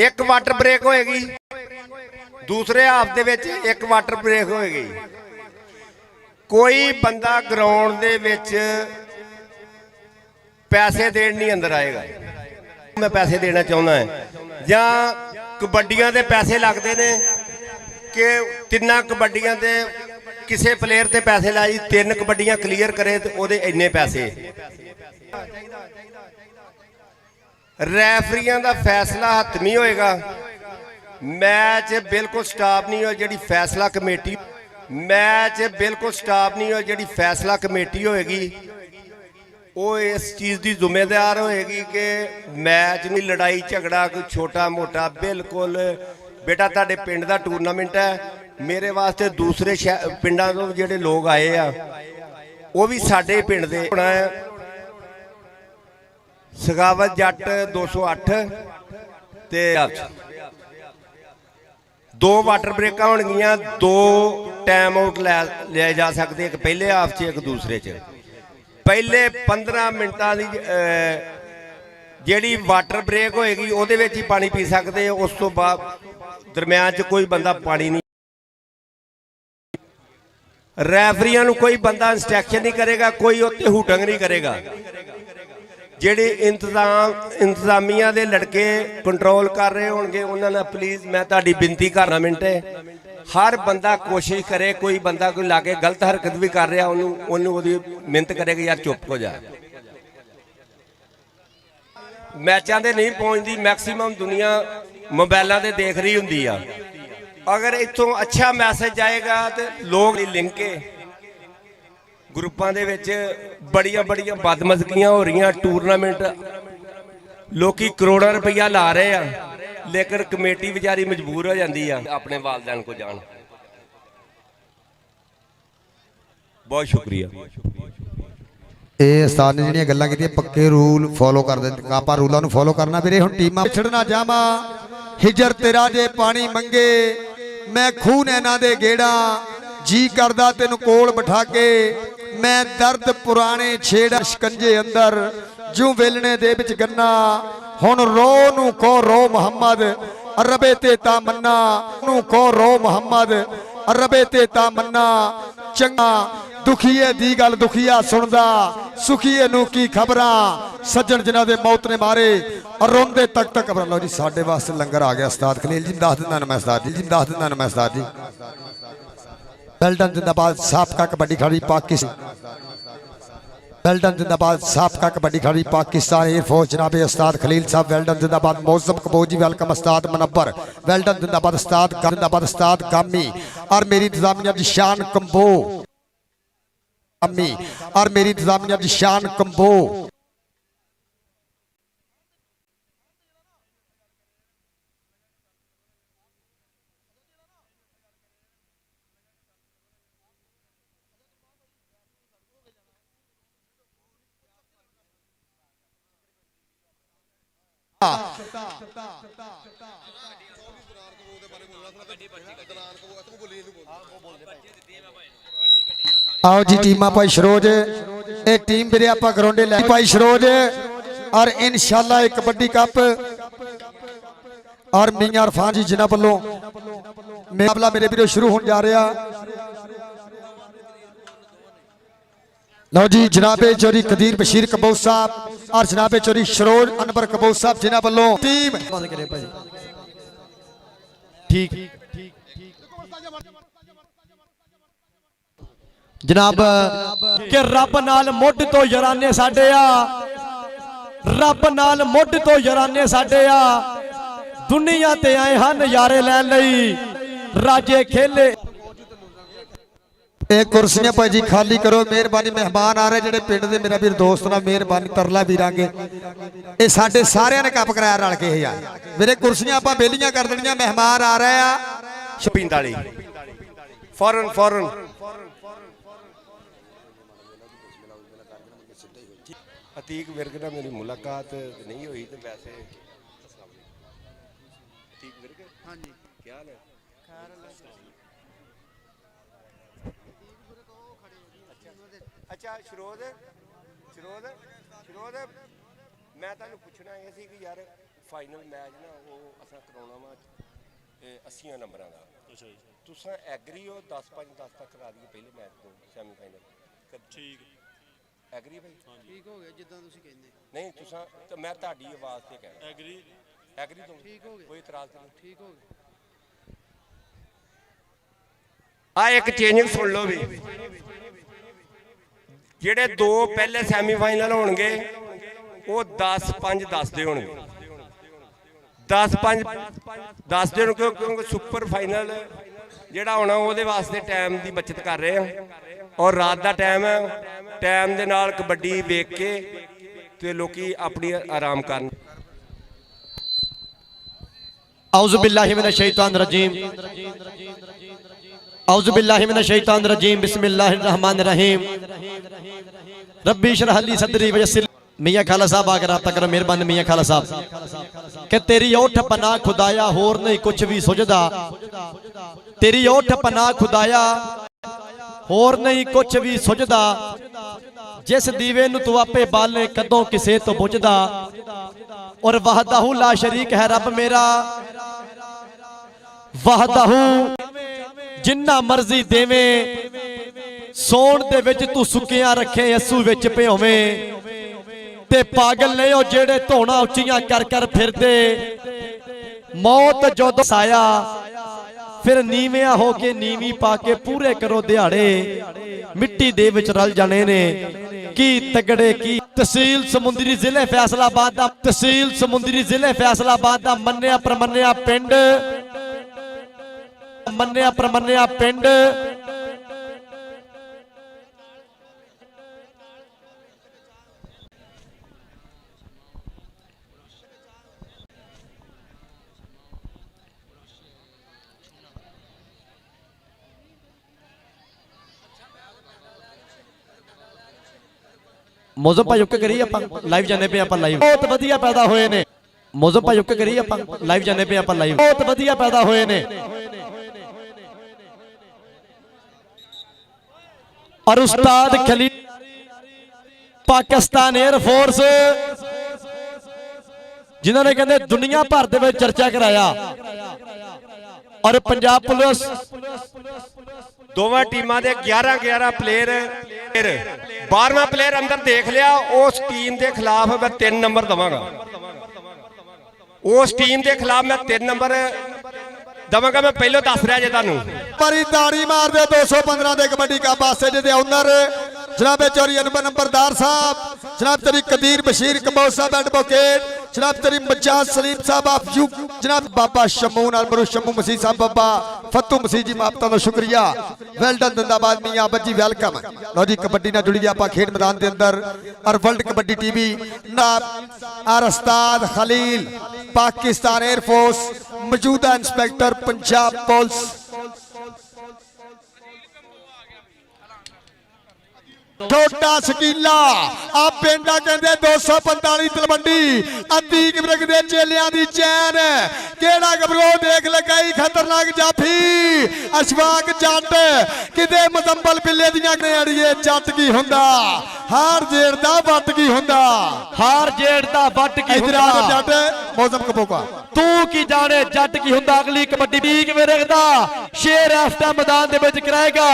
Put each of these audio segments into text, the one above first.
एक water break होएगी, दूसरे हाफ दे विच एक वाटर ब्रेक होएगी। कोई बंदा ग्राउंड दे विच पैसे देण नहीं अंदर आएगा। मैं पैसे देना चाहुंदा है जां कबड्डियां दे पैसे लगदे ने कि तिन्ना कबड्डियां दे किसी प्लेयर ते पैसे लाई 3 कबड्डियां क्लीयर करे तो ओहदे इन्ने पैसे। रैफरियां दा फैसला हतमी होएगा। मैच बिल्कुल स्टाप नहीं हो जिहड़ी फैसला कमेटी जिहड़ी फैसला कमेटी होएगी वो इस चीज़ की जिम्मेदार होएगी कि मैच नहीं लड़ाई झगड़ा कोई छोटा मोटा बिल्कुल बेटा तुहाडे पिंड दा टूरनामेंट है। मेरे वास्ते दूसरे पिंडां तों जिहड़े लोग आए आ वो भी साडे पिंड दे होना है। सगावत जट 208 ते 2 वाटर ब्रेकां होणगियां, 2 टाइम आउट ले जा सकते, एक पहले हाफ च एक दूसरे च। पहले 15 मिनटां दी जिहड़ी वाटर ब्रेक होएगी उहदे विच ही पानी पी सकते, उस तो बाद दरम्यान च कोई बंदा पानी नहीं। रैफरियां नूं कोई बंदा इंस्ट्रक्शन नहीं करेगा, कोई उत्ते हुटंग नहीं करेगा। जिहड़े इंतजामिया दे लड़के कंट्रोल कर रहे होणगे उन्हां नाल प्लीज़ मैं तुहाडी बिनती करना मिनट हर बंदा कोशिश करे, कोई बंदा कोई लागे गलत हरकत भी कर रहा उन्होंने ओहदी मिहनत करेगा यार चुप हो जा। मैचों से नहीं पहुँचती, मैक्सीमम दुनिया मोबाइलों से देख रही होंगी आ। अगर इतों अच्छा मैसेज आएगा तो लोग लिंक ग्रुपां दे विच बड़ियां बड़ियां बदमजगियां हो रही, टूरनामेंट लोग करोड़ों रुपया ला रहे हैं लेकिन कमेटी बेचारी मजबूर हो जाती है अपने वालदैन को जान। बहुत शुक्रिया। ਇਹ ਉਸਤਾਦ ਨੇ ਜਿਹੜੀਆਂ ਗੱਲਾਂ ਕੀਤੀਆਂ ਪੱਕੇ ਰੂਲ ਫੋਲੋ ਕਰਦੇ, ਆਪਾਂ ਰੂਲਾਂ ਨੂੰ ਫੋਲੋ ਕਰਨਾ ਵੀਰੇ। ਹੁਣ ਟੀਮਾਂ ਛੜਨਾ ਜਾਵਾਂ ਹਿਜਰ ਤੇਰਾ ਜੇ ਪਾਣੀ ਮੰਗੇ ਮੈਂ ਖੂਨ ਇਹਨਾਂ ਦੇ ਗੇੜਾ ਜੀ ਕਰਦਾ ਤੈਨੂੰ ਕੋਲ ਬਿਠਾ ਕੇ ਮੈਂ ਦਰਦ ਪੁਰਾਣੇ ਛੇੜਾ ਸ਼ਿਕੰਜੇ ਅੰਦਰ ਜੂ ਵੇਲਣੇ ਦੇ ਵਿੱਚ ਗੰਨਾ ਹੁਣ ਰੋ ਨੂੰ ਕੋ ਰੋ ਮੁਹੰਮਦ ਅਰਬੇ ਤੇ ਤਾਮੰਨਾ ਨੂੰ ਕੋ ਰੋ ਮੁਹੰਮਦ ਅਰਬੇ ਤੇ ਤਾਮੰਨਾ ਚੰਗਾ दुखीए दी गल दुखिया सुनदा सुखीए नू की खबरां सज्जन जिन्हां दे मौत ने मारे और रोंदे तक तक खबर। लो जी साडे वास्ते लंगर आ गया उस्ताद खलील जी दस दिंदा मैं उस्ताद जी दस दिंदा मैं उस्ताद जी। बेल्टन जिंदाबाद साबका कबड्डी खिलाड़ी पाकिस्तान, बेल्टन जिंदाबाद साबका कबड्डी खिलाड़ी पाकिस्तान एयरफोर्स जनाबे उस्ताद खलील साहब। वेल्टन जिंदाबाद मौजम कबोजी वेलकम उस्ताद मनब्बर। वेल्टन जिंदाबाद उस्ताद कामी और मेरी इंतजामिया जी शान कंबो अम्मी और मेरी इंतजामिया जी शान कंबो। आओ जी टीमा भाई शरोज एक टीम मेरे आप ग्राउंडे लै भाई शरोज और इंशाल्लाह एक कबड्डी कप और मियां इरफान जी जिन्हां वालों मुकाबला मेरे वीरों शुरू होने जा रहा। लो जी जनाबे चौधरी कदीर बशीर कबोज साहब और जनाबे चौधरी शरोज अनवर कबोज साहब जिन्हां वालों टीम ठीक जनाब के रब नाल मुढ़ तो यराने साडे आ, रब नाल मुढ़ तो यराने साडे आ दुनिया ते आए हैं नज़ारे लैन लई राजे खेले। कुर्सियां भाई जी खाली करो मेहरबानी। मेहमान आ रहे जेडे पिंड दे मेरा वीर दोस्त ना मेहरबानी तरला वीरांगे ये साडे सारियां ने कप कराया रल के यार मेरे कुर्सियां आपां बेलियां कर देनियां। मेहमान आ रहे आ शपिंदा वाली फौरन फौरन अतीक विरक नाल मेरी मुलाकात नहीं हुई तो वैसे अतीक विरक हाँ जी क्या हाल है? अच्छा शरोद शरोद शरोद मैं तुहानूं पुछना ये सी कि यार ਫਾਈਨਲ ਮੈਚ ਨਾ ਉਹ ਅਸਾਂ ਕਰਾਉਣਾ ਵਾ 80 ਨੰਬਰਾਂ ਦਾ। ਅੱਛਾ ਜੀ ਤੁਸੀਂ ਐਗਰੀ ਹੋ 10-5-10 ਤੱਕ ਕਰਾ ਦਈਏ ਪਹਿਲੇ ਮੈਚ ਤੋਂ ਸੈਮੀਫਾਈਨਲ। ਠੀਕ ਐਗਰੀ ਭਾਈ? ਠੀਕ ਹੋ ਗਿਆ ਜਿੱਦਾਂ ਤੁਸੀਂ ਕਹਿੰਦੇ। ਨਹੀਂ ਤੁਸੀਂ ਤਾਂ ਮੈਂ ਤੁਹਾਡੀ ਆਵਾਜ਼ ਤੇ ਕਹਿਣਾ ਐਗਰੀ ਐਗਰੀ ਤੋਂ ਠੀਕ ਹੋ ਗਿਆ। ਕੋਈ ਇਤਰਾਜ਼ ਨਹੀਂ। ਠੀਕ ਹੋ ਗਿਆ। ਆ ਇੱਕ ਚੇਂਜਿੰਗ ਸੁਣ ਲਓ ਵੀ, ਜਿਹੜੇ ਦੋ ਪਹਿਲੇ ਸੈਮੀਫਾਈਨਲ ਹੋਣਗੇ ਉਹ 10-5-10 ਦੇ ਹੋਣਗੇ। 10-5-10 ਦੇ ਹੋਣਗੇ ਕਿਉਂਕਿ ਸੁਪਰ ਫਾਈਨਲ ਜਿਹੜਾ ਹੋਣਾ ਉਹਦੇ ਵਾਸਤੇ ਟਾਈਮ ਦੀ ਬਚਤ ਕਰ ਰਹੇ ਆ ਔਰ ਰਾਤ ਦਾ ਟਾਈਮ ਹੈ। ਟਾਈਮ ਦੇ ਨਾਲ ਕਬੱਡੀ ਵੇਖ ਕੇ ਤੇ ਲੋਕੀ ਆਪਣੀ ਆਰਾਮ ਕਰਨ। औज़ु बिल्लाहि मिनश शैतानिर रजीम, औज़ु बिल्लाहि मिनश शैतानिर रजीम, बिस्मिल्लाहिर रहमानिर रहीम, रब्बी इशरह ली सदरी वयस्सिर। मियाँ खाला साहब आकर आप तक मेहरबानी मियाँ खाला साहब कि तेरी ओठ पनाह खुदाया होर नहीं कुछ भी सुझदा, तेरी ओठ पनाह खुदाया होर नहीं कुछ भी सुझदा, जिस दीवे नूं तू आपे बाले कदों किसे तो बुझदा, और वहदाहू ला शरीक है रब मेरा, वहदाहू जिन्ना मर्जी देवे, सोण दे विच तू सुकियां रखे अस्सू विच भयोवें, ते पागल ने ओ जेड़े धोना उच्चियां कर कर फिरदे, मौत जदों साया फिर नीवियां हो के नीवी पा के पूरे करो दिहाड़े, मिट्टी दे विच रल जाने ने की तगड़े की। तहसील समुंदरी जिले फैसलाबाद दा, तहसील समुंदरी जिले फैसलाबाद दा मन्निया प्रमन्निया पिंड, मन्निया प्रमन्निया पिंड ਮੌਜ਼ਮ ਭਾਈ ਉੱਕ ਕਰੀ ਆਪਾਂ ਲਾਈਵ ਜਾਣੇ ਪਏ ਆਪਾਂ ਲਾਈਵ ਬਹੁਤ ਵਧੀਆ ਪੈਦਾ ਹੋਏ ਨੇ। ਮੌਜ਼ਮ ਭਾਈ ਉੱਕ ਕਰੀ ਆਪਾਂ ਲਾਈਵ ਜਾਣੇ ਪਏ ਆਪਾਂ ਲਾਈਵ ਬਹੁਤ ਵਧੀਆ ਪੈਦਾ ਹੋਏ ਨੇ। और उस्ताद खलील पाकिस्तान एयर फोर्स जिन्होंने कहते दुनिया भर दे विच चर्चा कराया, और पंजाब पुलिस ਦੋਵਾਂ ਟੀਮਾਂ ਦੇ 11 ਪਲੇਅਰ 12ਵਾਂ ਪਲੇਅਰ ਅੰਦਰ ਦੇਖ ਲਿਆ। ਉਸ ਟੀਮ ਦੇ ਖਿਲਾਫ ਮੈਂ 3 ਨੰਬਰ ਦਵਾਂਗਾ। ਉਸ ਟੀਮ ਦੇ ਖਿਲਾਫ ਮੈਂ 3 ਨੰਬਰ ਦਵਾਂਗਾ। ਮੈਂ ਪਹਿਲਾਂ ਦੱਸ ਰਿਹਾ ਜੇ ਤੁਹਾਨੂੰ। ਪਰੀ ਤਾੜੀ ਮਾਰਦੇ 215 ਦੇ ਕਬੱਡੀ ਕੱਪ ਵਾਸਤੇ ਜਿਹਦੇ ਓਨਰ जनाब चौरी अनबर नंबरदार साहब, जनाब तरी कदीर बशीर कबोज साहब एडवोकेट, जनाब तरी मजाज सलीम साहब आप यू, जनाब बाबा शमून अलमरू शमू मसीह साहब, बाबा फतू मसीह जी मापता का शुक्रिया। वेल डन जिंदाबाद मियां बजी वेलकम। लो जी कबड्डी नाल जुड़ी आप खेड मैदान के अंदर और वर्ल्ड कबड्डी टीवी नाब और उस्ताद खलील पाकिस्तान एयरफोर्स मौजूदा इंस्पेक्टर पंजाब पुलिस छोटा शकीला आप पिंडा कहते 245 तलवंडी अतीक विरग दे चेलियां दी चैन केड़ा गबरो देख लगाई खतरनाक जाफी अशफाक जट किते मुजम्बल पिल्ले दियां अड़िए जट की हुंदा हार जेड़ दा वट की हुंदा हार जेड़ दा वट की हुंदा जट मौसम कपोका तू की जाने जट की हुंदा। अगली कबड्डी बीक विरग दा शेर इस टाइम मैदान दे विच कराएगा।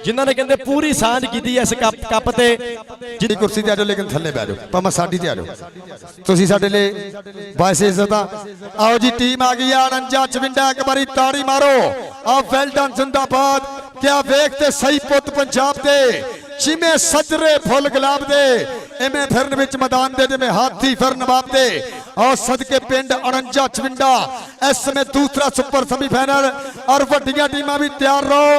जिन्होंने कहते पूरी सांझ की इस कप ते जिहड़ी कुर्सी ते आ जाओ लेकिन थल्ले बैठ जाओ भावें साडी ते आ जाओ तुसीं साडे लिए वाइस इज्जत आओ जी टीम आ गई 49 54 एक बारी ताड़ी मारो आओ वेल डन जिंदाबाद। क्या वेखते सही पुत पंजाब दे जिमें सजरे फुल गुलाब दे इवें फिरन विच मैदान दे जिवें हाथी फिर नवाब दे और सदके पिंड 49 54 इस समय दूसरा सुपर सेमीफाइनल और वड्डियां टीमां भी तैयार रहो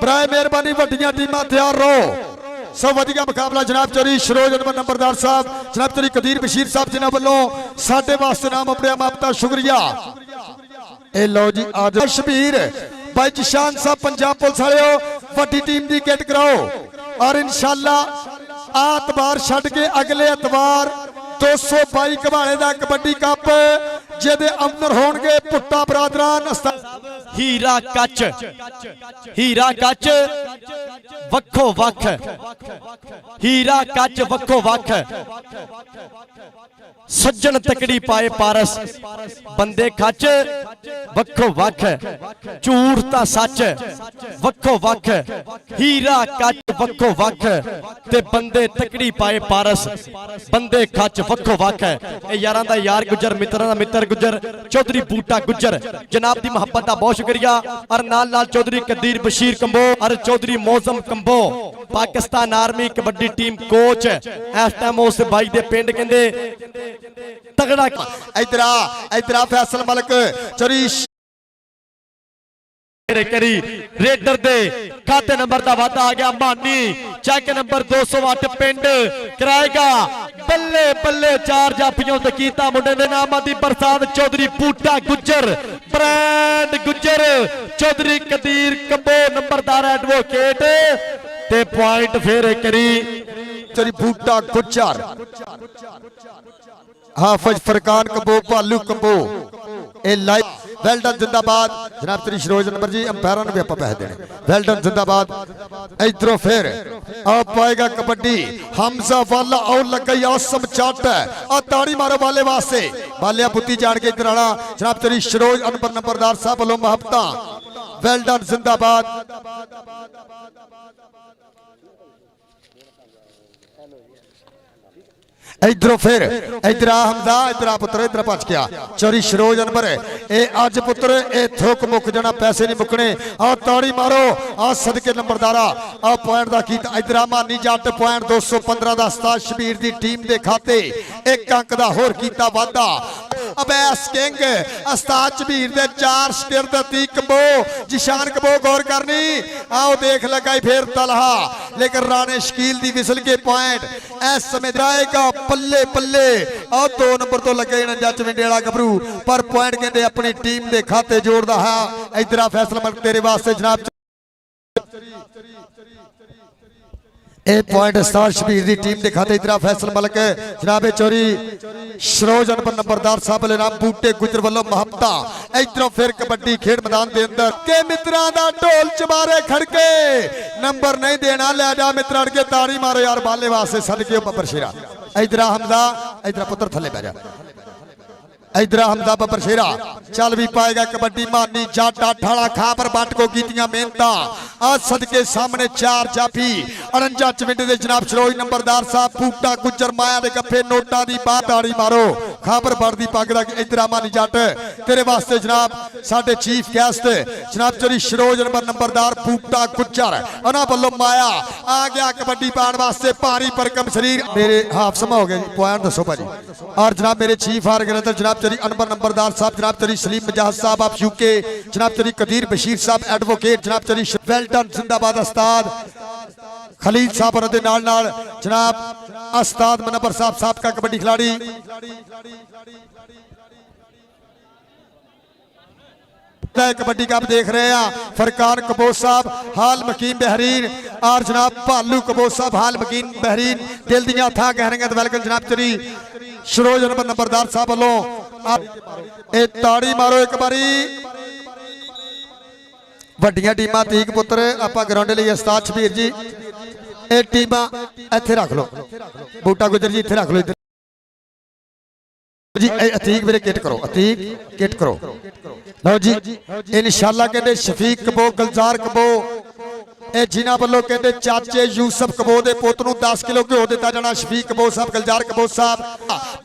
बराए मेहरबानी वड्डियां टीमां तैयार रहो। सब वधिया मुकाबला जनाब चौरी शरोज नंबरदार साहब जनाब चौरी कदीर बशीर साहब जिन्हां वल्लों साडे वास्ते नाम अपने मापता शुक्रिया। ए लो जी आज शबीर भाई जिशान साहब पंजाब पुलिस वाले वड्डी टीम की किट कराओ और इंशाअल्लाह आतवार छड़ के अगले एतवार 222 ਘਵਾੜੇ ਦਾ ਕਬੱਡੀ ਕੱਪ ਜਿਹਦੇ ਅੰਦਰ ਹੋਣਗੇ ਪੁੱਟਾ ਬਰਾਦਰਾਨ ਹੀਰਾ ਕੱਚ ਵੱਖੋ ਵੱਖ ਹੀਰਾ ਕੱਚ ਵੱਖੋ ਵੱਖ ਸੱਜਣ ਤਕੜੀ ਪਾਏ ਪਾਰਸ ਬੰਦੇ ਖੱਚ ਵੱਖੋ ਵੱਖ ਝੂਠ ਤਾਂ ਸੱਚ ਵੱਖੋ ਵੱਖ ਹੀਰਾ ਕੱਚ ਵੱਖੋ ਵੱਖ ਤੇ ਬੰਦੇ ਤਕੜੀ ਪਾਏ ਪਾਰਸ ਬੰਦੇ ਖੱਚ ਵੱਖੋ ਵੱਖ ਇਹ ਯਾਰਾਂ ਦਾ ਯਾਰ ਗੁੱਜਰ ਮਿੱਤਰਾਂ ਦਾ ਮਿੱਤਰ ਗੁੱਜਰ ਚੌਧਰੀ ਬੂਟਾ ਗੁੱਜਰ ਜਨਾਬ ਦੀ ਮੁਹੱਬਤ ਦਾ ਬਹੁਤ ਸ਼ੁਕਰੀਆ ਔਰ ਨਾਲ ਚੌਧਰੀ ਕਦੀਰ ਬਸ਼ੀਰ ਕੰਬੋ ਔਰ Chaudhry Mozam Kamboh Pakistan army kabaddi team coach ਇਸ ਟਾਈਮ ਉਸ ਬਾਈ ਦੇ ਪਿੰਡ ਕਹਿੰਦੇ ਤਗੜਾ ਇਧਰ ਫੈਸਲ ਮਲਕ ਚਰੀਸ਼ ਕਰੀ ਰੇਡਰ ਦੇ ਖਾਤੇ ਨੰਬਰ ਦਾ ਵਾਧਾ ਆ ਗਿਆ ਮਾਨੀ ਚੈੱਕ ਨੰਬਰ 208 ਪਿੰਡ ਕਰਾਏਗਾ ਬੱਲੇ ਬੱਲੇ ਚਾਰ ਜਾਫੀਆਂ ਤੇ ਕੀਤਾ ਮੁੰਡੇ ਦੇ ਨਾਮਾਂ ਦੀ ਬਰਸਾਤ ਚੌਧਰੀ ਬੂਟਾ ਗੁੱਜਰ ਬ੍ਰਾਂਡ ਗੁੱਜਰ ਚੌਧਰੀ ਕਦੀਰ ਕੰਬੋ ਨੰਬਰਦਾਰ ਐਡਵੋਕੇਟ ਤੇ ਪੁਆਇੰਟ ਫੇਰ ਕਰੀ ਚੌਧਰੀ ਬੂਟਾ ਗੁੱਜਰ ਹਾਫਿਜ਼ ਫਰਕਾਨ ਕੰਬੋ ਭਾਲੂ ਕੰਬੋ ਇਹ ਲਾਈਵ ਵੈਲਡਨ ਜਿੰਦਾਬਾਦ ਜਨਾਬ ਤਰੀ ਸ਼ਰੋਜ ਨੰਬਰ ਜੀ ਅੰਪਾਇਰਾਂ ਨੂੰ ਵੀ ਆਪਾਂ ਪੈਸੇ ਦੇਣੇ ਵੈਲਡਨ ਜਿੰਦਾਬਾਦ ਇਧਰੋਂ ਫਿਰ ਆ ਪਾਏਗਾ ਕਬੱਡੀ ਹਮਜ਼ਾ ਵਾਲਾ ਔਰ ਲੱਗਾ ਆਸਮ ਚੱਟ ਆ ਤਾੜੀ ਮਾਰੋ ਵਾਲੇ ਵਾਸਤੇ ਬਾਲਿਆ ਬੁੱਤੀ ਜਾਣ ਕੇ ਇਧਰ ਆਣਾ ਜਨਾਬ ਤਰੀ ਸ਼ਰੋਜ ਅਨਪਰ ਨੰਬਰਦਾਰ ਸਾਹਿਬ ਵੱਲੋਂ ਮੁਹੱਬਤਾਂ ਵੈਲਡਨ ਜਿੰਦਾਬਾਦ इधरों फिर इधर हमदा इधर पुत्र इधर भज गया चौरी शरोज अनबर ए अज पुत्र ए थोक मुक जाना पैसे नहीं मुकने आ ताड़ी मारो आ सदके नंबरदारा आ पॉइंट दा कीता इधर मानी जट पॉइंट 215 दा उस्ताद शबीर दी टीम दे खाते एक अंक दा होर कीता वादा अबैस किंग उस्ताद शबीर दे 4 स्टिर दी कंबो जिशान कंबो गौर करनी आओ देख लगाई फिर तलहा लेकिन राणे शकील दी विसल के पॉइंट इस समय जाएगा पल्ले पल्ले और 2 नंबर तो लगे जच विंडेला गभरू पर पॉइंट कहते अपनी टीम के खाते जोड़ता है इधर फैसला तेरे वास्ते जनाब ए पॉइंट स्टार शबीर दी टीम के खाते इधर फैसल मलक जनाबे चोरी शरोज अनबर नंबरदार साहब ले नाम बूटे गुजर वालों मुहब्बता इधरों फिर कबड्डी खेड मैदान के अंदर के मित्रा दा ढोल चबारे खड़के नंबर नहीं देना ले जा मित्र अड़के ताड़ी मारो यार बाले वास्ते सदके बब्बर शेरा इधर हमदा इधर पुत्र थले बह जा इधर हमदा बब्बर शेरा चल भी पाएगा कबड्डी मानी जाटा ठाला खापर बट को कीतियां मेहनता आज सदके सामने 4 जाफी 49 चविंडे दे जनाब शरोज नंबरदार साहब बूटा गुजर माया दे गफे नोटा दी बात ताड़ी मारो खापर बट दी पग दा इधर मानी जट तेरे वास्ते जनाब साडे चीफ गेस्ट जनाब चोरी शरोज नंबरदार बूटा गुजर उन्हां वल्लों माया आ गया कबड्डी पाण वास्ते भारी भरकम शरीर मेरे हाफ समा हो गया पॉइंट दसो भाजी और जनाब मेरे चीफ ऑर्गेनाइजर जनाब चरी अनबर नंबरदार साहब जनाब चरी सलीम मजाज साहब आप यूके जनाब चरी कदीर बशीर साहब एडवोकेट जनाब चरी वेल्डन जिंदाबाद उस्ताद खलील साहब और नाल नाल जनाब उस्ताद मनबर साहब का कबड्डी खिलाड़ी कबड्डी कप देख रहे हैं फरकान कबोज साहब हाल मकीन बहरीन और जनाब भालू कबोज साहब हाल मकीन बहरीन दिल दियां था कहने वेलकम जनाब चरी शरोज नंबरदार साहब वालों ए ताड़ी मारो एक बारी वड्डियां टीमां तीक पुत्र आपां ग्राउंड लई उस्ताद शबीर जी ए टीमां इत्थे रख लो बूटा गुजर जी इत्थे रख लो इधर जी अतीक मेरे किट करो अतीक किट करो लो जी इंशाअल्लाह कहते शफीक कबो गुलजार कबो ए जिन्हां वल्लों कहते चाचे यूसुफ कबो दे पुत नूं 10 किलो घ्यो दिता जाना शफीक कबो साहब गुलजार कबो साहब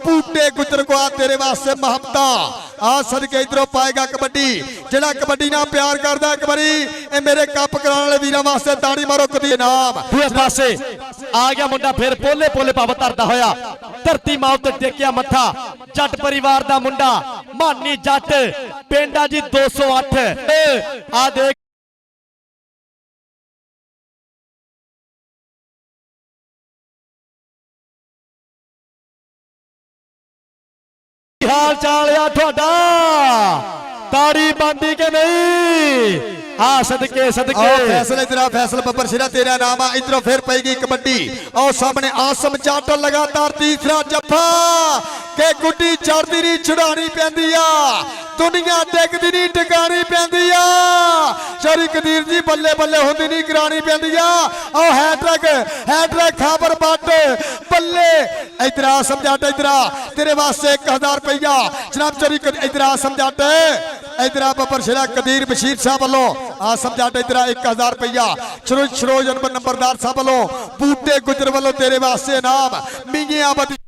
बूटे गुजर को तेरे वास्ते मुहब्बता आ सदके इधरों पाएगा कबड्डी जेड़ा कबड्डी नाल प्यार करदा एक बारी ए मेरे कप कराने वाले वीरां वास्ते ताड़ी मारो कदी नाम दूए पासे आ गया मुंडा फिर पोले पोले पाव धरदा होया धरती मां ते टेकिया मत्था जट परिवार दा मुंडा मानी जट पेंडा जी 208 आ देख हाल चाल आ तुहाडा ताड़ी बांधी के नहीं ਆ ਸਦਕੇ आओ ਸਦਕੇ फैसल इधर फैसल बब्बर सिरा तेरा नाम आ इधरों फिर पेगी कबड्डी आओ सामने आसम जाट लगातार तीसरा जफा के गुड्डी चढ़दी नहीं चढ़ानी पैंदी आ दुनिया टिकदी नहीं टिकानी पैंदी आ चोरी कदीर जी बल्ले बल्ले होंदी नहीं करानी पैंदी आ आओ हैट्रिक खबर बट बल्ले इधर आसम जाट इधर तेरे वास्ते 1000 रुपया जनाब चोरी इधर आसम जाट इधर बब्बर सिरा कदीर बशीर साहब वालों आसम जाट इधर 1000 रुपया शरोज नंबरदार साहब वालों बूटे गुजर वालों तेरे वास्ते नाम मियां बदी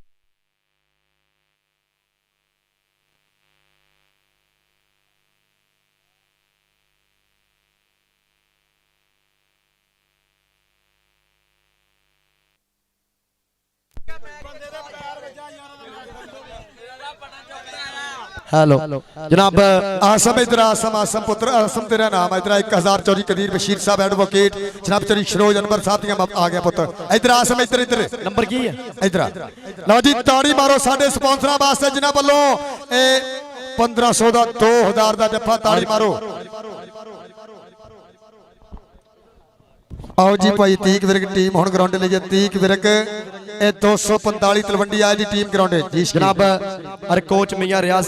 हेलो जनाब आसम इधर आसम पुत्र आसम तेरा नाम इधर 1000 चौरी कदीर बशीर साहब एडवोकेट जनाब चौरी शरोज अनवर साहब दियां आ गया पुत्र इधर आसम इधर इधर नंबर की है इधर लो जी ताड़ी मारो साडे स्पॉन्सरां वास्ते जिन्हां ਵੱਲੋਂ ਇਹ 1500 ਦਾ 2000 ਦਾ ਜੱਫਾ ਤਾੜੀ ਮਾਰੋ आओ जी भाई तीक विरक टीम हुण ग्राउंड ले जा तीक विरक ए 245 तलवंडी आ जी टीम ग्राउंड जी जनाब और कोच मियां रियाज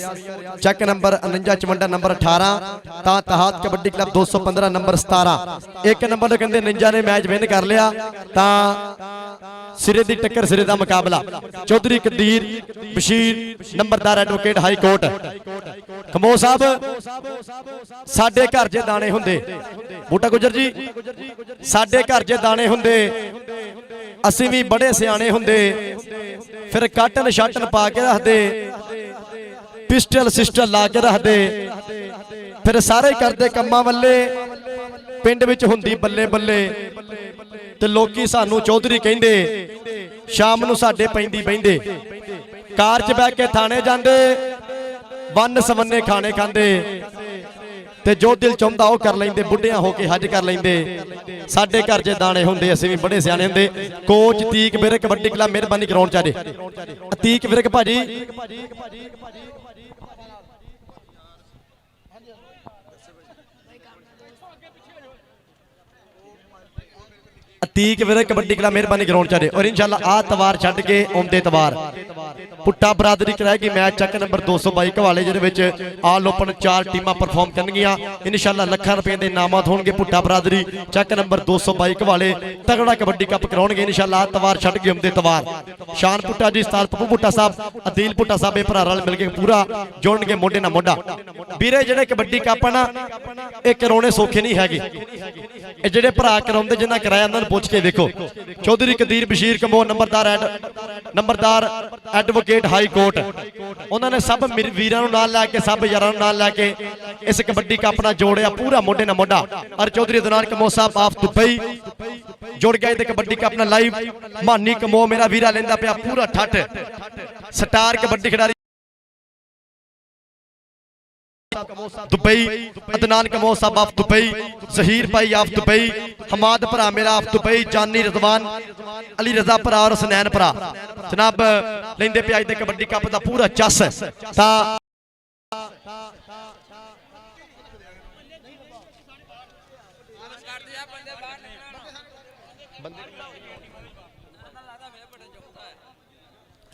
चेक नंबर 49 चमंडा नंबर 18 ता तहात कबड्डी क्लब 215 नंबर 17 एक नंबर कहंदे निंजा ने मैच विन कर लिया ता सिरे दी टक्कर सिरे दा मुकाबला चौधरी कदीर बशीर नंबरदार एडवोकेट हाई कोर्ट खमो साहब साडे घर जे दाने हुंदे बूटा गुजर जी साडे घर जे दाने हुंदे ਅਸੀਂ ਵੀ ਬੜੇ ਸਿਆਣੇ ਹੁੰਦੇ ਫਿਰ ਕਾਟਨ ਸ਼ਾਟਨ ਪਾ ਕੇ ਰੱਖਦੇ ਪਿਸਟਲ ਸਿਸਟਲ ਲਾ ਕੇ ਰੱਖਦੇ ਫਿਰ ਸਾਰੇ ਕਰਦੇ ਕੰਮਾਂ ਵੱਲੇ ਪਿੰਡ ਵਿੱਚ ਹੁੰਦੀ ਬੱਲੇ ਬੱਲੇ ਤੇ ਲੋਕੀ ਸਾਨੂੰ ਚੌਧਰੀ ਕਹਿੰਦੇ ਸ਼ਾਮ ਨੂੰ ਸਾਡੇ ਪੈਂਦੀ ਬਹਿੰਦੇ ਕਾਰ 'ਚ ਬੈ ਕੇ ਥਾਣੇ ਜਾਂਦੇ ਵੰਨ ਸਵੰਨੇ ਖਾਣੇ ਖਾਂਦੇ ਤੇ ਜੋ ਦਿਲ ਚਾਹੁੰਦਾ ਉਹ ਕਰ ਲੈਂਦੇ ਬੁੱਢਿਆਂ ਹੋ ਕੇ ਹੱਜ ਕਰ ਲੈਂਦੇ ਸਾਡੇ ਘਰ ਜੇ ਦਾਣੇ ਹੁੰਦੇ ਅਸੀਂ ਵੀ ਬੜੇ ਸਿਆਣੇ ਹੁੰਦੇ ਕੋਚ ਤੀਕ ਵਿਰਕ ਕਬੱਡੀ ਕਲੱਬ ਮਿਹਰਬਾਨੀ ਗਰਾਊਂਡ ਚ ਆ ਜੇ ਤੀਕ ਵਿਰਕ ਭਾਜੀ ਤੀਕ ਵਿਰਕ ਕਬੱਡੀ ਕਲੱਬ ਮਿਹਰਬਾਨੀ ਗਰਾਊਂਡ ਚ ਆ ਜੇ ਔਰ ਇਨਸ਼ਾਅੱਲਾ ਆ ਤਵਾਰ ਛੱਡ ਕੇ ਆਉਂਦੇ ਤਵਾਰ ਪੁੱਟਾ ਬਰਾਦਰੀ ਕਰਾਏਗੀ ਮੈਚ ਚੱਕ ਨੰਬਰ 222 ਘਵਾਲੇ ਜਿਹਦੇ ਵਿੱਚ ਆਲ ਓਪਨ 4 ਟੀਮਾਂ ਪਰਫਾਰਮ ਕਰਨਗੀਆਂ ਇਨਸ਼ਾਅੱਲਾ ਲੱਖਾਂ ਰੁਪਏ ਦੇ ਇਨਾਮਾਤ ਹੋਣਗੇ ਪੁੱਟਾ ਬਰਾਦਰੀ ਚੱਕ ਨੰਬਰ 222 ਘਵਾਲੇ ਤਗੜਾ ਕਬੱਡੀ ਕੱਪ ਕਰਾਉਣਗੇ ਇਨਸ਼ਾਅੱਲਾ ਤਵਾਰ ਛੱਡ ਕੇ ਆਉਂਦੇ ਤਵਾਰ ਸ਼ਾਨ ਪੁੱਟਾ ਜੀ ਉਸਤਾਦ ਪੱਪੂ ਪੁੱਟਾ ਸਾਹਿਬ ਅਦੀਲ ਪੁੱਟਾ ਸਾਹਿਬ ਇਹ ਭਰਾ ਰਲ ਮਿਲ ਕੇ ਪੂਰਾ ਜੋੜਨਗੇ ਮੋਢੇ ਨਾਲ ਮੋਢਾ ਵੀਰੇ ਜਿਹੜੇ ਕਬੱਡੀ ਕੱਪ ਨਾ ਇਹ ਕਰਾਉਣੇ ਸੌਖੇ ਨਹੀਂ ਹੈਗੇ ਇਹ ਜਿਹੜੇ ਭਰਾ ਕਰਾਉਂਦੇ ਜਿਨ੍ਹਾਂ ਕਰਾਇਆ ਉਹਨਾਂ ਨੂੰ ਪੁੱਛ ਕੇ ਦੇਖੋ ਚੌਧਰੀ ਕਦੀਰ ਬਸ਼ੀਰ ਕਮੋ ਨੰਬਰਦਾਰ ਐਡਵੋਕੇਟ ਹਾਈ ਕੋਰਟ ਉਹਨਾਂ ਨੇ ਸਭ ਵੀਰਾਂ ਨੂੰ ਨਾਲ ਲੈ ਕੇ ਸਭ ਯਾਰਾਂ ਨੂੰ ਨਾਲ ਲੈ ਕੇ ਇਸ ਕਬੱਡੀ ਕੱਪ ਨਾਲ ਜੋੜਿਆ ਪੂਰਾ ਮੋਢੇ ਨਾਲ ਮੋਢਾ ਔਰ Chaudhary Adnan ਕਮੋ Sahib of Dubai ਜੁੜ ਗਿਆ ਤੇ ਕਬੱਡੀ ਕੱਪ ਨਾਲ ਲਾਈਵ ਮਾਨੀ ਕਮੋ ਮੇਰਾ ਵੀਰਾ ਲੈਂਦਾ ਪਿਆ ਪੂਰਾ ਠੱਠ ਸਟਾਰ ਕਬੱਡੀ ਖਿਡਾਰੀ दुबई अदनान कमो साहब ऑफ दुबई जहीर भाई ऑफ दुबई हमाद भरा मेरा ऑफ दुबई जानी रजवान अली रजा भरा और सनैन भरा जनाब लेंदे पे अज दे कबड्डी कप दा पूरा चस ता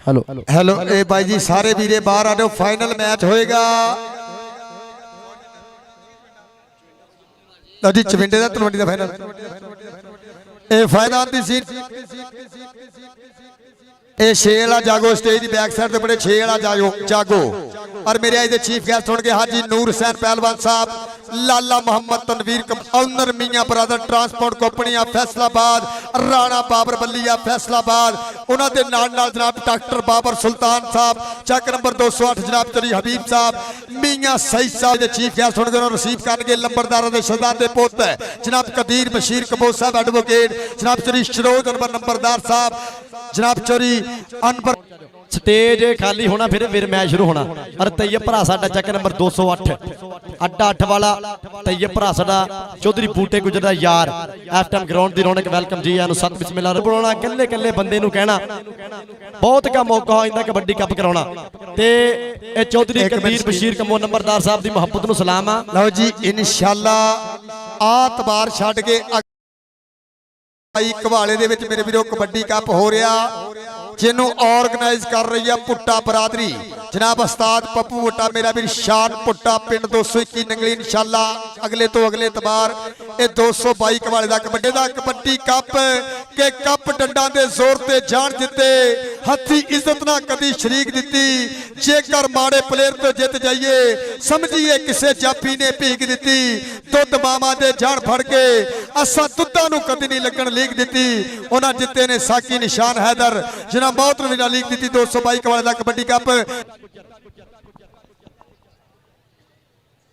हेलो हेलो ए भाई जी सारे वीरे बाहर आ जाओ फाइनल मैच होएगा जी चविंडे का तलवंडी का फाइनल ए फायदा आती सी ए छे वाला जागो स्टेज की बैक साइड ते बड़े छे वाला जागो और मेरे आज दे चीफ गेस्ट होंगे हाजी नूर हुसैन पहलवान साहब लाला मोहम्मद तनवीर ऑनर मियां ब्रदर ट्रांसपोर्ट कंपनी आ फैसलाबाद राणा बाबर बल्लिया फैसलाबाद उन्होंने नाल जनाब डॉक्टर बाबर सुल्तान साहब चक नंबर 208 जनाब तरी हबीब साहब मियां सईद साहब के चीफ गेस्ट होंगे रिसीव करके लंबरदारों के शहजादे पुत जनाब कदीर बशीर कबो साहब एडवोकेट जनाब चोरी शरोज नंबरदार साहब जनाब चोरी अनवर स्टेज खाली होना फिर मैच शुरू होना और तैयब भरा साडा चक नंबर 208 अड्डा 8 वाला तैयब भरा साडा चौधरी बूटे गुजर दा यार इस टाइम ग्राउंड दी रौनक वेलकम जी आनु सत बिस्मिल्लाह बोलना कल्ले कल्ले बंदे नु कहना बहुत का मौका हो इंदा कबड्डी कप कराउना ते ए चौधरी कबीर बशीर कमो नंबरदार साहब दी मोहब्बत नु सलाम आ लो जी इंशाअल्लाह ਆਤਬਾਰ ਛੱਡ ਕੇ ਭਾਈ ਘਵਾਲੇ ਦੇ ਵਿੱਚ ਮੇਰੇ ਵੀਰੋ ਕਬੱਡੀ ਕੱਪ ਹੋ ਰਿਹਾ, ਜਿਹਨੂੰ ਆਰਗੇਨਾਈਜ਼ ਕਰ ਰਹੀ ਆ ਪੁੱਟਾ ਬਰਾਦਰੀ। जनाब उस्ताद पप्पू भुट्टा मेरा भी शान पुट्टा पिंड 221 नंगली इंशाल्लाह अगले तो अगले एतबार ये 222 वाले का कबड्डी कप के कप डंडा दे जोर ते जान दिते हथी इज्जत ना कदी शरीक दिती जेकर माड़े प्लेयर तो जित जाइए समझिए किसे जाफी ने भीग दिती दुध मामा दे जान फड़ के असा दुधा नू कदी नहीं लगन लीक दिती उन्हां जिते ने साकी निशान हैदर जिन्हां मौत नू भी ना लीक दिती 222 वाले का कबड्डी कप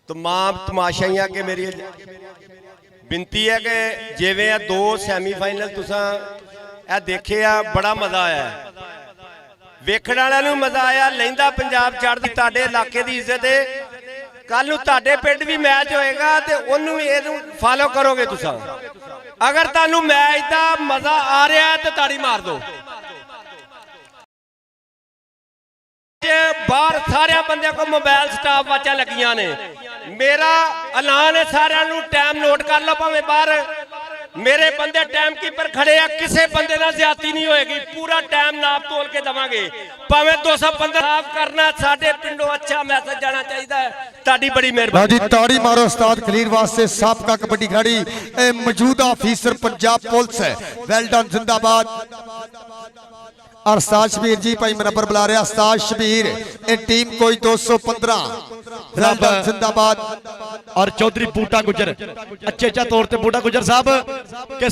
तमाम तमाशाइयां के मेरी बिनती है कि जिवें आ दो सैमीफाइनल तुसां ए देखे आ बड़ा मजा आया वेखण वालियां नूं मजा आया लैंदा पंजाब चढ़दी तुहाडे इलाके दी इज्जत है कल नूं तुहाडे पिंड भी मैच होएगा ते ओनूं भी इहनूं फॉलो करोगे तुसां अगर तुहानूं मैच दा मजा आ रहा है ते ताड़ी मार दो बाहर सारे बंदे को मोबाइल स्टाफ वाचा लगियां ने मेरा ऐलान है सारे टाइम नोट कर लो भावे बाहर मेरे बंदे टाइम कीपर खड़े आ किसी बंदे ना ज्यादती नहीं होएगी पूरा टाइम नाप तोल के देवांगे भावे 215 साफ करना साडे पिंडों अच्छा मैसेज जाना चाहिए ताड़ी बड़ी मेहरबानी जी ताड़ी मारो उस्ताद खलील वास्ते साबका कबड्डी खिलाड़ी मौजूदा ऑफिसर पंजाब पुलिस है वेल डन जिंदाबाद और उस्ताद शबीर जी भाई नंबर बुला रहे उस्ताद शबीर ये टीम कोई 215 वेल डन जिंदाबाद और चौधरी बूटा गुजर अच्छे तौर पे बूटा गुजर साहब के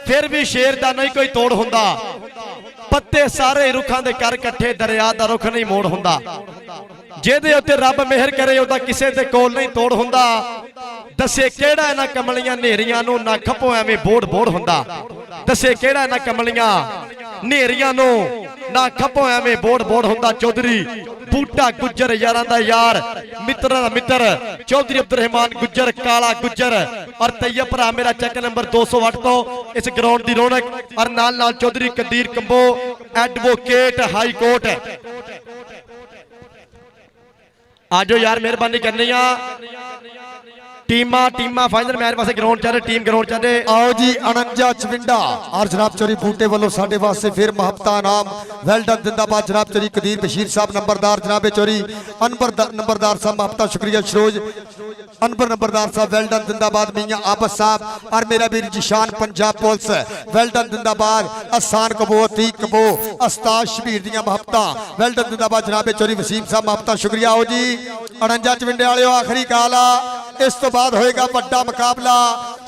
फिर भी शेर का नहीं कोई तोड़ हुंदा पत्ते सारे रुखां दे कर इकट्ठे दरिया दा रुख नहीं मोड़ हुंदा जेदे उत्ते रब मेहर करे ओदा किसे दे कोल नहीं तोड़ हुंदा दसे केड़ा इन्हां कमलियां नेरियां नूं ना खपो एवें बोड़ बोड़ हुंदा दसे केड़ा इन्हां कमलियां नेरियां नूं ना खपो एवें बोड़ बोड़ हुंदा चौधरी बूटा गुजर यारां दा यार मित्रा दा मित्र चौधरी अब्दुल रहमान गुजर काला गुजर और तैयब भरा मेरा चेक नंबर 208 तो इस ग्राउंड दी रौनक और नाल नाल Chaudhary Qadeer Kamboh advocate high court आजो यार मेहरबानी करनी टीमा फाइनल मैच वास्ते ग्राउंड चल टीम ग्राउंड चल आओ जी 49 चविंडा और जनाब चौधरी बूटे वालों साडे वास्ते फिर महबता नाम वेल डन जिंदाबाद जनाब चौधरी कदीर बशीर साहब नंबरदार जनाब चौधरी अनवर नंबरदार साहब महबता शुक्रिया शरोज अनवर नंबरदार साहब वेल डन जिंदाबाद मियां आबस साहब और मेरा वीर Zeeshan Punjab police well done जिंदाबाद आसान कबो अतीक कबो उस्ताद शबीर दियां महबता वेल डन जिंदाबाद जनाब चौधरी वसीम साहब महबता शुक्रिया आओ जी 49 चविंडे वाले आखिरी काल आ इस तो बाद होएगा बड़ा मुकाबला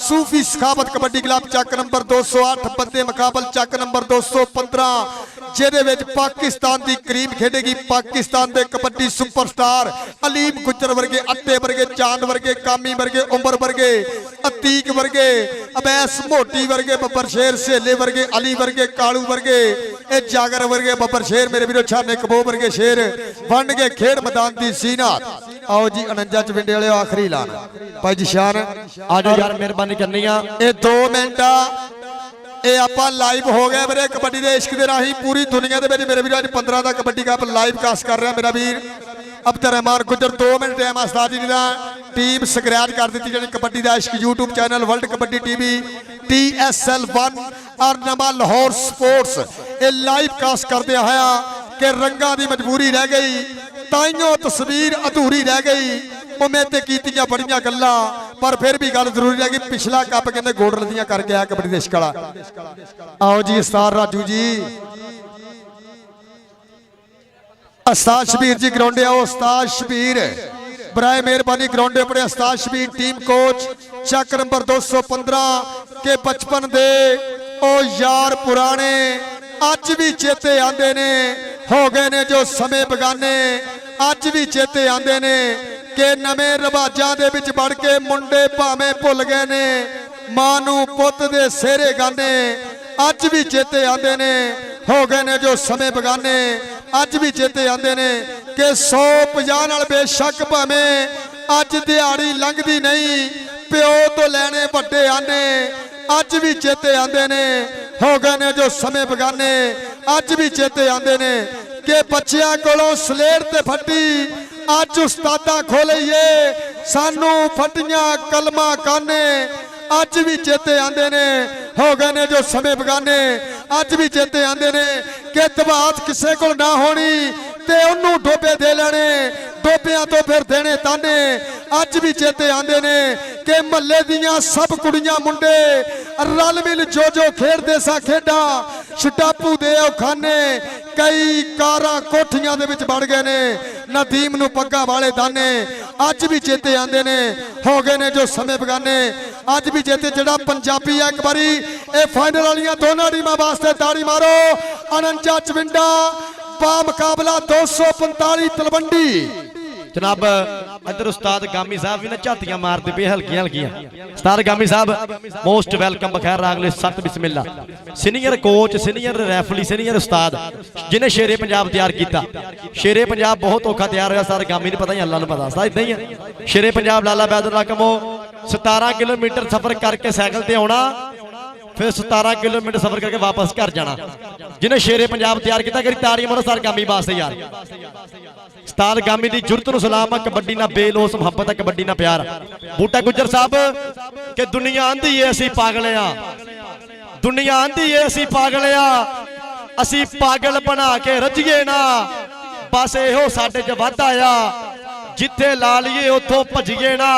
सूफी सखावत कबड्डी क्लब चक नंबर 208 बंदे मुकाबल चक नंबर 215 जेदे विच पाकिस्तान दी करीम खेडेगी पाकिस्तान दे कबड्डी सुपरस्टार अलीम गुजर वर्गे अट्टे वर्गे चांद वर्गे कामी वर्गे उमर वर्गे अतीक वर्गे अबैस मोटी वर्गे बब्बर शेर सेले वर्गे अली वर्गे कालू वर्गे ए जागर वर्गे बब्बर शेर मेरे वीरो छाने कबो वर्गे शेर बन के खेड मैदान दी सीनात आओ जी 49 चविंडे वाले आखिरी ऐलान भाई जिशान आजो यार मेहरबानी करनी ये 2 मिनट ये आपां लाइव हो गए मेरे कबड्डी दे इश्क दे राही पूरी दुनिया दे मेरे वीर अज 15 का कबड्डी कप लाइव कास्ट कर रहा मेरा वीर अब्दुल रहमान गुजर 2 मिनट टाइम उस्ताद जी दा टीम स्क्रैच कर दी जी कबड्डी का इश्क YouTube channel world kabaddi TV TSL1 और नवा लाहौर स्पोर्ट्स ये लाइव कास्ट करते आया कि रंगा की मजबूरी रह गई ताइयों तस्वीर अधूरी रह गई उम्मीद कीतियां बड़ियां गल्लां पर फिर भी गल जरूरी है कि पिछला कप कहते गोड़ लदियां करके आया कबड्डी देश कला आओ जी उस्ताद राजू जी उस्ताद शबीर जी ग्राउंडे आओ उस्ताद शबीर बराए मेहरबानी ग्राउंडे अपने उस्ताद शबीर टीम कोच चक नंबर 215 के बचपन दे ओ यार पुराने अज भी चेते आंदे ने हो गए ने जो समय बगाने अज भी चेते आंदे ने कि नवे रिवाजां दे विच बढ़ के मुंडे भावें भुल गए ने मां नूं पुत्त दे सेहरे गाने अज भी चेते आंदे ने हो गए ने जो समय बगाने अज भी चेते आंदे ने कि 150 नाल बेशक भावें अज दिहाड़ी लंघदी नहीं प्यो तो लैने वड्डे आने अज भी चेते आंदे ने हो गए ने जो समय बगाने अज भी चेते आंदे ने कि बच्चियां कोलों सलेट ते फट्टी अज उस्तादा खोलिए सानू फटियां कलमा काने अज भी चेते आंदे ने हो गए ने जो समय बगाने अज भी चेते आंदे ने कि दबात किसे को ना होनी ते उन्नू डोबे दे लेने डोबियां तो फिर देने ताने अज भी चेते आंदे ने कि महल्ले दियां सब कुड़ियां मुंडे रल मिल जो खेडदे सा खेडा छटापू दे खाने कई कारां कोठियां दे विच वड़ गए ने नदीम नू पग्गा वाले दाने अज भी चेते आंदे ने हो गए ने जो समय बगाने अज भी चेते जड़ा पंजाबी है एक बारी ए फाइनल वालियां दोनों टीमां वास्ते ताड़ी मारो 49 चविंडा बा मुकाबला 245 तलवंडी जनाब इधर उस्ताद गामी साहब भी ना झातियां मारते पे हल्कियां हल्कियां उस्ताद गामी साहब मोस्ट वेलकम बखैर रागले सत बिस्मिल्ला सीनियर कोच सीनियर रैफली सीनियर उस्ताद जिन्हें शेरे पंजाब तैयार किया शेरे पंजाब बहुत औखा तैयार होया उस्ताद गामी नहीं पता ही अल्लाह नूं पता उस्ताद इदां ही है शेरे पंजाब लाला बैदुल्ला कमो 17 किलोमीटर सफर करके साइकिल ते आउणा फिर 17 किलोमीटर सफर करके वापस घर जाना जिन्हें शेरे पंजाब तैयार किया करी ताड़ियां मारो सर गामी वास्ते यार उस्ताद गामी दी जुरत नूं सलाम है कबड्डी ना बेलोस मुहब्बत है कबड्डी ना प्यार बूटा गुजर साहब कि दुनिया आंदी है असीं पागल आ दुनिया आंदी है असीं पागल आ असीं पागल बना के रजिए ना बस इहो साडे च वाधा आ जिथे ला लीए उथों भजिए ना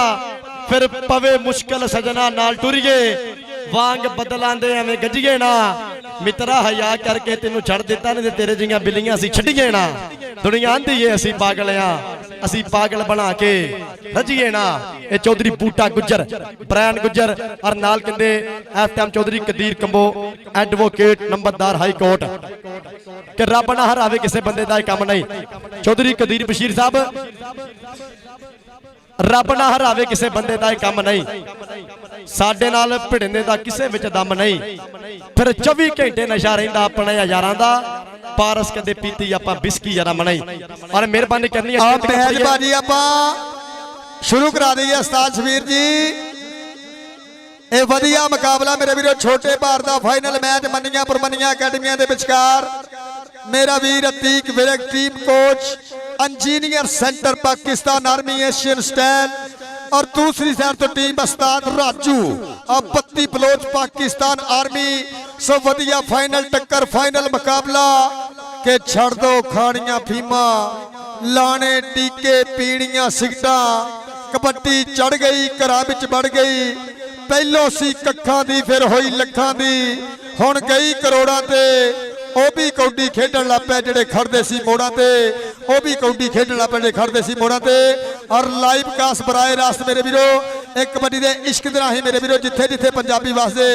फिर पवे मुश्किल सजना नाल टुरिए वांग बदलांदे एवें गजिए ना मित्रा हया करके तेनू छड़ दिता नहीं तेरे जिहियां बिल्लियां असीं छड्डिए ना दुनिया आंदी है असीं पागल आ असीं पागल बना के रजिए ना ये चौधरी बूटा गुजर ब्रैन गुजर और नाल कहंदे इस टाइम चौधरी कदीर कंबो एडवोकेट नंबरदार हाई कोर्ट कि रब ना हरावे किसी बंदे दा काम नहीं चौधरी कदीर बशीर साहब रब ना हरावे किसी बंदे दा काम नहीं साडे नाल भिड़ने दा किसे विच दम नहीं फिर 24 घंटे नशा रहिंदा अपने यारां दा पारस कदे पीती आपां बिस्की यारा मनाई और मेहरबानी करनी है आप मेहरबानी आपां शुरू करा दईए उस्ताद शबीर जी ए वधिया मुकाबला मेरे वीरो छोटे भार दा फाइनल मैच मन्नियां परमन्नियां अकैडमियां दे विचकार मेरा वीर Atiq Virk team coach engineer center Pakistan army Asian stand और दूसरी साइड तो टीम उस्ताद राजू और पत्ती बलोच पाकिस्तान आर्मी सो वधिया फाइनल टक्कर फाइनल मुकाबला के छड़ दो खानियां फीमा लाने टीके पीड़ियां सिगटा कबड्डी चढ़ गई घरां विच बढ़ गई पहलों सी कखां दी फिर होई लखां दी हुण गई करोड़ां ते ਉਹ ਵੀ ਕੌਡੀ ਖੇਡਣ ਲੱਗ ਪਏ ਜਿਹੜੇ ਖੜਦੇ ਸੀ ਮੋੜਾਂ ਤੇ ਉਹ ਵੀ ਕੌਡੀ ਖੇਡਣ ਲੱਗ ਪਏ ਜਿਹੜੇ ਖੜਦੇ ਸੀ ਮੋੜਾਂ ਤੇ ਔਰ ਲਾਈਵ ਕਾਸ ਬਰਾਏ ਰਾਸਤ ਮੇਰੇ ਵੀਰੋ ਇੱਕ ਕਬੱਡੀ ਦੇ ਇਸ਼ਕ ਦੇ ਰਾਹੀਂ ਮੇਰੇ ਵੀਰੋ ਜਿੱਥੇ ਜਿੱਥੇ ਪੰਜਾਬੀ ਵਾਸਤੇ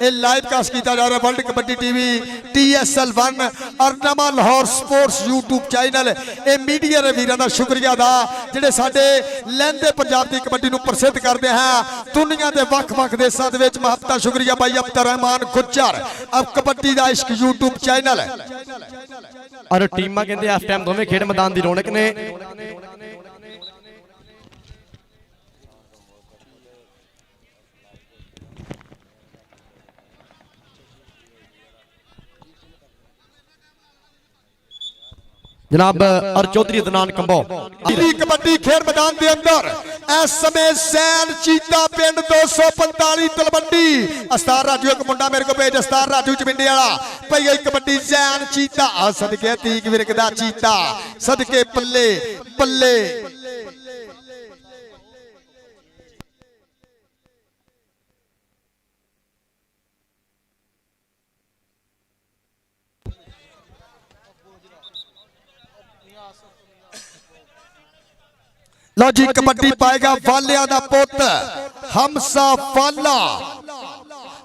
ਇਹ ਲਾਈਵ ਕਾਸ ਕੀਤਾ ਜਾ ਰਿਹਾ ਵਰਲਡ ਕਬੱਡੀ ਟੀਵੀ TSL 1 ਔਰ ਨਵਾਂ ਲਾਹੌਰ ਸਪੋਰਟਸ YouTube ਚੈਨਲ ਇਹ ਮੀਡੀਆ ਦੇ ਵੀਰਾਂ ਦਾ ਸ਼ੁਕਰੀਆ ਦਾ ਜਿਹੜੇ ਸਾਡੇ ਲਹਿੰਦੇ ਪੰਜਾਬ ਦੀ ਕਬੱਡੀ ਨੂੰ ਪ੍ਰਸਿੱਧ ਕਰਦੇ ਹਾਂ ਦੁਨੀਆ ਦੇ ਵੱਖ-ਵੱਖ ਦੇਸ਼ਾਂ ਦੇ ਵਿੱਚ ਮੁਹੱਬਤਾਂ ਸ਼ੁਕਰੀਆ ਭਾਈ ਅਬਦਰ ਰਹਿਮਾਨ ਗੁੱਜਰ ਅਬ ਕਬੱਡੀ ਦਾ ਇਸ਼ਕ YouTube ਚੈਨਲ और टीमां कहंदे इस टाइम दोवें खेड मैदान दी रौनक ने जनाब और चौधरी अदनान कंबो कबड्डी खेल मैदान के अंदर इस समय सैन चीता पिंड 245 तलवंडी अस्तार राजू एक मुंडा मेरे को भेज अस्तार राजू चमिंडी वाला पई कबड्डी सैन चीता सदके तीक विरक दा चीता सदके पल्ले पल्ले लो जी कबड्डी पाएगा वालिया दा पुत हमसा फाला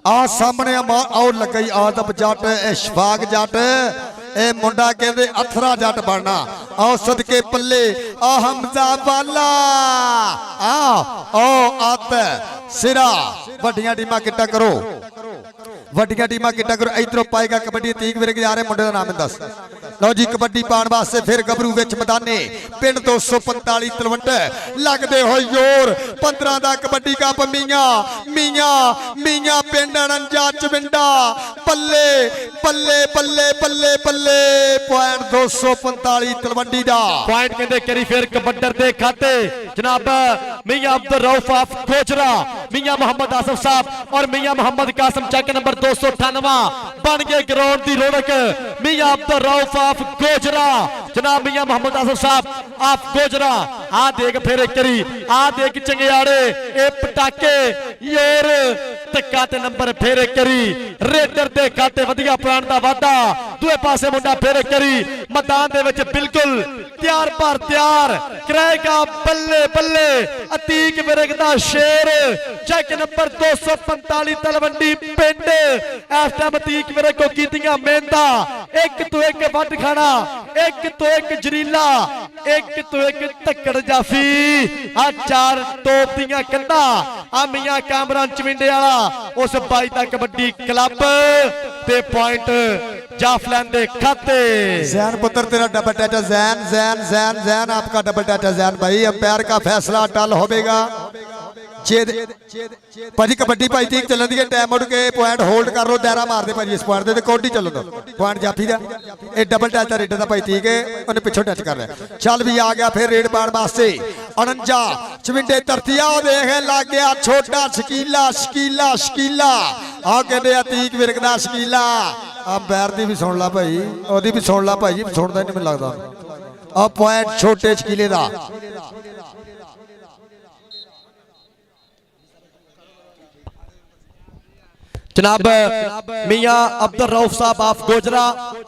आ सामने आओ लगई आदब जट इशफाक जट ए मुंडा कहते अथरा जट बनना आओ सदके पल्ले आ हमजा वाला आओ आत सिरा वड्डियां टीमां किट्ठा करो वड्डियां टीमां किट्ठा करो इधरों पाएगा कबड्डी तीक विरक जा रहे मुंडे दा नाम दस लो जी कबड्डी पाने वास्ते फिर गबरू विच मैदाने पिंड 245 तलवंड लगदे हो जोर 15 दा कबड्डी कप मियां मियां मियां पिंड 49 चविंडा पल्ले ਬੱਲੇ ਬੱਲੇ ਬੱਲੇ ਬੱਲੇ ਪੁਆਇੰਟ 245 ਤਲਵੰਡੀ ਦਾ ਪੁਆਇੰਟ ਕਹਿੰਦੇ ਕਰੀ ਫਿਰ ਕਬੱਡਰ ਦੇ ਖਾਤੇ ਜਨਾਬ ਮੀਆਂ ਅਬਦੁਲ ਰਊਫ ਆਫ ਗੋਜਰਾ ਮੀਆਂ ਮੁਹੰਮਦ ਆਸਫ ਸਾਹਿਬ ਔਰ ਮੀਆਂ ਮੁਹੰਮਦ ਕਾਸਮ ਚੱਕ ਨੰਬਰ 298 ਬਣ ਗਏ ਗਰਾਊਂਡ ਦੀ ਰੌਣਕ ਮੀਆਂ ਅਬਦੁਲ ਰਊਫ ਆਫ ਗੋਜਰਾ ਜਨਾਬ ਮੀਆਂ ਮੁਹੰਮਦ ਆਸਫ ਸਾਹਿਬ ਆਫ ਗੋਜਰਾ ਆ ਦੇਖ ਫਿਰ ਇੱਕ ਕਰੀ ਆ ਦੇਖ ਚੰਗਿਆੜੇ ਇਹ ਪਟਾਕੇ ਯਾਰ ਧੱਕਾ ਤੇ ਨੰਬਰ ਫਿਰ ਇੱਕ ਕਰੀ ਰੇਡਰ ਦੇ ਖਾਤੇ ਵਧੀਆ ਪ੍ਰਾਣ ਦਾ ਵਾਧਾ ਦੂਏ ਪਾਸੇ ਮੁੰਡਾ ਫਿਰ ਇੱਕ ਕਰੀ ਮੈਦਾਨ ਦੇ ਵਿੱਚ ਬਿਲਕੁਲ ਤਿਆਰ ਭਰ ਤਿਆਰ ਕਰੇਗਾ ਬੱਲੇ ਬੱਲੇ ਅਤੀਕ ਵਿਰਗ ਦਾ ਸ਼ੇਰ ਚੱਕ ਨੰਬਰ 245 ਤਲਵੰਡੀ ਪਿੰਡ ਇਸ ਟਾਈਮ ਅਤੀਕ ਵਿਰਗ ਕੋ ਕੀਤੀਆਂ ਮਿਹਨਤਾਂ ਇੱਕ ਤੋਂ ਇੱਕ ਵੱਢ ਖਾਣਾ ਇੱਕ ਤੋਂ ਇੱਕ ਜ਼ਰੀਲਾ ਇੱਕ ਤੋਂ ਇੱਕ ਧੱਕੜ ਜਾਫੀ ਆ ਚਾਰ ਟੋਪ ਦੀਆਂ ਕੰਧਾਂ ਆ ਮੀਆਂ ਕਾਮਰਾਨ ਚਵਿੰਡੇ ਵਾਲਾ ਉਸ ਬਾਈ ਦਾ ਕਬੱਡੀ ਕਲੱਬ ਤੇ ਪੁਆਇੰਟ जाफलैन दे खाते जैन पुत्र तेरा डबल टच जैन जैन जैन जैन आपका डबल टच जैन भाई अंपायर का फैसला टल होगा भाजी कबड्डी भाई ठीक चलन दी टाइम उठ के पॉइंट होल्ड कर लो दायरा मार दे भाजी इस पॉइंट दे कोडी चलो दो पॉइंट जाफी दा ये डबल टच दा रेडर दा भाई ठीक है उन्हें पिछों टच कर रहा है चल भी आ गया फिर रेड पाड़ वास्ते 49 चविंडे धरतिया देख लग गया छोटा शकीला शकीला शकीला आ कहते अतीक विरक दा शकीला अंपायर दी भी सुन ला भाई ओदी भी सुन ला भाई सुनदा नहीं मैनूं लगदा आ पॉइंट छोटे शकीले दा जनाब मियां अब्दुल रऊफ साहब आफ गोजरा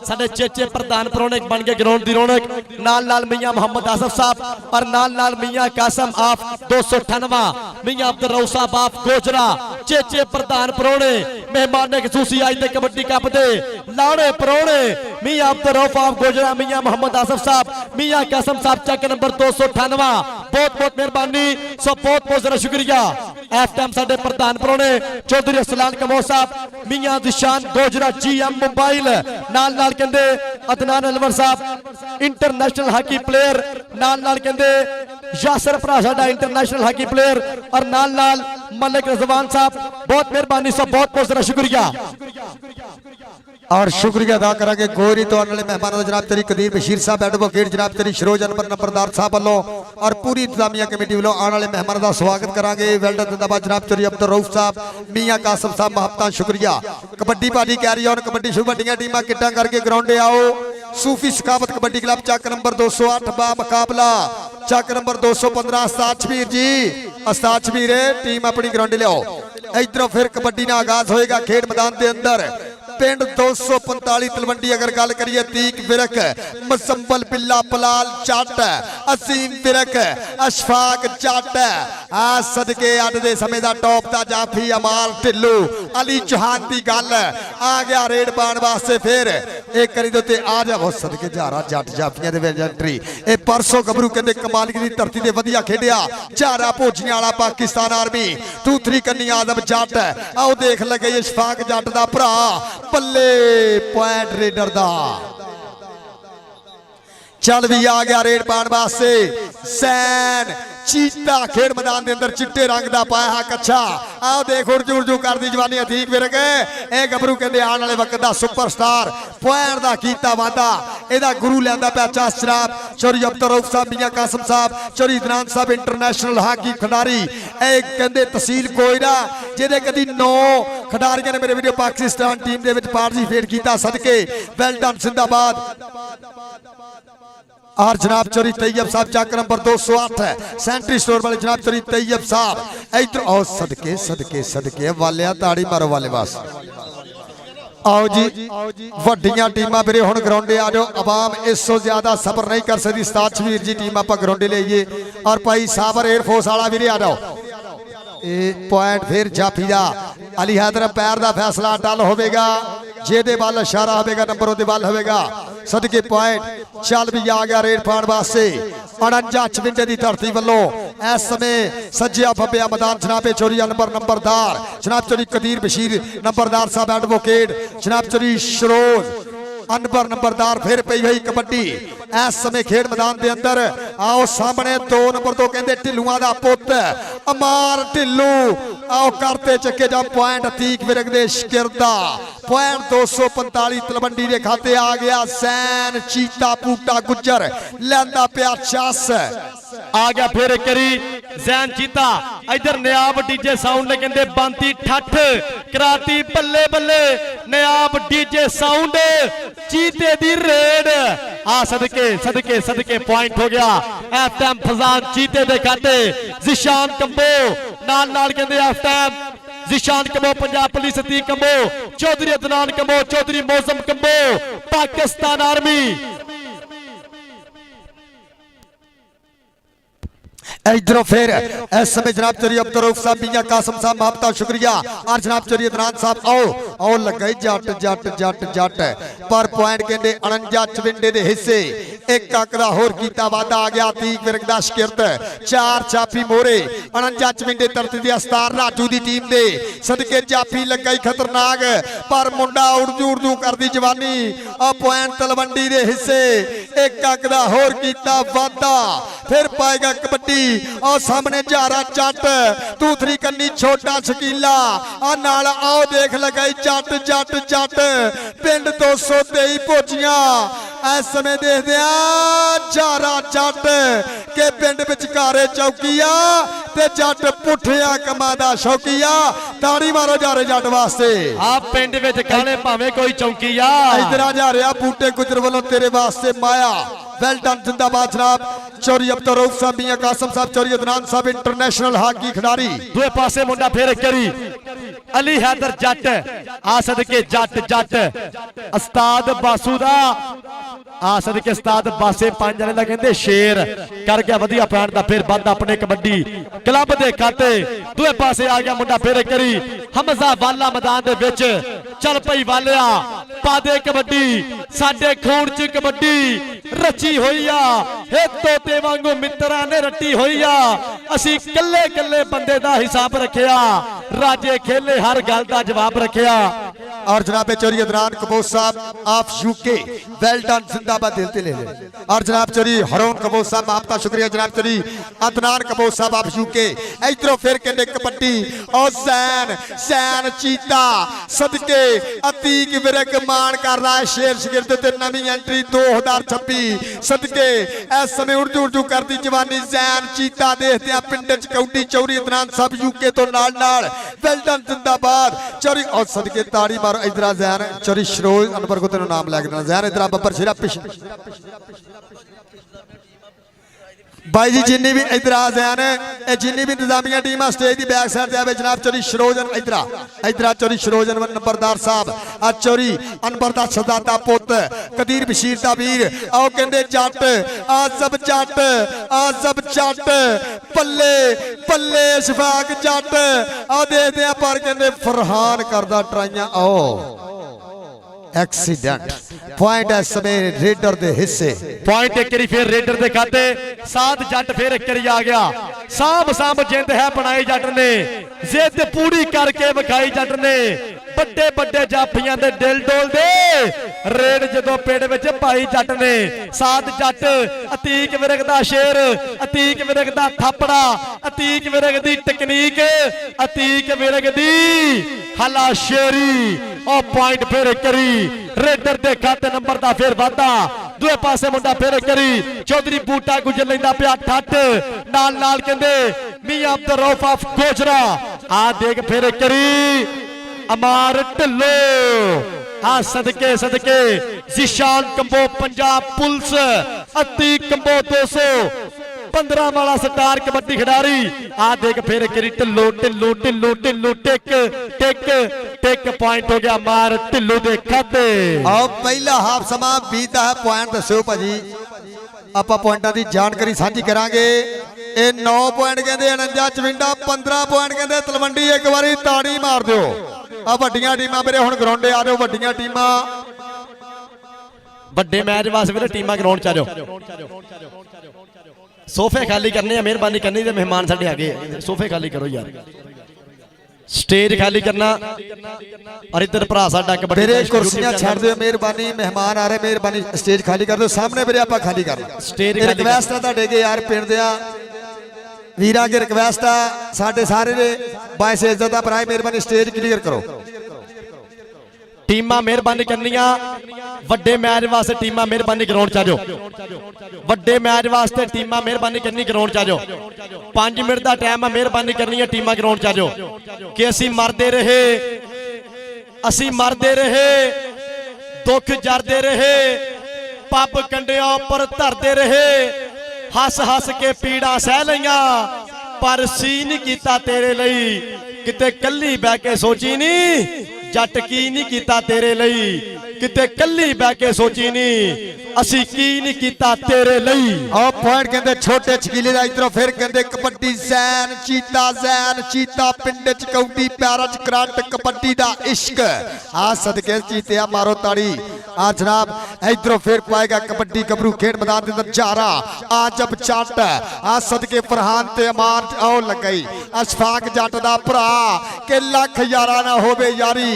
साडे चेचे प्रधान प्रोने बन गए ग्राउंड दी रौनक नाल नाल मियां मोहम्मद आसफ साहब और नाल नाल मियां कासम आफ 298 मियां अब्दुल रऊफ साहब आफ गोजरा चेचे प्रधान प्रोने मेहमान ने खसूसी आज दे कबड्डी कप दे लाड़े prone Miyan Abdul Rauf of Gojra मियां मोहम्मद आसफ साहब मियां कासम साहब चेक नंबर 298 बहुत बहुत मेहरबानी सो बहुत बहुत जरा शुक्रिया इस टाइम साडे प्रधान प्रोने चौधरी असलान कमो मियां दिशान गोजरा GM मोबाइल नाल नाल कहंदे अदनान अलवर साहब इंटरनेशनल हाकी प्लेयर नाल नाल कहंदे यासर भरा साडा इंटरनेशनल हाकी प्लेयर और नाल नाल मलिक रजवान साहब बहुत मेहरबानी सब बहुत बहुत जरा शुक्रिया और शुक्रिया अदा करांगे गोरी तो आने वाले मेहमानों जनाब तेरी कदीर बशीर साहब एडवोकेट जनाब तेरी शरोज अनवर नंबरदार साहब वालों और पूरी इंतजामिया कमेटी वालों आने वाले मेहमानों का स्वागत करांगे वेल्डन जिंदाबाद जनाब तेरी अब्दुल रऊफ साहब मियां कासम साहब महबता शुक्रिया kabaddi party carry on kabaddi शुभ बड़ियां टीमां किट्टां करके ग्राउंडे आओ सूफी सखावत कबड्डी क्लब चक नंबर 208 बा मुकाबला चक नंबर 215 अस्ताद शबीर जी अस्ताद शबीर टीम अपनी ग्राउंडे लियाओ इधरों फिर कबड्डी ना आगाज होएगा खेड मैदान के अंदर पिंड 245 तलवंडी अगर गल करिए तीक विरक मुसम्बल बिल्ला पलाल चट असीम विरक अशफाक चट आ सदके अड दे समय दा टॉप दा जाफी अमाल ढिल्लू अली चौहान दी गल आ गया रेड पाण वास्ते फिर एक करी दे ते आ जा बहुत सदके जारा जट जाफियां दे विच एंट्री ए परसों गबरू कहंदे कमाल दी धरती ते वधिया खेडिया जारा भोजियां वाला पाकिस्तान आर्मी 2-3 कन्नी आदम जट आओ देख लगे अशफाक जट दा भरा पल्ले पॉइंट रेडर दा चल भी आ गया रेड पाण वास्ते सैन चीता खेड मैदान के अंदर चिट्टे रंग का पाया है कच्छा आओ देख उर्जू उर्जू कर दी जवानी अतीक विरक ए गबरू कहते आने वाले वक्त का सुपरस्टार पॉइंट का कीता वादा एदा गुरु लैंदा पिया चास शराब चौधरी अब्दुल रऊफ साहब मियां कासम साहब चौधरी अदनान साहब इंटरनेशनल हाकी खिडारी ए कहते तहसील कोयरा जिहदे कदी 9 खिडारियों ने मेरे वीडियो पाकिस्तान टीम के पार्टिसिपेट किया सदके वेल डन जिंदाबाद और जनाब चौधरी तैयब साहब चक नंबर 208 सेंट्री स्टोर वाले जनाब चौधरी तैयब साहब इधर आओ सदके सदके सदके वालिया ताड़ी मारो वाले बस आओ जी वड्डियां टीमां मेरे हुण ग्राउंडे आ जाओ आवाम इसो ज्यादा सबर नहीं कर सकती उस्ताद शबीर जी टीम आप ग्राउंडे ले आइए और भाई साबर एयरफोर्स वाला भी आ जाओ पॉइंट फिर जाफी दा अली हैदर पैर का फैसला टल होगा जेदे वाल इशारा होगा नंबर ओदे वाल होगा सदके पॉइंट चल भी आ गया रेड पाण वास्ते 49 चविंडे की धरती वालों इस समय सज्जिया फब्बिया मैदान जनाबे चौधरी अनवर नंबरदार जनाब चौधरी कदीर बशीर नंबरदार साहब एडवोकेट जनाब चौधरी शरोज ਅਨਬਰ ਨੰਬਰਦਾਰ ਫਿਰ ਪਈ ਹੋਈ ਕਬੱਡੀ ਇਸ ਸਮੇਂ ਖੇਡ ਮੈਦਾਨ ਦੇ ਅੰਦਰ। ਆਓ ਸਾਹਮਣੇ 2 ਨੰਬਰ ਤੋਂ ਕਹਿੰਦੇ ਢਿੱਲੂਆਂ ਦਾ ਪੁੱਤ ਅਮਾਰ ਢਿੱਲੂ, ਆਓ ਕਰਤੇ ਚੱਕੇ ਜਾ ਪੁਆਇੰਟ ਅਤੀਕ ਵਿਰਗ ਦੇ ਸ਼ਕਿਰਦਾ ਪੁਆਇੰਟ 245 ਤਲਵੰਡੀ ਦੇ ਖਾਤੇ ਆ ਗਿਆ। ਸੈਨ ਚੀਤਾ ਪੂਟਾ ਗੁੱਜਰ ਲੈਂਦਾ ਪਿਆ ਚਸ ਆ ਗਿਆ ਫਿਰ ਇੱਕ ਵਾਰੀ ਜ਼ੈਨ ਚੀਤਾ। ਇਧਰ ਨਿਆਬ ਡੀਜੇ ਸਾਊਂਡ ਨੇ ਕਹਿੰਦੇ ਬੰਤੀ ਠੱਠ ਕਰਾਤੀ ਬੱਲੇ ਬੱਲੇ। ਨਿਆਬ ਡੀਜੇ ਸਾਊਂਡ ਚੀਤੇ ਦੀ ਰੇਡ ਆ ਸਦਕੇ ਸਦਕੇ ਸਦਕੇ ਪੁਆਇੰਟ ਹੋ ਗਿਆ ਇਸ ਟਾਈਮ ਫਜ਼ਾਨ ਚੀਤੇ ਦੇ ਖਾਤੇ। ਜ਼ਿਸ਼ਾਨ ਕੰਬੋ ਨਾਲ ਨਾਲ ਕਹਿੰਦੇ ਇਸ time Zeeshan Kamboh Punjab police Atiq Kamboh Chaudhry Adnan Kamboh Chaudhry Mozam Kamboh Pakistan army. इधरों फिर इस समय जनाब चौधरी अब्दुल रऊफ साहब मियां कासिम साहब महबता शुक्रिया और जनाब चौधरी अदनान साहब आओ आओ लगे जट जट जट जट पर पॉइंट कहते 49 चविंडे के हिस्से एक अक का होर कीता वादा आ गया अतीक विरग दा शकिरत 4 चापी मोरे 49 चविंडे तरती दी अस्तार राजू दी टीम दे सदके जाफी लगा खतरनाक पर मुंडा उड़दू उड़दू कर दी जवानी आ पॉइंट तलवंडी दे हिस्से एक अक का होर कीता वादा फिर पाएगा कबड्डी और सामने जारा जट दूसरी कन्नी छोटा शकीला और नाल आओ देख लगाई जट जट जट पिंड 223 भोजियां इस समय देखते जारा जट के पिंड विचकारे चौकीया ते जट पुठिया कमां दा शौकीया। ताड़ी मारो जारे जट वास्ते आप पिंड विच काले भावें कोई चौकीया। इधर आ जा रहा बूटे गुजर वालों तेरे वास्ते माया वेल डन जिंदाबाद जनाब चौधरी अब्दुल रऊफ साहब मियां कासिम साहब चौधरी अदनान साहब इंटरनेशनल हॉकी खिडारी। दूए पासे मुंडा फिर करी अली हैदर जट आ सदके जट जट उस्ताद बासू दा आ सदके उस्ताद बासे 5 जने दा कहंदे शेर कर गया वधिया पैंट दा फिर बंद अपने कबड्डी क्लब दे खाते। दूए पासे आ गया मुंडा फिर करी हमजा वाला मैदान दे विच चल पई वालिया पा दे कबड्डी साडे खून च कबड्डी रची होई आ हे तोते वांगू मित्रा ने रटी होई आ असी कल्ले कल्ले बंदे दा हिसाब रखिया राजे खेले हर गल दा जवाब रखिया। और जनाब चौधरी अदनान कबोज साहब ऑफ यूके वेल डन जिंदाबाद दिलते ले और जनाब चौधरी हरून कबोज साहब आपका शुक्रिया जनाब चौधरी अदनान कबोज साहब ऑफ यूके। इधरों फिर कहते कबड्डी और सैन सैन चीता सदके अतीक विरक मान कर रहा है शेर शिगिरद ते नवी एंट्री 2026 सदके इस समय उर्दू उर्दू करती जवानी सैन चीता देखते हैं पिंड च कौडी चौधरी अदनान साहब यूके तो नाल नाल वेल डन जिंदाबाद चौधरी और सदके ताड़ी मारो। इधर जैन चौधरी शरोज अनबर को तेन नाम लैके जैन इधर बब्बर शेरा पिछले भाई जी जिन्नी भी इधर आ जैन जिन्नी भी इंतजामिया टीम स्टेज की बैक साइड जाए जनाब चौधरी शरोजन इधर इधर चौधरी शरोजन नंबरदार साहब आ चौधरी अनबर दा शहजादा पुत कदीर बशीर दा वीर आओ कहंदे जट आ सब जट पल्ले पल्ले शफाक जट आ देखते हैं पर कहंदे फरहान करदा ट्राइयां आओ एक्सीडेंट पॉइंट इस समय रेडर दे हिस्से पॉइंट एक करी फिर रेडर दे खाते सात जट फिर एक करी आ गया साम साम जिंद है बनाई जट ने जिद पूरी करके विखाई जट ने बड़े बड़े जाफियां दे दिल डोल दे रेड जदों पिंड विच पाई जट ने सात जट अतीक विरग दा शेर अतीक विरग दा थापड़ा अतीक विरग दी टेक्निक अतीक विरग दी हलाशेरी और पॉइंट फिर करी रेडर दे खाते नंबर दा फिर वादा दूए पासे मुंडा फिर करी चौधरी बूटा गुजर लेंदा पिया ठट नाल नाल कहंदे मियां अब्दुल रऊफ ऑफ गोजरा आ देख फिर करी अमार ढिल्लो आ सदके सदके जिशान कंबो पंजाब पुलिस अती कंबो 215 वाला स्टार कबड्डी खिडारी आ देख फिर करी ढिल्लो ढिल्लो ढिल्लो ढिल्लो टिक टिक टिक पॉइंट हो गया मार ढिल्लो दे खाते। आओ पहला हाफ समा बीता है पॉइंट दसो भाजी ਆਪਾਂ ਪੁਆਇੰਟਾਂ ਦੀ ਜਾਣਕਾਰੀ ਸਾਂਝੀ ਕਰਾਂਗੇ। ਇਹ 9 ਪੁਆਇੰਟ ਕਹਿੰਦੇ 49 ਚਵਿੰਡਾ 15 ਪੁਆਇੰਟ ਕਹਿੰਦੇ ਤਲਵੰਡੀ ਇੱਕ ਵਾਰੀ ਤਾੜੀ ਮਾਰ ਦਿਓ ਆ ਵੱਡੀਆਂ ਟੀਮਾਂ ਵੀਰੇ ਹੁਣ ਗਰਾਊਂਡੇ ਆ ਜਾਓ ਵੱਡੀਆਂ ਟੀਮਾਂ ਵੱਡੇ ਮੈਚ ਵਾਸਤੇ ਵੀਰੇ ਟੀਮਾਂ ਗਰਾਊਂਡ ਚ ਆ ਜਾਓ सोफे खाली करने मेहरबानी करनी ते मेहमान साडे आ गए सोफे खाली करो यार स्टेज खाली करना और इधर भरा साडा कबड्डी मेरे टेस्ट कुर्सियां YouTube छड़ चैनल। दो मेहरबानी मेहमान आ रहे मेहरबानी स्टेज खाली कर दो सामने मेरे आपा खाली करना स्टेज खाली रिक्वेस्ट है ਤੁਹਾਡੇ ਕੇ ਯਾਰ ਪਿੰਡ ਦੇ ਵੀਰਾਂ ਕੇ ਰਿਕਵੈਸਟ ਆ ਸਾਡੇ ਸਾਰੇ ਦੇ ਬਾਇਸ ਇੱਜ਼ਤ ਦਾ ਭਰਾ ਮਿਹਰਬਾਨੀ ਸਟੇਜ ਕਲੀਅਰ ਕਰੋ टीमां मेहरबानी करनियां वड्डे मैच वास्ते टीमां मेहरबानी ग्राउंड च आ जाओ वड्डे मैच वास्ते टीमां मेहरबानी करनी ग्राउंड च आ जाओ 5 मिनट का टाइम है मेहरबानी करनी है टीमां ग्राउंड च आ जाओ कि असी मरदे रहे दुख जरदे रहे पब कंडियां पर धरदे रहे हस हस के पीड़ा सह लईयां पर सी नहीं कीता तेरे लई किते कल्ली बह के सोची नहीं जट की नहीं कीता तेरे लई किते कल्ली बह के सोची नहीं असी की नहीं कीता तेरे लई ਆ ਪੁਆਇੰਟ ਕਹਿੰਦੇ ਛੋਟੇ ਛਕੀਲੇ ਦਾ ਇਧਰੋਂ ਫਿਰ ਕਹਿੰਦੇ ਕਬੱਡੀ ਜ਼ੈਨ ਚੀਤਾ ਪਿੰਡ ਚ ਕੌਡੀ ਪਿਆਰਾ ਚ ਕਰੰਟ ਕਬੱਡੀ ਦਾ ਇਸ਼ਕ ਆ ਸਦਕੇ ਚੀਤਿਆ ਮਾਰੋ ਤਾੜੀ ਆ ਜਨਾਬ ਇਧਰੋਂ ਫਿਰ ਪਾਏਗਾ ਕਬੱਡੀ ਗੱਭਰੂ ਖੇਡ ਮੈਦਾਨ ਦੇ ਅੰਦਰ ਜਾਰਾ ਆ ਜਬ ਚੱਟ ਆ ਸਦਕੇ ਫਰਹਾਨ ਤੇ ਅਮਾਨ ਆਉ ਲਗਾਈ ਅਸ਼ਫਾਕ ਜੱਟ ਦਾ ਭਰਾ ਕਿ ਲੱਖ ਯਾਰਾ ਨਾ ਹੋਵੇ ਯਾਰੀ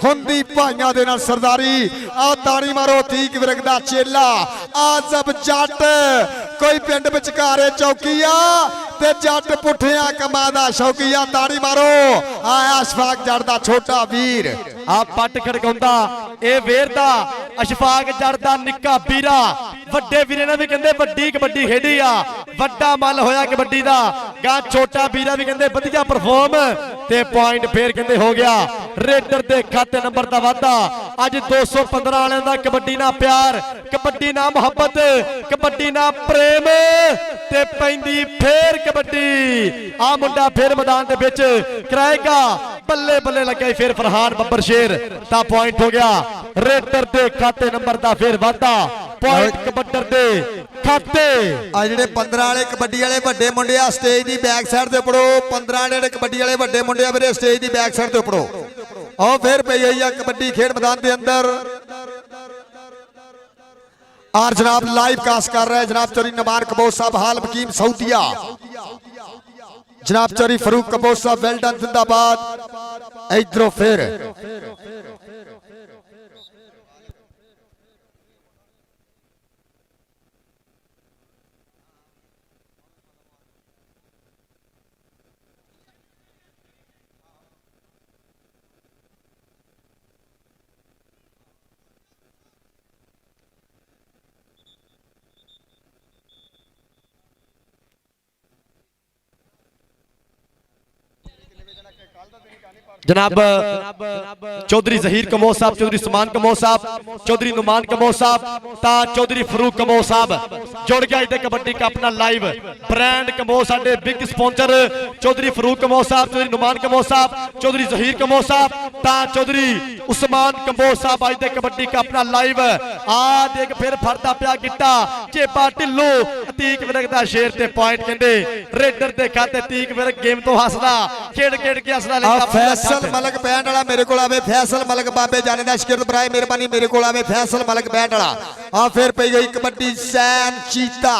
ਹੁੰਦੀ ਭਾਈਆਂ ਦੇ ਨਾਲ ਸਰਦਾਰੀ ਆ ਤਾੜੀ ਮਾਰੋ ਤੀਕ ਵਿਰਗ ਦਾ ਚੇਲਾ ਆ ਜਬ ਜੱਟ ਕੋਈ ਪਿੰਡ ਵਿਚਕਾਰੇ ਚੌਕੀਆ ਤੇ ਜੱਟ ਪੁੱਠਿਆਂ ਕੰਮਾਂ ਦਾ ਸ਼ੌਕੀਆ ਤਾੜੀ ਮਾਰੋ ਆ ਅਸ਼ਫਾਕ ਜੱਟ ਦਾ ਛੋਟਾ ਵੀਰ ਆ ਪੱਟ ਖੜਕਾਉਂਦਾ ਇਹ ਵੇਰਦਾ ਅਸ਼ਫਾਕ ਜੜ ਦਾ ਨਿੱਕਾ ਵੀਰਾ ਵੱਡੇ ਵੀਰੇ ਨੇ ਵੀ ਕਹਿੰਦੇ ਵੱਡੀ ਕਬੱਡੀ ਖੇਡੀ ਆ ਵੱਡਾ ਮੱਲ ਹੋਇਆ ਕਬੱਡੀ ਦਾ ਗਾ ਛੋਟਾ ਵੀਰਾ ਵੀ ਕਹਿੰਦੇ ਵਧੀਆ ਪਰਫਾਰਮ ਤੇ ਪੁਆਇੰਟ ਫੇਰ ਕਹਿੰਦੇ ਹੋ ਗਿਆ ਰੇਡਰ ਦੇ ਖਾਤੇ ਨੰਬਰ ਦਾ ਵਾਧਾ ਅੱਜ 215 ਵਾਲਿਆਂ ਦਾ ਕਬੱਡੀ ਨਾਲ ਪਿਆਰ ਕਬੱਡੀ ਨਾਲ ਮੁਹੱਬਤ ਕਬੱਡੀ ਨਾਲ ਪ੍ਰੇਮ ਤੇ ਪੈਂਦੀ ਫੇਰ ਕਬੱਡੀ ਆ ਮੁੰਡਾ ਫੇਰ ਮੈਦਾਨ ਦੇ ਵਿੱਚ ਕਰਾਏਗਾ ਬੱਲੇ ਬੱਲੇ ਲੱਗਿਆ ਫਿਰ ਫਰਹਾਨ ਬੱਬਰ ਸ਼ੇਰ ਤਾਂ ਪੁਆਇੰਟ ਹੋ ਗਿਆ ਰੇਡਰ ਦੇ ਖਾਤੇ ਨੰਬਰ ਦਾ ਫਿਰ ਵਾਧਾ ਪੁਆਇੰਟ ਕਬੱਡਰ ਦੇ ਖਾਤੇ ਆ ਜਿਹੜੇ 15 ਵਾਲੇ ਕਬੱਡੀ ਵਾਲੇ ਵੱਡੇ ਮੁੰਡੇ ਆ ਸਟੇਜ ਦੀ ਬੈਕ ਸਾਈਡ ਤੇ ਉਪੜੋ 15 ਜਿਹੜੇ ਕਬੱਡੀ ਵਾਲੇ ਵੱਡੇ ਮੁੰਡੇ ਆ ਵੀਰੇ ਸਟੇਜ ਦੀ ਬੈਕ ਸਾਈਡ ਤੇ ਉਪੜੋ ਆਓ ਫੇਰ ਪਈ ਹੋਈ ਆ ਕਬੱਡੀ ਖੇਡ ਮੈਦਾਨ ਦੇ ਅੰਦਰ और जनाब लाइव कास्ट कर रहे हैं जनाब चौधरी नमान कबोज साहब हाल हकीम सऊदिया जनाब चौधरी फरूक कबोज साहब वेल डन जिंदाबाद इधरों फिर जनाब चौधरी जहीर कमोज साहब चौधरी समान कमोज साहब चौधरी नुमान कमोज साहब ता चौधरी फरूक कमोज साहब जुड़ गया इधर कबड्डी कप नाल लाइव ब्रांड कमोज साडे बिग स्पॉन्सर चौधरी फरूक कमोज साहब चौधरी नुमान कमोज साहब चौधरी जहीर कमोज साहब ता चौधरी उस्मान कमोज साहब आज दे कबड्डी कप नाल लाइव आ देख फिर फड़दा पिया गिट्टा चेपा ढिल्लो अतीक विरक दा शेर ते पॉइंट कहंदे रेडर दे खाते अतीक विरक गेम तो हसदा खेड के हसदा फैसल मलक बैंड वाला मेरे को आवे फैसल मलक बाबे जाने दा शिकरत बराए मेहरबानी मेरे को आवे फैसल मलक बैंड वाला आ फिर पई गई कबड्डी सैन चीता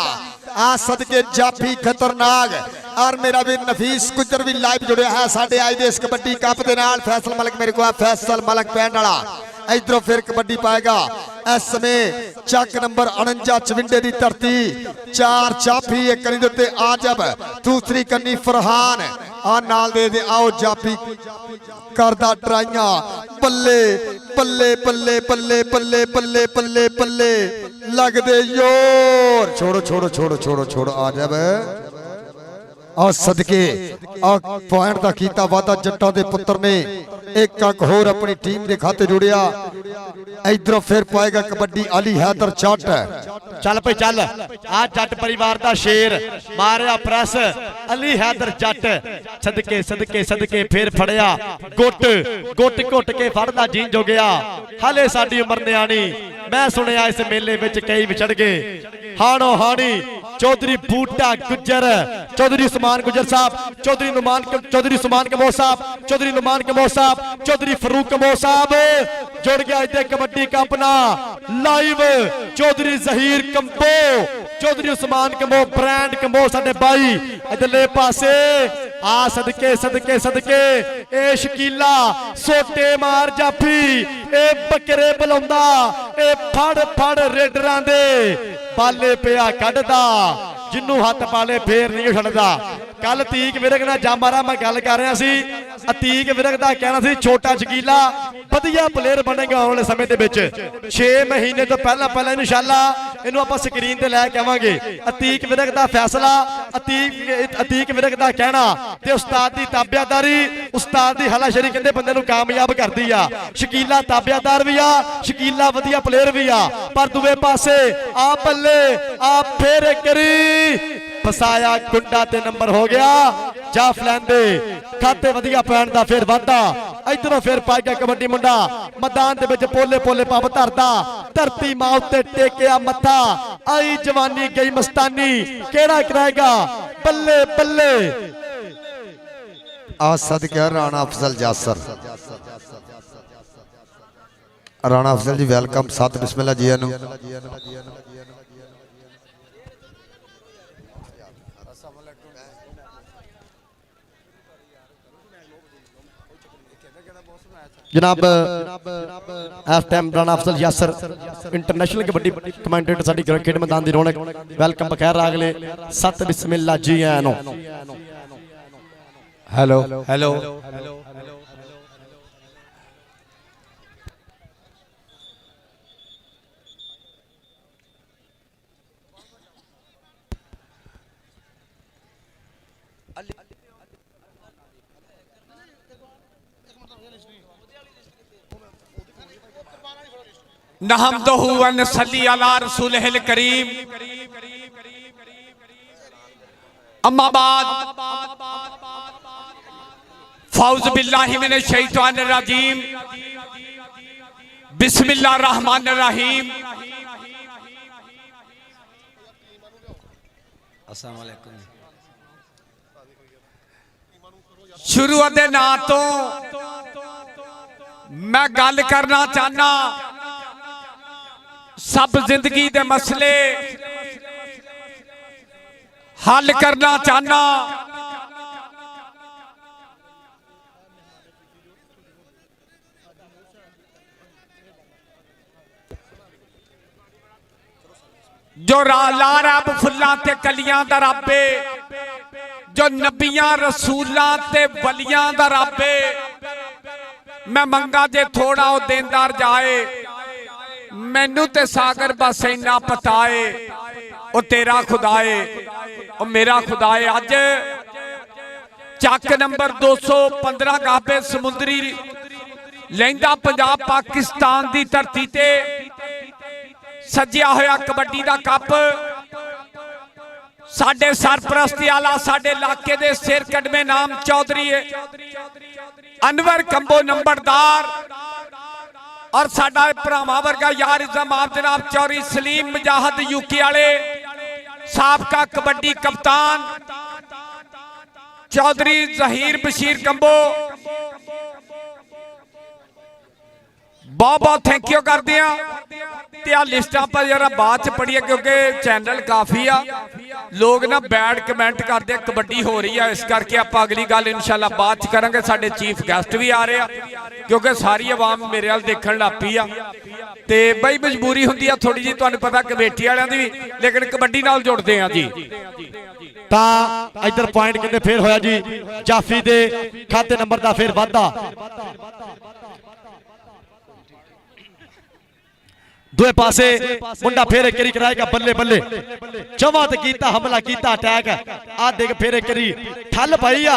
आ सदके जाफी खतरनाक और मेरा भी नफीस गुजर भी लाइव जुड़े है साडे आज दे इस कबड्डी कप दे नाल फैसल मलक मेरे को फैसल मलक बैंड वाला इधरों फिर कबड्डी पाएगा इस समय चक नंबर 49 चविंडे की धरती 4 जाफी एक कनी दे आ जब दूसरी कन्नी फरहान आ नाल दे आओ जाफी करदा ट्राइयां बल्ले बल्ले बल्ले बल्ले बल्ले बल्ले बल्ले बल्ले लग दे योर छोड़ो छोड़ो छोड़ो छोड़ो छोड़ो आ जब और सदके पॉइंट का कीता वादा जट्टां दे पुत्र ने एक होर अपनी टीम के खाते जुड़िया इधरों फिर पाएगा कबड्डी अली हैदर जट चल पे चल आ जट परिवार का शेर मारिया प्रेस अली हैदर जट सदके सदके सदके फिर फड़िया गुट गुट घुट के फड़दा जीन जो गया हाले साडी उमर न्याणी मैं सुनिया इस मेले विच कई विछड़ गए हाणो हाणी चौधरी बूटा गुजर चौधरी उस्मान गुजर साहब चौधरी उस्मान कमोज साहब चौधरी नुमान कमोज साहब चौधरी फरूक कमोज साहब जुड़ गया इधर कबड्डी कप ना लाइव चौधरी जहीर कंबो चौधरी उस्मान कंबो ब्रांड कंबो साडे बाई इधरले पासे आ सदके सदके सदके ए शकीला सोटे मार जाफी ए बकरे बुलाउंदा ए फड़ फड़ रेडरां दे बाले पिया कढदा जिन्नू हत्थ पाले फेर नहीं छड़दा कल अतीक विरक नाल जामारा मैं गल कर रहा सी अतीक विरक दा कहना सी छोटा शकीला वधिया प्लेयर बनेगा आने वाले समय दे विच 6 महीने तो पहला इंशाअल्लाह इनू आपां स्क्रीन ते लै के आवांगे अतीक विरक दा फैसला अतीक विरक दा कहना ते उस्ताद दी ताबियादारी उस्ताद दी हलाशरी कहंदे बंदे नू कामयाब करदी आ शकीला ताबियादार भी आ शकीला वधिया प्लेयर भी आ पर दूवे पासे आ बल्ले आ फेर करी फसाया कुंडा ते नंबर हो गया जाफ लैंदे खाते वधिया पैण दा फिर वाधा इधरों फिर पाई गया कबड्डी मुंडा मैदान दे विच पोले पोले पब धरदा धरती मां उत्ते टेकिया मत्था आई जवानी गई मस्तानी केड़ा कराएगा बल्ले बल्ले आ सदका राणा अफजल जासर राणा अफजल जी वेलकम सत बिस्मिल्लाह जी नु जनाब इस time Rana Afzal Yasir international kabaddi commentator साडी क्रिकेट मैदान की रौनक वेलकम बखैर अगले सत बिस्मिल्लाह जी आनो हेलो हेलो नहमदहु व नसल्ली अला रसूलिहिल करीम अम्मा बाद फौज बिल्लाहि मिनश शैतानिर रजीम बिस्मिल्लाहिर रहमानिर रहीम अस्सलाम वालेकुम शुरुआत दे ना तो मैं गल करना चाहना सब जिंदगी दे मसले हल करना चाहना जो ला रब फुल्लां ते कलियां दा रब्बे जो नबियां रसूलां ते वलियां दा रब्बे मैं मंगा जे थोड़ा ओ देंदार जाए मैनू ते सागर बस इन्ना पता है ओ तेरा खुदा है ओ मेरा खुदा है अज चक नंबर 215 गाबे समुंदरी लैंदा पंजाब पाकिस्तान दी धरती ते सजिया होया कबड्डी दा कप साडे सरपरस्ती आला साडे इलाके दे सिर कदमे नाम चौधरी अनवर कंबो नंबरदार और साडा भरावां वर्गा यार इज़म आप जनाब चौधरी सलीम मुजाहिद यूके वाले साबका कबड्डी कप्तान चौधरी जहीर बशीर कंबो बहुत बहुत थैंक यू करते हैं लिस्टा पर जरा बाद च पढ़िए क्योंकि चैनल काफ़ी आ लोग ना बैड कमेंट करते कबड्डी हो रही है इस करके आप अगली गल इंशाल्लाह बाद च करांगे साडे चीफ गैसट भी आ रहे हैं क्योंकि सारी आवाम मेरे वाल देखण लग पई आ ते बई मजबूरी हुंदी आ थोड़ी जी तुहानूं पता कमेटी वालियां दी भी लेकिन कबड्डी नाल जुड़दे आ जी ता इधर पॉइंट कहते फिर होया जी जाफी दे खाते नंबर दा फिर वाधा दूए पासे मुंडा फेर एक करी कराएगा बल्ले बल्ले चवा ते कीता हमला कीता अटैक आ देख फेर एक करी ठल पाई आ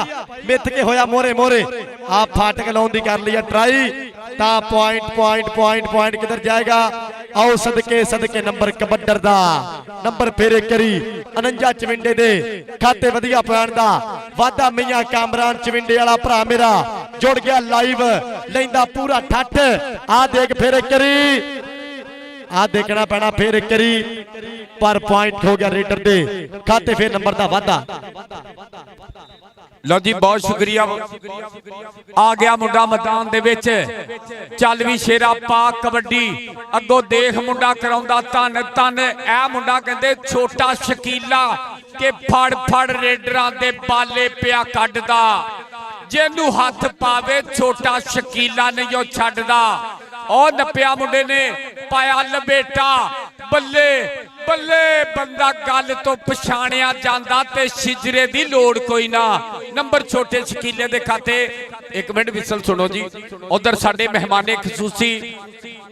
मिथ के होया मोरे मोरे आ फाटक लाउन दी कर लिया ट्राई ता पॉइंट पॉइंट पॉइंट पॉइंट किधर जाएगा आओ सदके सदके नंबर कबड्डर दा नंबर फेर एक करी 49 चविंडे दे खाते वधिया पैण दा वादा मियां कामरान चविंडे वाला भरा मेरा जुड़ गया लाइव लैंदा पूरा ठठ आ देख फेर एक करी आ देखना पैना फिर एक करी पर पॉइंट हो गया रेडर दे खाते फिर नंबर दा वादा ਲਓ ਜੀ ਬਹੁਤ ਸ਼ੁਕਰੀਆ। ਆ ਗਿਆ ਮੁੰਡਾ ਮੈਦਾਨ ਦੇ ਵਿੱਚ, ਚੱਲ ਵੀ ਸ਼ੇਰਾ ਪਾ ਕਬੱਡੀ ਅੱਗੋਂ ਦੇਖ ਮੁੰਡਾ ਕਰਾਉਂਦਾ ਧੰਨ ਧੰਨ। ਇਹ ਮੁੰਡਾ ਕਹਿੰਦੇ ਛੋਟਾ ਸ਼ਕੀਲਾ ਕਿ ਫੜ ਫੜ ਰੇਡਰਾਂ ਦੇ ਬਾਲੇ ਪਿਆ ਕੱਢਦਾ, ਜਿਹਨੂੰ ਹੱਥ ਪਾਵੇ ਛੋਟਾ ਸ਼ਕੀਲਾ ਨਹੀਂ ਉਹ ਛੱਡਦਾ। ਉਹ ਨੱਪਿਆ ਮੁੰਡੇ ਨੇ ਪਾਇਆ ਲਬੇਟਾ, ਬੱਲੇ ਬੱਲੇ ਬੰਦਾ ਗੱਲ ਤੋਂ ਪਛਾਣਿਆ ਜਾਂਦਾ ਤੇ ਸ਼ਿਜਰੇ ਦੀ ਲੋੜ ਕੋਈ ਨਾ। ਨੰਬਰ ਛੋਟੇ ਸ਼ਕੀਲੇ ਦੇ ਖਾਤੇ। ਇੱਕ ਮਿੰਟ ਵਿਸਲ ਸੁਣੋ ਜੀ। ਉਧਰ ਸਾਡੇ ਮਹਿਮਾਨੇ ਖਸੂਸੀ,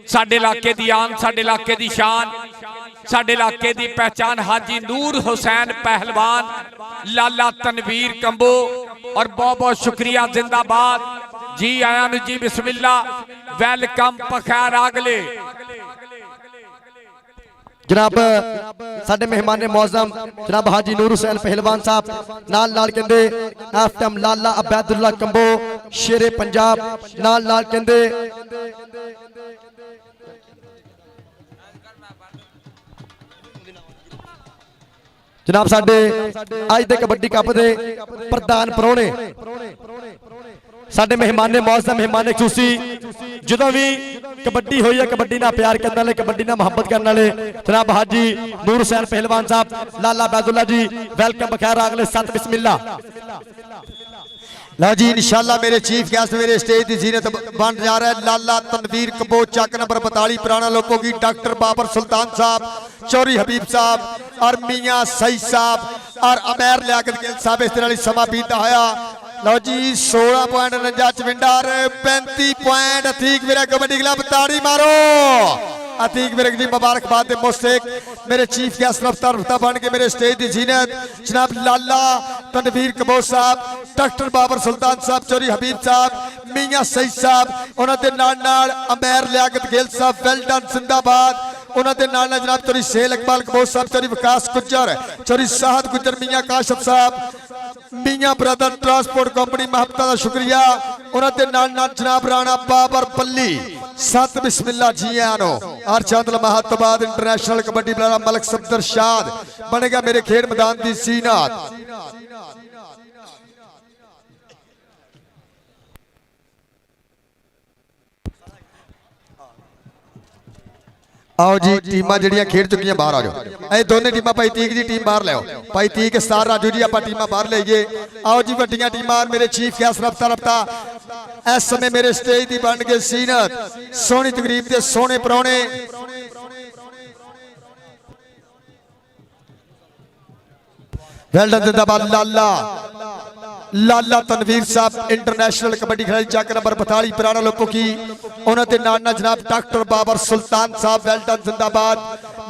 ਸਾਡੇ ਇਲਾਕੇ ਦੀ ਆਨ, ਸਾਡੇ ਇਲਾਕੇ ਦੀ ਸ਼ਾਨ, ਸਾਡੇ ਇਲਾਕੇ ਦੀ ਪਹਿਚਾਨ ਹਾਜੀ ਨੂਰ ਹੁਸੈਨ ਪਹਿਲਵਾਨ, ਲਾਲਾ ਤਨਵੀਰ ਕੰਬੋ और बहुत बहुत शुक्रिया। जिंदाबाद जी आया नु जी, बिस्मिल्ला, वेलकम पखैर आगले। जनाब साडे मेहमान मौजम जनाब हाजी नूर हुसैन पहलवान साहब, नाल कहंदे एफएम लाला अबैदुल्ला कंबो शेरे पंजाब, नाल कहंदे जनाब साडे अज दे कबड्डी कप दे प्रधान परौणे साडे मेहमान मौजम मेहमान खसूसी, जो भी कबड्डी हुई है कबड्डी ना प्यार करने वाले, कबड्डी ना मुहब्बत करने वाले जनाब हाजी नूर हुसैन पहलवान साहब, लाला अबैदुल्ला जी, वेलकम बखैर अगले सत बिस्मिल्ला। लो जी इंशाल्लाह मेरे चीफ गेस्ट मेरे स्टेज की जीनत बन जा रहा है लाला तनवीर कंबो, चक नंबर 42 पुराना लोगों की, डॉक्टर बाबर सुल्तान साहब, चौरी हबीब साहब और मियाँ सईद साहब और अमैर लियाकत गिल साहब। इस तरह समा बीता होया। लो जी 16.49 चविंडा 35 पॉइंट अतीक विरक कबड्डी क्लब, ताड़ी मारो अतीक विरक जी, मुबारकबाद दे मुस्तक। मेरे चीफ गेस्ट रफ्ता बन के मेरे स्टेज की जीनत जनाब लाला तनवीर कंबो साहब, डॉक्टर बाबर सुल्तान साहब, चौरी हबीब साहब, मियाँ सईद साहब, उन्होंने नाल अमैर लियाकत गिल साहब, वेल डन जिंदाबाद। उन्होंने नाल जनाब चौरी सेल इकबाल कंबो साहब, चौरी विकास गुज्जर, चौरी साहद गुज्जर, मियाँ काशफ साहब, मियाँ ब्रदर ट्रांसपोर्ट कंपनी महबता का शुक्रिया। उन्होंने नाल जनाब राणा बाबर पल्ली, सत बिस्मिल्ला जी आनो। और चंद लम्हा तो बाद इंटरनेशनल कबड्डी प्लेयर मलक सफदर शाद बनेगा मेरे खेड मैदान की सीनात। आओ जी टीमां जड़ियां खेड चुकियां बाहर आ जाओ। ये दोनों टीमां भाई तीक जी टीम बाहर ले आओ, भाई तीक स्टार राजू जी आप टीमां बाहर ले आइए। आओ जी वड्डियां टीमां मेरे चीफ गेस्ट रफ्ता इस समय मेरे स्टेज की बन के सीनत सोहनी तकरीब के सोहने परौणे वेल्डन जिंदाबाद लाला लाला तनवीर साहब, इंटरनेशनल कबड्डी खिलाड़ी, चक नंबर 42 पुराना लोगों की। उन्होंने नाना जनाब डॉक्टर बाबर सुल्तान साहब, वेल्डन जिंदाबाद।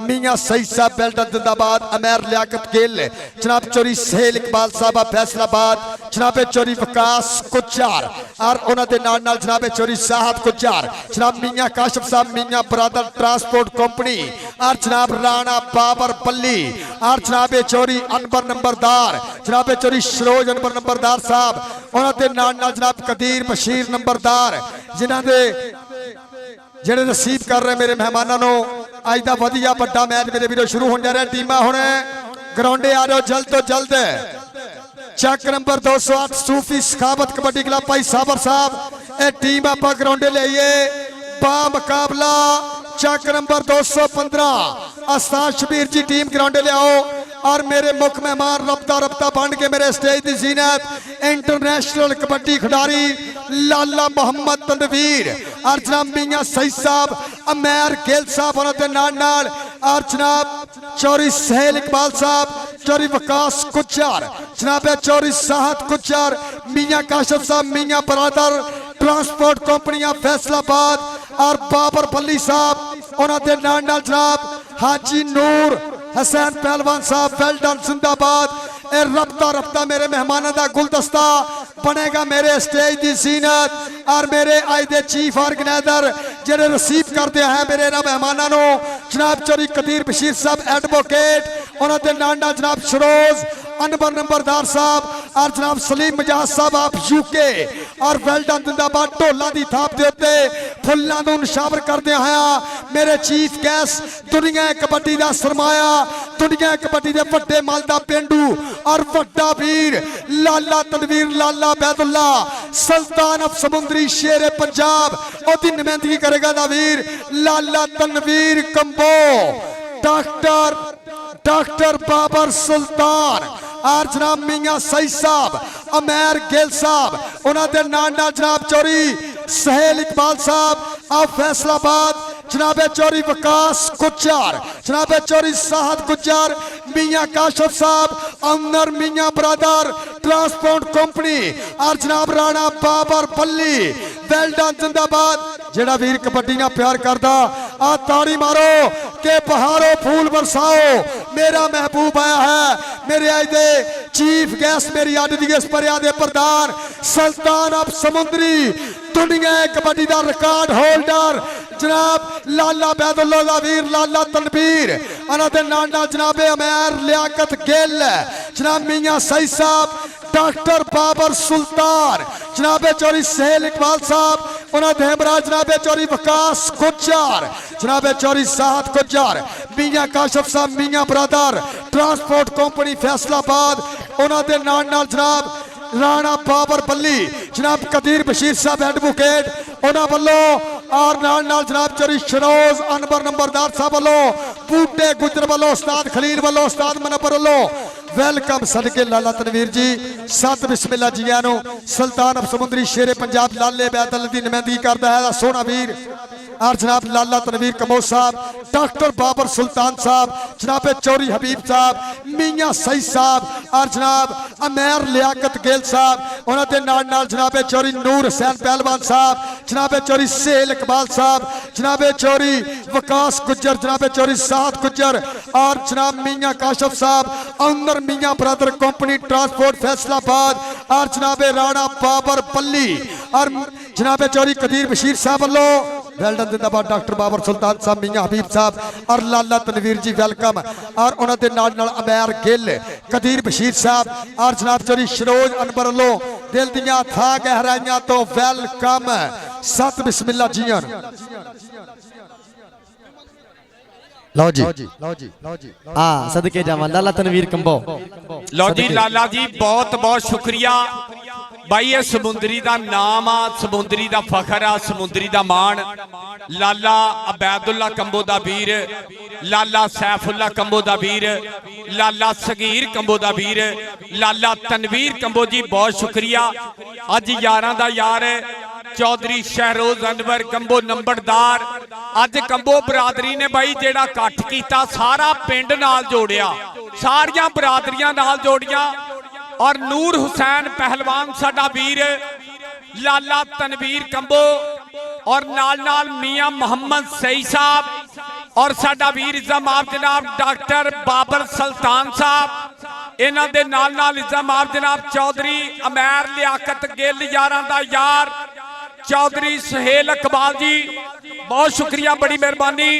मियाँ सईद साहब, वेल्डन जिंदाबाद। अमैर लियाकत गिल जनाब, चौरी सेल इकबाल साहब फैसलाबाद, जनाब चौरी विकास कुचार और उन्होंने नाल जनाब चौरी साहब कुचार, जनाब मियाँ काशफ साहब, मियाँ ब्रदर ट्रांसपोर्ट कंपनी और जनाब राणा बाबर पल्ली और जनाब चौरी अनबर नंबरदार, जनाब चौरी सरोज अनबर नंबरदार साहब, उन्होंने नाल जनाब कदीर बशीर नंबरदार, जिन्होंने ਜਿਹੜੇ रिसीव कर रहे मेरे मेहमानों अज का वधिया बड़ा मैच मेरे वीरों शुरू हो जा रहा। टीमां हुण ग्राउंडे आ जाओ जल्द तो जल्द। चक नंबर 208 सूफी सखावत कबड्डी क्लब भाई साबर साहब, ये टीम आप ग्राउंडे ले आइए बा मुकाबला। चक नंबर 215 आस्तान शबीर जी टीम ग्राउंडे ले आओ। और मेरे मुख मेहमान रफ्ता बन के मेरे स्टेज की जीनत इंटरनेशनल कबड्डी खिडारी लाला मोहम्मद तनवीर और जनाब मियाँ सईद साहब, अमैर गिल साहब, उन्होंने नाल और जनाब चौरी सहेल इकबाल साहब, चौरी विकास कुचार, जनाब चौरी साहद कुचार, मियाँ काशफ साहब, मियाँ ब्रदर ट्रांसपोर्ट कंपनियां फैसलाबाद और बाबर पल्ली साहब, उन्होंने नाल जनाब हाजी नूर हुसैन पहलवान साहब, वेल्डन जिंदाबाद। रफ्ता मेरे मेहमानों का गुलदस्ता बनेगा मेरे स्टेज की सीनत और मेरे अज के चीफ ऑर्गेनाइजर जेडे रिसीव करते हैं मेरे मेहमानों जनाब चौरी कदीर बशीर साहब एडवोकेट, उन्होंने नाल जनाब सरोज अनबर नंबरदार साहब और जनाब सलीम मजाज साहब आप यूके और वेल्डन जिंदाबाद ढोलों की थाप के उत्ते फुलों को निशावर करदे होया मेरे चीफ गेस्ट दुनिया कबड्डी का सरमाया दुनिया कबड्डी के वड्डे मल दा पेंडू और वड्डा वीर लाला तनवीर लाला बैदुल्ला सुल्तान ऑफ समुंदरी शेरे पंजाब ओदी नुमाइंदगी करेगा दा वीर लाला तनवीर कंबो डॉक्टर बाबर सुल्तान और जनाब मियां सई साहब अमेर गिल साहब उन्होंने नाल जनाब चौरी सहेल इकबाल साहब आप फैसलाबाद जनाबे चौरी विकास गुज्जर जनाबे चौरी साहद गुज्जर मियां काशफ साहब अमर मियां ब्रदर ट्रांसपोर्ट कंपनी और जनाब राणा बाबर पल्ली वेल्डन जिंदाबाद जेड़ा वीर कबड्डी ना प्यार करदा आ ताड़ी मारो के बहारो फूल बरसाओ मेरा महबूब आया है मेरे आज दे चीफ गेस्ट मेरी अड दी इस परिया दे प्रधान सुल्तान ऑफ समुंदरी दुनिया कबड्डी दा रिकॉर्ड होल्डर जनाब लाला बैदुल्ला दा वीर लाला तनवीर उन्होंने नाल जनाबे अमेर लियाकत गिल जनाब मियां सई साहब डॉक्टर बाबर सुल्तान जनाबे चौरी सहेल इकबाल साहब उन्होंने हेमराज जनाबे चौरी विकास गुज्जर जनाबे चौरी साहद गुज्जर मियां काशफ साहब Mian brother transport company Faisalabad उन्होंने नाल जनाब राणा बाबर पल्ली जनाब कदीर बशीर साहब एडवोकेट उन्होंने वालों और नाल जनाब चौरी शरोज अनबर नंबरदार साहब वालों बूटे गुजर वालों उस्ताद खलील वालों उस्ताद मनबर वालों वेलकम सदके लाला तनवीर जी सत बिस्मिल्ला जिया सुल्तान ऑफ समुंदरी शेरे पंजाब लाले बैदल की नुमाइंदगी करता है सोना वीर और जनाब लाला तनवीर कमो साहब डॉक्टर बाबर सुल्तान साहब जनाब चौरी हबीब साहब मियां सई साहब और जनाब अमेर लियाकत गिल साहब उन्होंने नाल जनाब चौरी नूर हुसैन पहलवान साहब जनाब चौरी सहेल इकबाल साहब जनाब चौरी विकास गुज्जर जनाब चौरी साहद गुज्जर और जनाब मियां काशफ साहब अमर मियां ब्रदर कंपनी ट्रांसपोर्ट फैसलाबाद और जनाब राणा बाबर पल्ली और जनाब चौरी कदीर बशीर साहब वालों वेल्डन जिंदाबाद डॉक्टर बाबर सुल्तान साहब मियां हबीब साहब और लाला तनवीर जी वेलकम और उन्होंने नाल अमेर गिल कदीर बशीर साहब और जनाब चौरी शरोज अनबर वालों दिल दियां था गहराइयां तो वेलकम सत बिस्मिल्ला जियन लो जी हाँ सदके जावा लाला तनवीर कंबो लो जी लाला जी बहुत बहुत शुक्रिया भाई ये समुंदरी दा नाम आ समुंदरी दा फखर आ समुंदरी दा मान लाला अबैदुल्ला कंबो दा वीर लाला सैफुल्ला कंबो दा वीर लाला सगीर कंबो दा वीर लाला तनवीर कंबो जी बहुत शुक्रिया अज यारां दा यार चौधरी शहरोज अनवर कंबो नंबरदार अज कंबो बरादरी ने भाई जेड़ा इकट्ठ कीता सारा पिंड नाल जोड़िया सारियां बरादरियां नाल जोड़िया और नूर हुसैन पहलवान साडा वीर लाला तनवीर कंबो और नाल मियां मोहम्मद सई साहब और साडा वीर इज़्ज़त आप जनाब डॉक्टर बाबर सुल्तान साहब इन्हां दे नाल इज़्ज़त आप जनाब चौधरी अमेर लियाकत गिल यारां दा यार चौधरी सहेल इकबाल जी बहुत शुक्रिया बड़ी मेहरबानी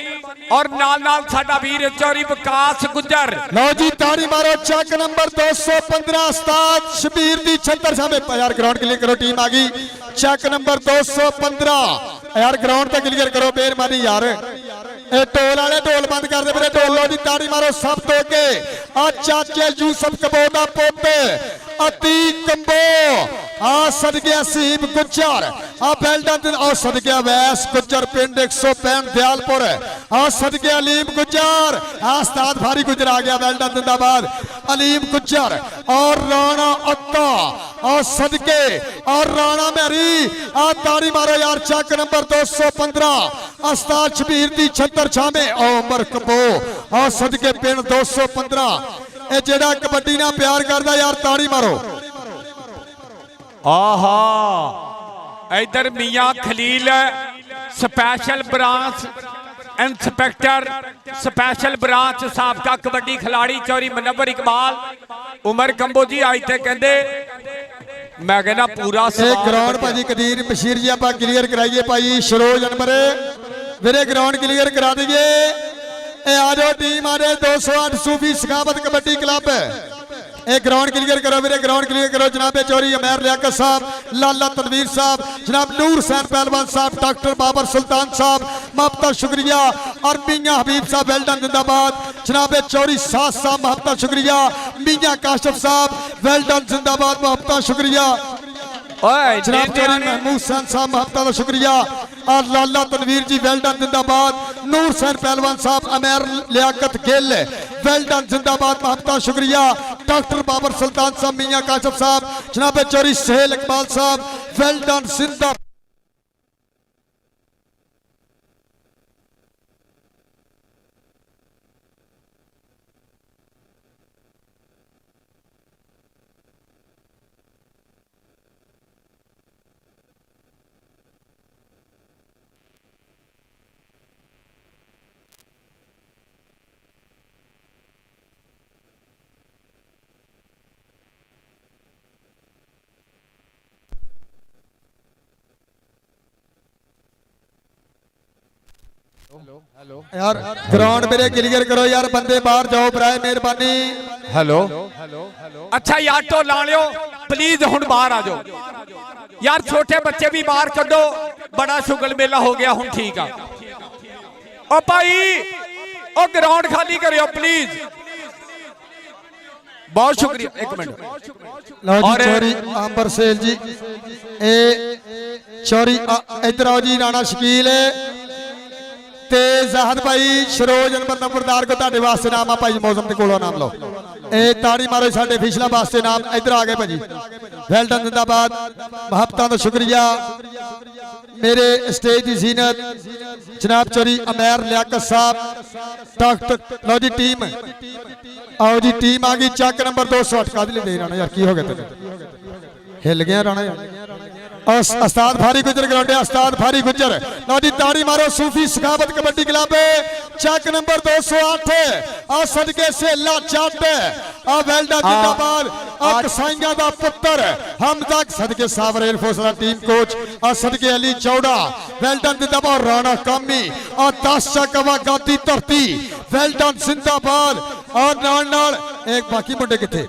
और नाल साडा वीर चौरी विकास गुज्जर लो जी ताड़ी मारो चक नंबर 215 उस्ताद शबीर दी छत्तर सामने यार ग्राउंड क्लियर करो टीम आ गई चक नंबर 215 यार ग्राउंड पे क्लियर करो मेहरबानी यार ए ढोल वाले ढोल बंद कर दे मेरे ढोल लो जी ताड़ी मारो सब तो के आ चाचे यूसुफ कबो दा पोते अतीक कंबो आ सदके सीब गुज्जर आ बेल्डन आ सदके वैस गुज्जर पिंड 165 दयालपुर आ सदके अलीम गुज्जर आ उस्ताद भारी गुज्जर आ गया बेल्डन जिंदाबाद अलीम गुज्जर और राणा अत्ता और सदके और राणा मेरी आ ताड़ी मारो यार चक नंबर 215 उस्ताद शबीर दी छत्तर छामे उमर कंबो आ सदके पिंड 215 ए जेड़ा कबड्डी ना प्यार करदा यार ताड़ी मारो आहा इधर Mian Khalil special branch inspector special branch साबका कबड्डी खिलाड़ी चौरी मनवर इकबाल उमर कंबो जी आज तक कहते मैं कहना पूरा ग्राउंड भाजी कदीर बशीर जी आप क्लीयर कराइए भाई शरोज अनबर मेरे ग्राउंड क्लियर करा दीजिए आ जाओ टीम आ जाए 208 सूफी सखावत कबड्डी क्लब ਇਹ ਗਰਾਊਂਡ ਕਲੀਅਰ ਕਰੋ ਵੀਰੇ, ਗਰਾਊਂਡ ਕਲੀਅਰ ਕਰੋ। ਜਨਾਬੇ ਚੌਰੀ ਅਮੈਰ ਲਿਆਕਤ ਸਾਹਿਬ, ਲਾਲਾ ਤਨਵੀਰ ਸਾਹਿਬ, जनाब नूर हुसैन पहलवान साहब, डॉक्टर बाबर सुल्तान साहब, महबता शुक्रिया। और मियाँ हबीब साहब वेल्डन जिंदाबाद। जनाब चौरी सास साहब महबता शुक्रिया। मियाँ काशिफ साहब वेल्डन जिंदाबाद, महबता शुक्रिया। जनाब चौरी महमूद हुसैन साहब महबता का शुक्रिया। और लाला तनवीर जी वेल्डन जिंदाबाद। नूर हुसैन पहलवान साहब, अमेर लियाकत गिल वेल्डन जिंदाबाद, महबता शुक्रिया। डॉक्टर बाबर सुल्तान साहब, मियाँ काशिफ साहब, जनाब चौरी सहेल इकबाल साहब वेल्डन जिंदाबाद। यार ग्राउंड मेरे क्लियर करो यार, बंदे बाहर जाओ बराए मेहरबानी। हेलो अच्छा यार तो ला लियो प्लीज, हुण बाहर आ जाओ यार, छोटे बच्चे भी बाहर कढो, बड़ा शुगल मेला हो गया हुण। ठीक है ओ भाई, ओ ग्राउंड खाली करियो प्लीज, बहुत शुक्रिया। एक मिनट लो जी चौरी अंबर सेल जी, ए चौरी इधर आओ जी। राणा शकील ते ज़ाहद भाई शरोज नंबरदार को ताड़े वास्ते नाम आ भाई मौसम के कोलों नाम लो। ए ताड़ी मारो साडे फिशला वास्ते नाम इधर आ गए भाजी। वेल्डन जिंदाबाद, महबता का शुक्रिया। मेरे स्टेज की जीनत जनाब चौरी अमेर लियाकत साहब, डॉक्टर लो जी टीम आओ जी, टीम आ गई। चक नंबर 208 का दे राणा यार, की हो गया तेरे हिल गया राणा यार। उस्ताद फारी गुजर ग्राउंडे, उस्ताद फारी गुजर लो जी ताड़ी मारो। सूफी सखावत कबड्डी क्लब चक नंबर 208 आ सदके सेला चट आ वेल्डन जिंदाबाद। आ कसाईयां दा पुत्र हमजा सदके सावर एयरफोर्स दा टीम कोच आ सदके अली चौड़ा वेल्डन जिंदाबाद। राणा कामी आ 10 चकवा गादी धरती वेल्डन जिंदाबाद। और नाल एक बाकी मुंडे किथे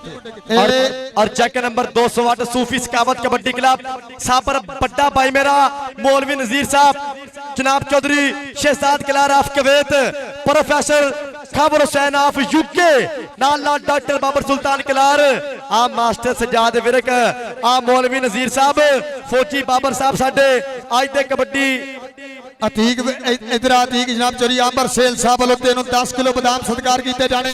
और चेक नंबर 208 सूफी सकावत कबड्डी क्लब सापर बड्डा भाई मेरा मौलवी नजीर साहब, जनाब Chaudhary Shahzad किलार of Kuwait, professor खबर हुसैन ऑफ यूके, नाल डॉक्टर बाबर सुल्तान किलार, आ मास्टर सजाद विरक, आ मौलवी नजीर साहब, फौजी बाबर साहब साडे आज दे कबड्डी अतीक इधर अतीक जनाब चौरी अंबर सेल साहब वालों 10 किलो बादाम सत्कार किए जाने।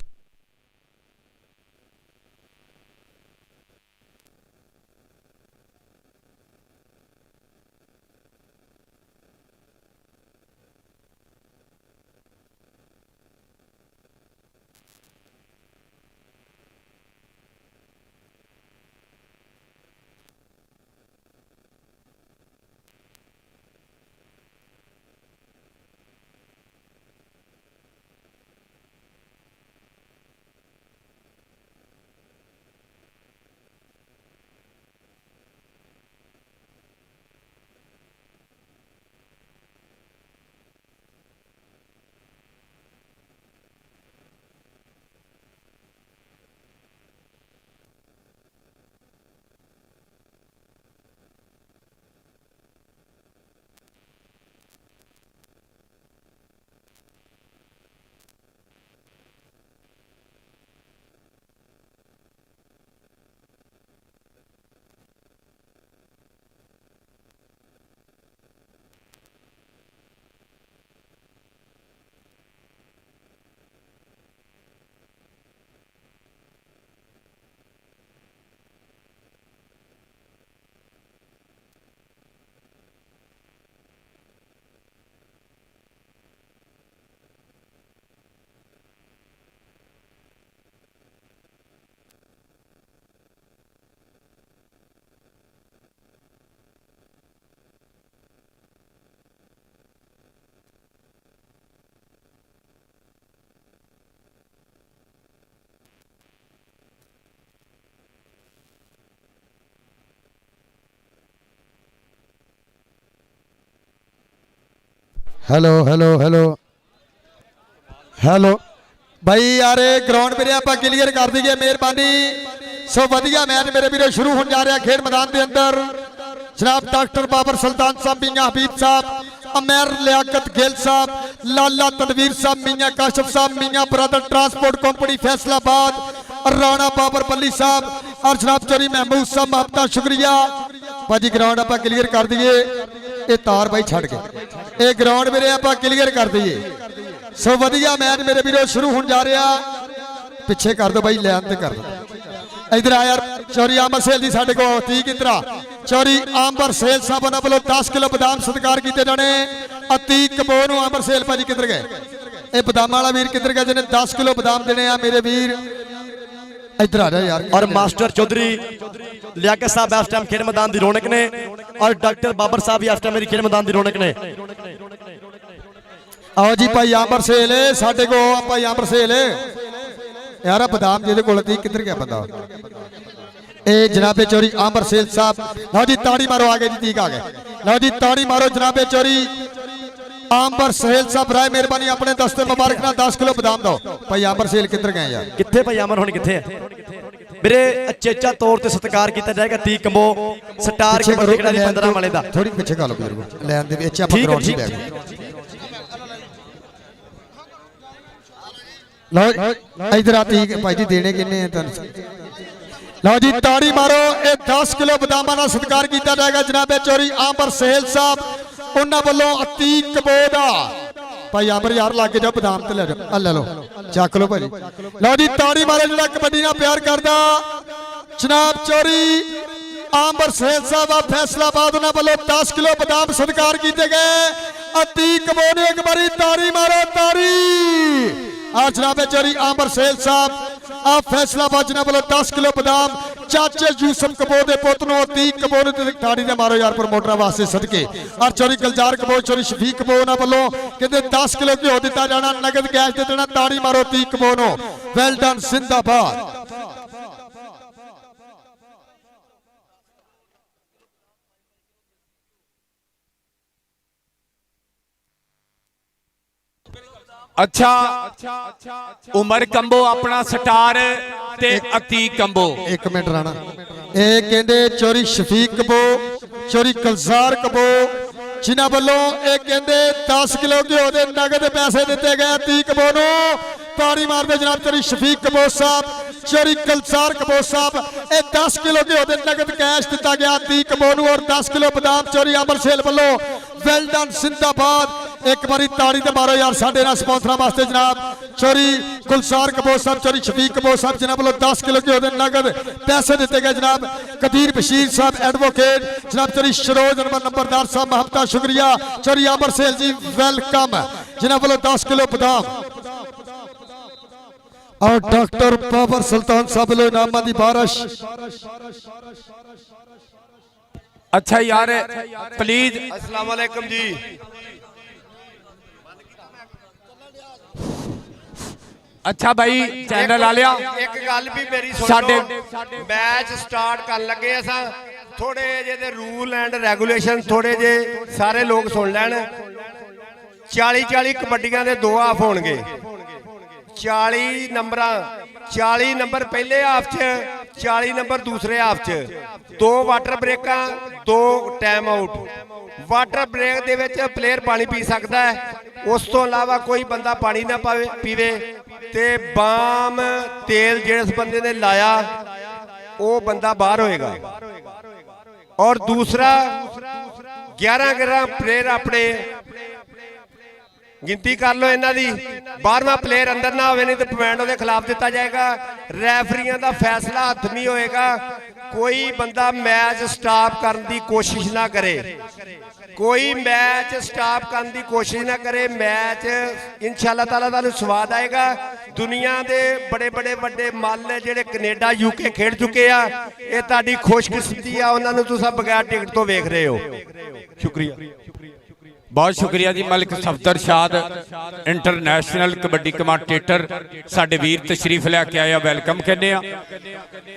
हेलो हेलो हेलो हेलो भाई यार ग्राउंड मेरे आप क्लीयर कर दीजिए मेहरबानी। ਸੋ ਵਧੀਆ ਮੈਚ ਮੇਰੇ ਵੀਰੋ ਸ਼ੁਰੂ ਹੋਣ ਜਾ ਰਿਹਾ ਖੇਡ ਮੈਦਾਨ ਦੇ ਅੰਦਰ। जनाब डॉक्टर बाबर सुल्तान साहब, मियां हबीब साहब, अमेर लियाकत गेल साहब, लाला तनवीर साहब, मियां काशिफ साहब, Mian brother transport company Faisalabad, Rana Babar Balli साहब और जनाब चोरी महमूद साहब, आपका शुक्रिया भाजी। ग्राउंड आप क्लीयर कर दिए, ये तार भाई छड़ गए, ये ग्राउंड मेरे आप क्लीयर कर दिए। सो वधिया मैच मेरे वीरों शुरू होने जा रहा। पिछे कर दो भाई, लैन ते कर दो। इधर आ यार, चौरी आंबर सेल दी साडे को ठीक इधर आ। चौरी आंबर सेल साहब उन्होंने वालों 10 किलो बदाम सत्कार किए जाने। अतीक कपूर नूं आंबर सेल भाजी किधर गए? ये बदाम वाला वीर किधर गया जिन्हें 10 किलो बदाम देने आ मेरे वीर? इधर आ जा यार। और मास्टर चौधरी लियाकत साहब इस टाइम खेल मैदान की रौनक ने और डॉक्टर बाबर साहब भी इस टाइम मेरी खेल मैदान की रौनक ने। आओ जी भाई आंबर सेल साडे को, भाई आंबर सेल यार बदाम जिहदे कोल ती किधर गया बंदा? ए जनाबे चोरी आंबर सेल साहब, लो जी ताड़ी मारो, आगे जी तीक आ गए। लो जी ताड़ी मारो जनाबे चोरी आंबर सेल साहब, राय मेहरबानी अपने दस्ते मुबारक ना 10 किलो बदाम दो। भाई आंबर सेल किधर गए यार? कितने भाई आमर होने कितने मेरे अचेचा तौर ते सत्कार किया जाएगा। तीक कंबो स्टार के 15 वाले दा थोड़ी पीछे खा लो बुजुर्गो, लैन दे विच आप ग्राउंड ही बैठ लो। इधर आती भाई जी देने किन्ने हैं तुम? लो जी ताड़ी मारो, ये 10 किलो बदामा का सत्कार किया जाएगा जनाबे चोरी आंबर सेल साहब, उन्होंने वालों अतीक कबोदा। भाई आंबर यार लागे जाओ बदाम ते ले जाओ, ले लो चक लो भाई। लो जी ताड़ी मारो जिहड़ा कबड्डी नाल प्यार करदा जनाब चोरी आंबर सेल साहब फैसलाबाद, उन्होंने वालों 10 किलो बदाम सत्कार किए गए। अतीक कबोद एक बारी ताड़ी मारो, ताड़ी आज जनाबे चोरी आंबर सेल साहब आप फैसलाबाद जिन्हों वालों 10 किलो बदाम चाचे यूसुफ कपूर के पुत नूं अतीक कपूर ताड़ी दे मारो यार प्रमोटर वास्ते सदके। और चोरी गुलजार कपूर, चोरी शफीक कपूर उन्होंने वालों कहते 10 किलो घ्यो दिता जाना, नगद कैश दे देना। ताड़ी मारो अतीक कपूर नूं, वेल डन जिंदाबाद। अच्छा उमर कंबो अपना स्टार ते अतीक कंबो। एक मिनट राणा, ये कहते चोरी शफीक कबो, चोरी गुलजार कबो जिन्हों वालों ये कहते 10 किलो घ्यो के नगद पैसे दिते गए अतीक कबो नूं। ताड़ी मारते जनाब चोरी शफीक कबो साहब, चोरी गुलजार कबो साहब, ये 10 किलो घ्यो के नगद कैश दिता गया अतीक कबो नूं और 10 किलो बदाम चोरी आंबर सेल वालों, वेल डन जिंदाबाद। एक बारी ताड़ी ते मारो यार साडे नाल स्पॉन्सरां वास्ते जनाब चोरी गुलजार कपूर साहब, चोरी शफीक कपूर साहब जिन्हां वालों 10 किलो घ्यो दे नगद पैसे दिते गए। जनाब कदीर बशीर साहब एडवोकेट, जनाब चोरी शरोज नंबरदार साहब महबता शुक्रिया। चोरी आंबर सेल जी वेलकम, जिन्हां वालों 10 किलो बदाम और डॉक्टर बाबर सुल्तान साहब लो इनामां दी बारिश। अच्छा यार प्लीज अस्सलाम वालेकुम जी। अच्छा भाई चैनल आ लिया। एक गल भी मेरी सुन साडे लो, मैच स्टार्ट कर लगे असा थोड़े जे रूल एंड रेगुलेशन थोड़े जे सारे लोग सुन लैन। 40 कबड्डियां दे 2 हाफ होणगे, 40 नंबर पहले हाफ च, 40 नंबर दूसरे हाफ च, 2 वाटर ब्रेकां, 2 टाइम आउट। वाटर ब्रेक दे विच प्लेयर पानी पी सकता है, उस तो इलावा कोई बंदा पानी ना पीवे ते बाम तेल जिस बंदे ने लाया वो बंदा बाहर होएगा। और दूसरा 11 प्लेयर अपने गिनती कर लो इन्हां दी, 12वां प्लेयर अंदर ना होवे नहीं तो पॉइंट उहदे खिलाफ दिता जाएगा। रैफरियां दा फैसला हथमी होएगा। कोई बंदा मैच स्टॉप करने की कोशिश ना करे, कोई मैच स्टॉप करने की कोशिश ना करे। मैच इंशाअल्लाह ताला तुहानूं स्वाद आएगा। दुनिया के बड़े बड़े वड्डे मल जिहड़े कनेडा यूके खेड चुके आ, ये तुहाडी खुशकिस्मती आ, उन्हां नूं तुसीं बगैर टिकट तो वेख रहे हो। शुक्रिया, बहुत शुक्रिया जी। मलिक सफदर शाद इंटरनेशनल कबड्डी कमांडेटर साडे वीर तशरीफ लैके आया, वेलकम कहने।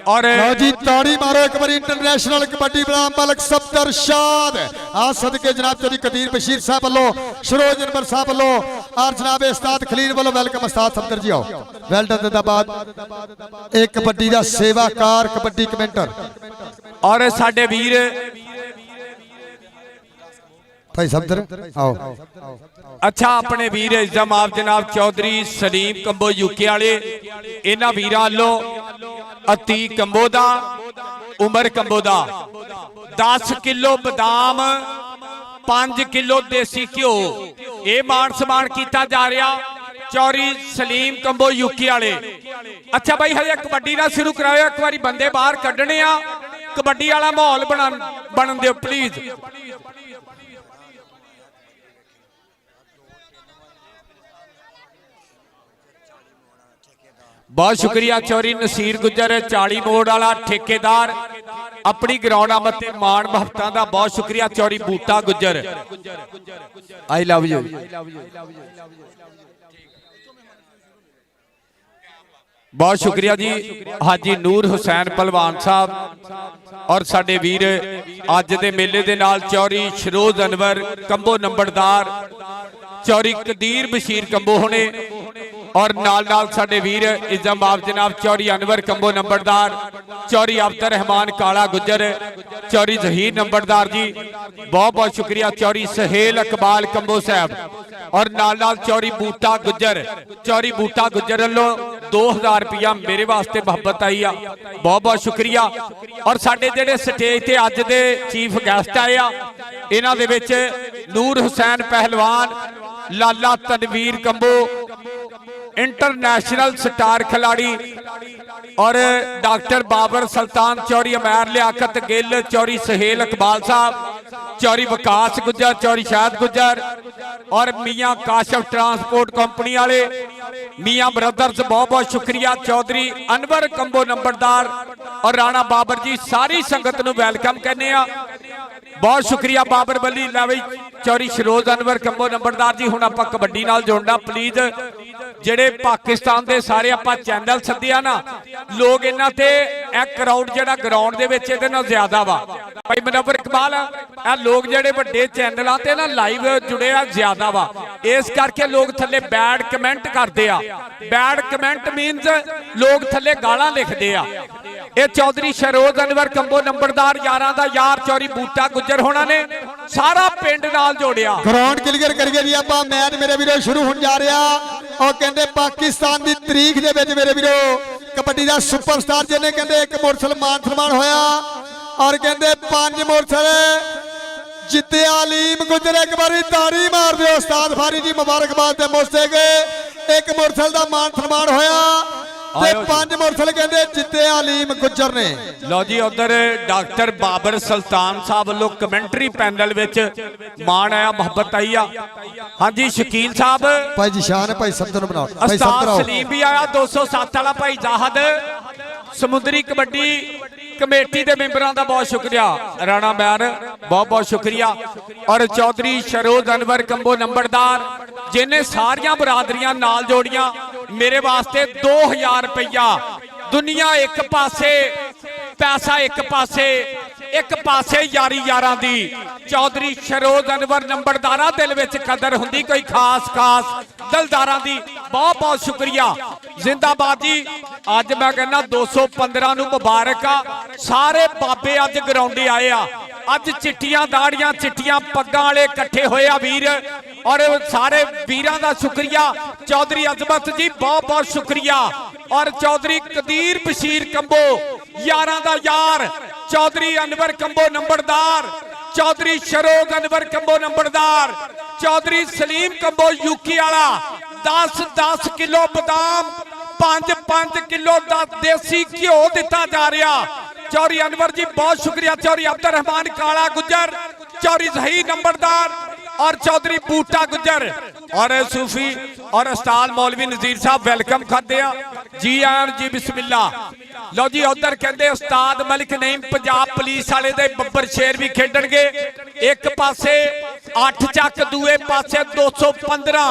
और ਲਓ ਜੀ ਤਾੜੀ ਮਾਰੋ ਇੱਕ ਵਾਰੀ ਇੰਟਰਨੈਸ਼ਨਲ ਕਬੱਡੀ ਬਰਾਮ ਮਲਕ ਸਫਦਰ ਸ਼ਾਦ ਆ ਸਦਕੇ ਜਨਾਬ ਚੌਧਰੀ ਕਦੀਰ ਬਸ਼ੀਰ ਸਾਹਿਬ ਵੱਲੋਂ ਸ਼ਰੋਜ ਅਨਵਰ ਸਾਹਿਬ ਵੱਲੋਂ ਔਰ ਜਨਾਬ ਉਸਤਾਦ ਖਲੀਲ ਵੱਲੋਂ ਵੈਲਕਮ ਉਸਤਾਦ ਸਫਦਰ ਜੀ ਆਓ ਵੈਲ ਡਨ ਜ਼ਿੰਦਾਬਾਦ ਇਹ ਕਬੱਡੀ ਦਾ ਸੇਵਾਕਾਰ ਕਬੱਡੀ ਕਮੈਂਟਰ और साडे वीर ਭਾਈ ਸਫਦਰ ਆਓ अच्छा अपने वीर इज़म आप जनाब चौधरी सलीम कंबो यूके वाले इन्हां वीरां वालों अतीक कंबो दा उमर कंबो दा 10 किलो बादाम 5 किलो देसी घ्यो ये मान सम्मान किया जा रहा चौधरी सलीम कंबो यूके वाले। अच्छा भाई हजे कबड्डी ना शुरू कराओ एक बारी बंदे बाहर कढ़ने आ कबड्डी वाला माहौल बनन दिओ प्लीज। बहुत शुक्रिया चौधरी नसीर गुजर 40 मोड़ वाला ठेकेदार अपनी ग्राउंड आमद ते मान महत्ता का बहुत शुक्रिया चौधरी बूटा गुजर आई लव यू। बहुत शुक्रिया जी हाजी नूर हुसैन पहलवान साहब और साडे वीर अज दे मेले दे नाल चौधरी शरोज अनवर कंबो नंबरदार चौधरी कदीर बशीर कंबो होने और नाल नाल साडे वीर इज़म आप जनाब चौधरी अनवर कंबो नंबरदार चौधरी अब्दुल रहमान काला गुजर चौधरी जहीर नंबरदार जी बहुत बहुत शुक्रिया चौधरी सहेल इकबाल कंबो साहब और नाल नाल चौधरी बूटा गुजर वालों 2000 रुपया मेरे वास्ते मोहब्बत आई आ बहुत बहुत शुक्रिया। और साडे जेडे स्टेज ते अज दे चीफ गैस्ट आए आ इन्हां दे विच नूर हुसैन पहलवान लाला तनवीर कंबो इंटरनेशनल स्टार खिलाड़ी और डॉक्टर बाबर सुल्तान चौधरी अमैर लियाकत गिल चौधरी सहेल इकबाल साहब चौधरी विकास गुजर चौधरी शाहद गुजर और मियां काशफ ट्रांसपोर्ट कंपनी वाले मियां ब्रदर्स बहुत बहुत शुक्रिया चौधरी अनवर कंबो नंबरदार और राणा बाबर जी सारी संगत नूं वेलकम कहने आ बहुत शुक्रिया बाबर बली लवी चौधरी शरोज अनवर कंबो नंबरदार जी हुण आपां कबड्डी नाल जोड़ना प्लीज ਜਿਹੜੇ ਪਾਕਿਸਤਾਨ ਦੇ ਸਾਰੇ ਆਪਾਂ ਚੈਨਲ ਸੱਦਿਆ ਨਾ ਲੋਕ ਇਹਨਾਂ ਤੇ ਇਹ ਕਰਾਊਡ ਜਿਹੜਾ ਗਰਾਊਂਡ ਦੇ ਵਿੱਚ ਇਹਦੇ ਨਾਲ ਜ਼ਿਆਦਾ ਵਾ ਭਾਈ ਮਨਵਰ ਇਕਬਾਲ ਇਹ ਲੋਕ ਜਿਹੜੇ ਵੱਡੇ ਚੈਨਲਾਂ ਤੇ ਨਾ ਲਾਈਵ ਜੁੜੇ ਆ ਜ਼ਿਆਦਾ ਵਾ ਇਸ ਕਰਕੇ ਲੋਕ ਥੱਲੇ ਬੈਡ ਕਮੈਂਟ ਕਰਦੇ ਆ ਬੈਡ ਕਮੈਂਟ ਮੀਨਸ ਲੋਕ ਥੱਲੇ ਗਾਲਾਂ ਲਿਖਦੇ ਆ ਇਹ ਚੌਧਰੀ ਸ਼ਰੋਜ਼ ਅਨਵਰ ਕੰਬੋ ਨੰਬਰਦਾਰ ਯਾਰਾਂ ਦਾ ਯਾਰ ਚੌਧਰੀ ਬੂਟਾ ਗੁੱਜਰ ਹੋਣਾ ਨੇ ਸਾਰਾ ਪਿੰਡ ਨਾਲ ਜੋੜਿਆ ਗਰਾਊਂਡ ਕਲੀਅਰ ਕਰੀਏ ਜੀ ਆਪਾਂ ਮੈਚ ਮੇਰੇ ਵੀਰੋ ਸ਼ੁਰੂ ਹੋਣ ਜਾ ਰਿਹਾ और कहते पाकिस्तान की तारीख दे विच मेरे वीरो कबड्डी का सुपरस्टार जिन्हें कहते एक मोटरसाइकिल मान सम्मान होया और कहते 5 मोटरसाइकिल जिते अलीम गुजर एक बारी ताड़ी मार दो उस्ताद फारी जी मुबारकबाद मुस्ते गए एक मोटरसाइकिल का मान सम्मान होया ते 5 मोटरसाइकिल कहते जिते अलीम गुजर ने। लो जी उधर डॉक्टर बाबर सुल्तान साहब वालों कमेंटरी पैनल विच मान आया मोहब्बत आई आ हाँ जी शकील साहब भाई जी शान है भाई सब्दर बनाओ भाई उस्ताद सब्दर सलीम भी आया 207 वाला भाई जाहद समुद्री कबड्डी कमेटी के मेंबरों का बहुत शुक्रिया राणा मैर बहुत बहुत शुक्रिया और चौधरी शरोज अनवर कंबो नंबरदार जिन्हें सारिया बरादरियां नाल जोड़ियां मेरे वास्ते 2000 रुपया दुनिया एक पासे पैसा एक पासे यारी यारां दी चौधरी शरोज अनवर नंबरदारा दिल विच कदर हुंदी कोई खास दिलदारां दी बहुत बहुत शुक्रिया जिंदाबाद जी। अज मैं कहना 215 नूं मुबारक आ सारे बाबे अज ग्राउंडे आए आ अज चिट्टियां दाड़ियां चिट्टियां पग्गां वाले इकट्ठे होए आ वीर और सारे वीरां दा शुक्रिया चौधरी अजमत जी बहुत बहुत शुक्रिया और चौधरी कदीर बशीर कंबो यारां दा यार चौधरी अनवर कंबो नंबरदार चौधरी शरोज अनवर कंबो नंबरदार चौधरी सलीम कंबो यूकी वाला 10-10 किलो बादाम 5-5 किलो का देसी घ्यो दिता जा रहा चौधरी अनवर जी बहुत शुक्रिया चौधरी अब्दुल रहमान काला गुजर चौधरी जहीर नंबरदार और चौधरी बूटा गुजर और सूफी और उस्ताद मौलवी नजीर साहब वेलकम करते हैं जी आन जी बिस्मिल्ला। लो जी उधर कहते उस्ताद मलिक नईम पंजाब पुलिस वाले दे बब्बर शेर भी खेडणगे एक पासे 8 चक दूए पासे 215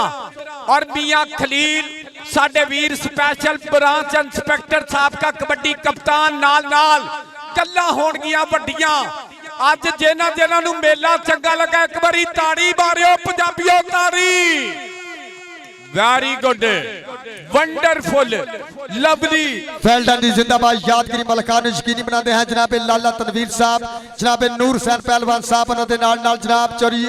और मियां खलील ਸਾਡੇ ਵੀਰ ਸਪੈਸ਼ਲ ਬ੍ਰਾਂਚ ਇੰਸਪੈਕਟਰ ਸਾਬਕਾ ਕਬੱਡੀ ਕਪਤਾਨ ਨਾਲ ਗੱਲਾਂ ਹੋਣਗੀਆਂ ਵੱਡੀਆਂ। ਅੱਜ ਜਿਨ੍ਹਾਂ ਨੂੰ ਮੇਲਾ ਚੰਗਾ ਲੱਗਾ ਇੱਕ ਵਾਰੀ ਤਾੜੀ ਮਾਰਿਓ ਪੰਜਾਬੀਓ, ਤਾੜੀ। Very good, wonderful, lovely. फैल्डन दी जिंदाबाद। यादगिरी मलकान यकीनी बनाते हैं जनाबे लाला तनवीर साहब, जनाबे नूर हुसैन पहलवान साहब, उन्होंने नाल जनाब चौरी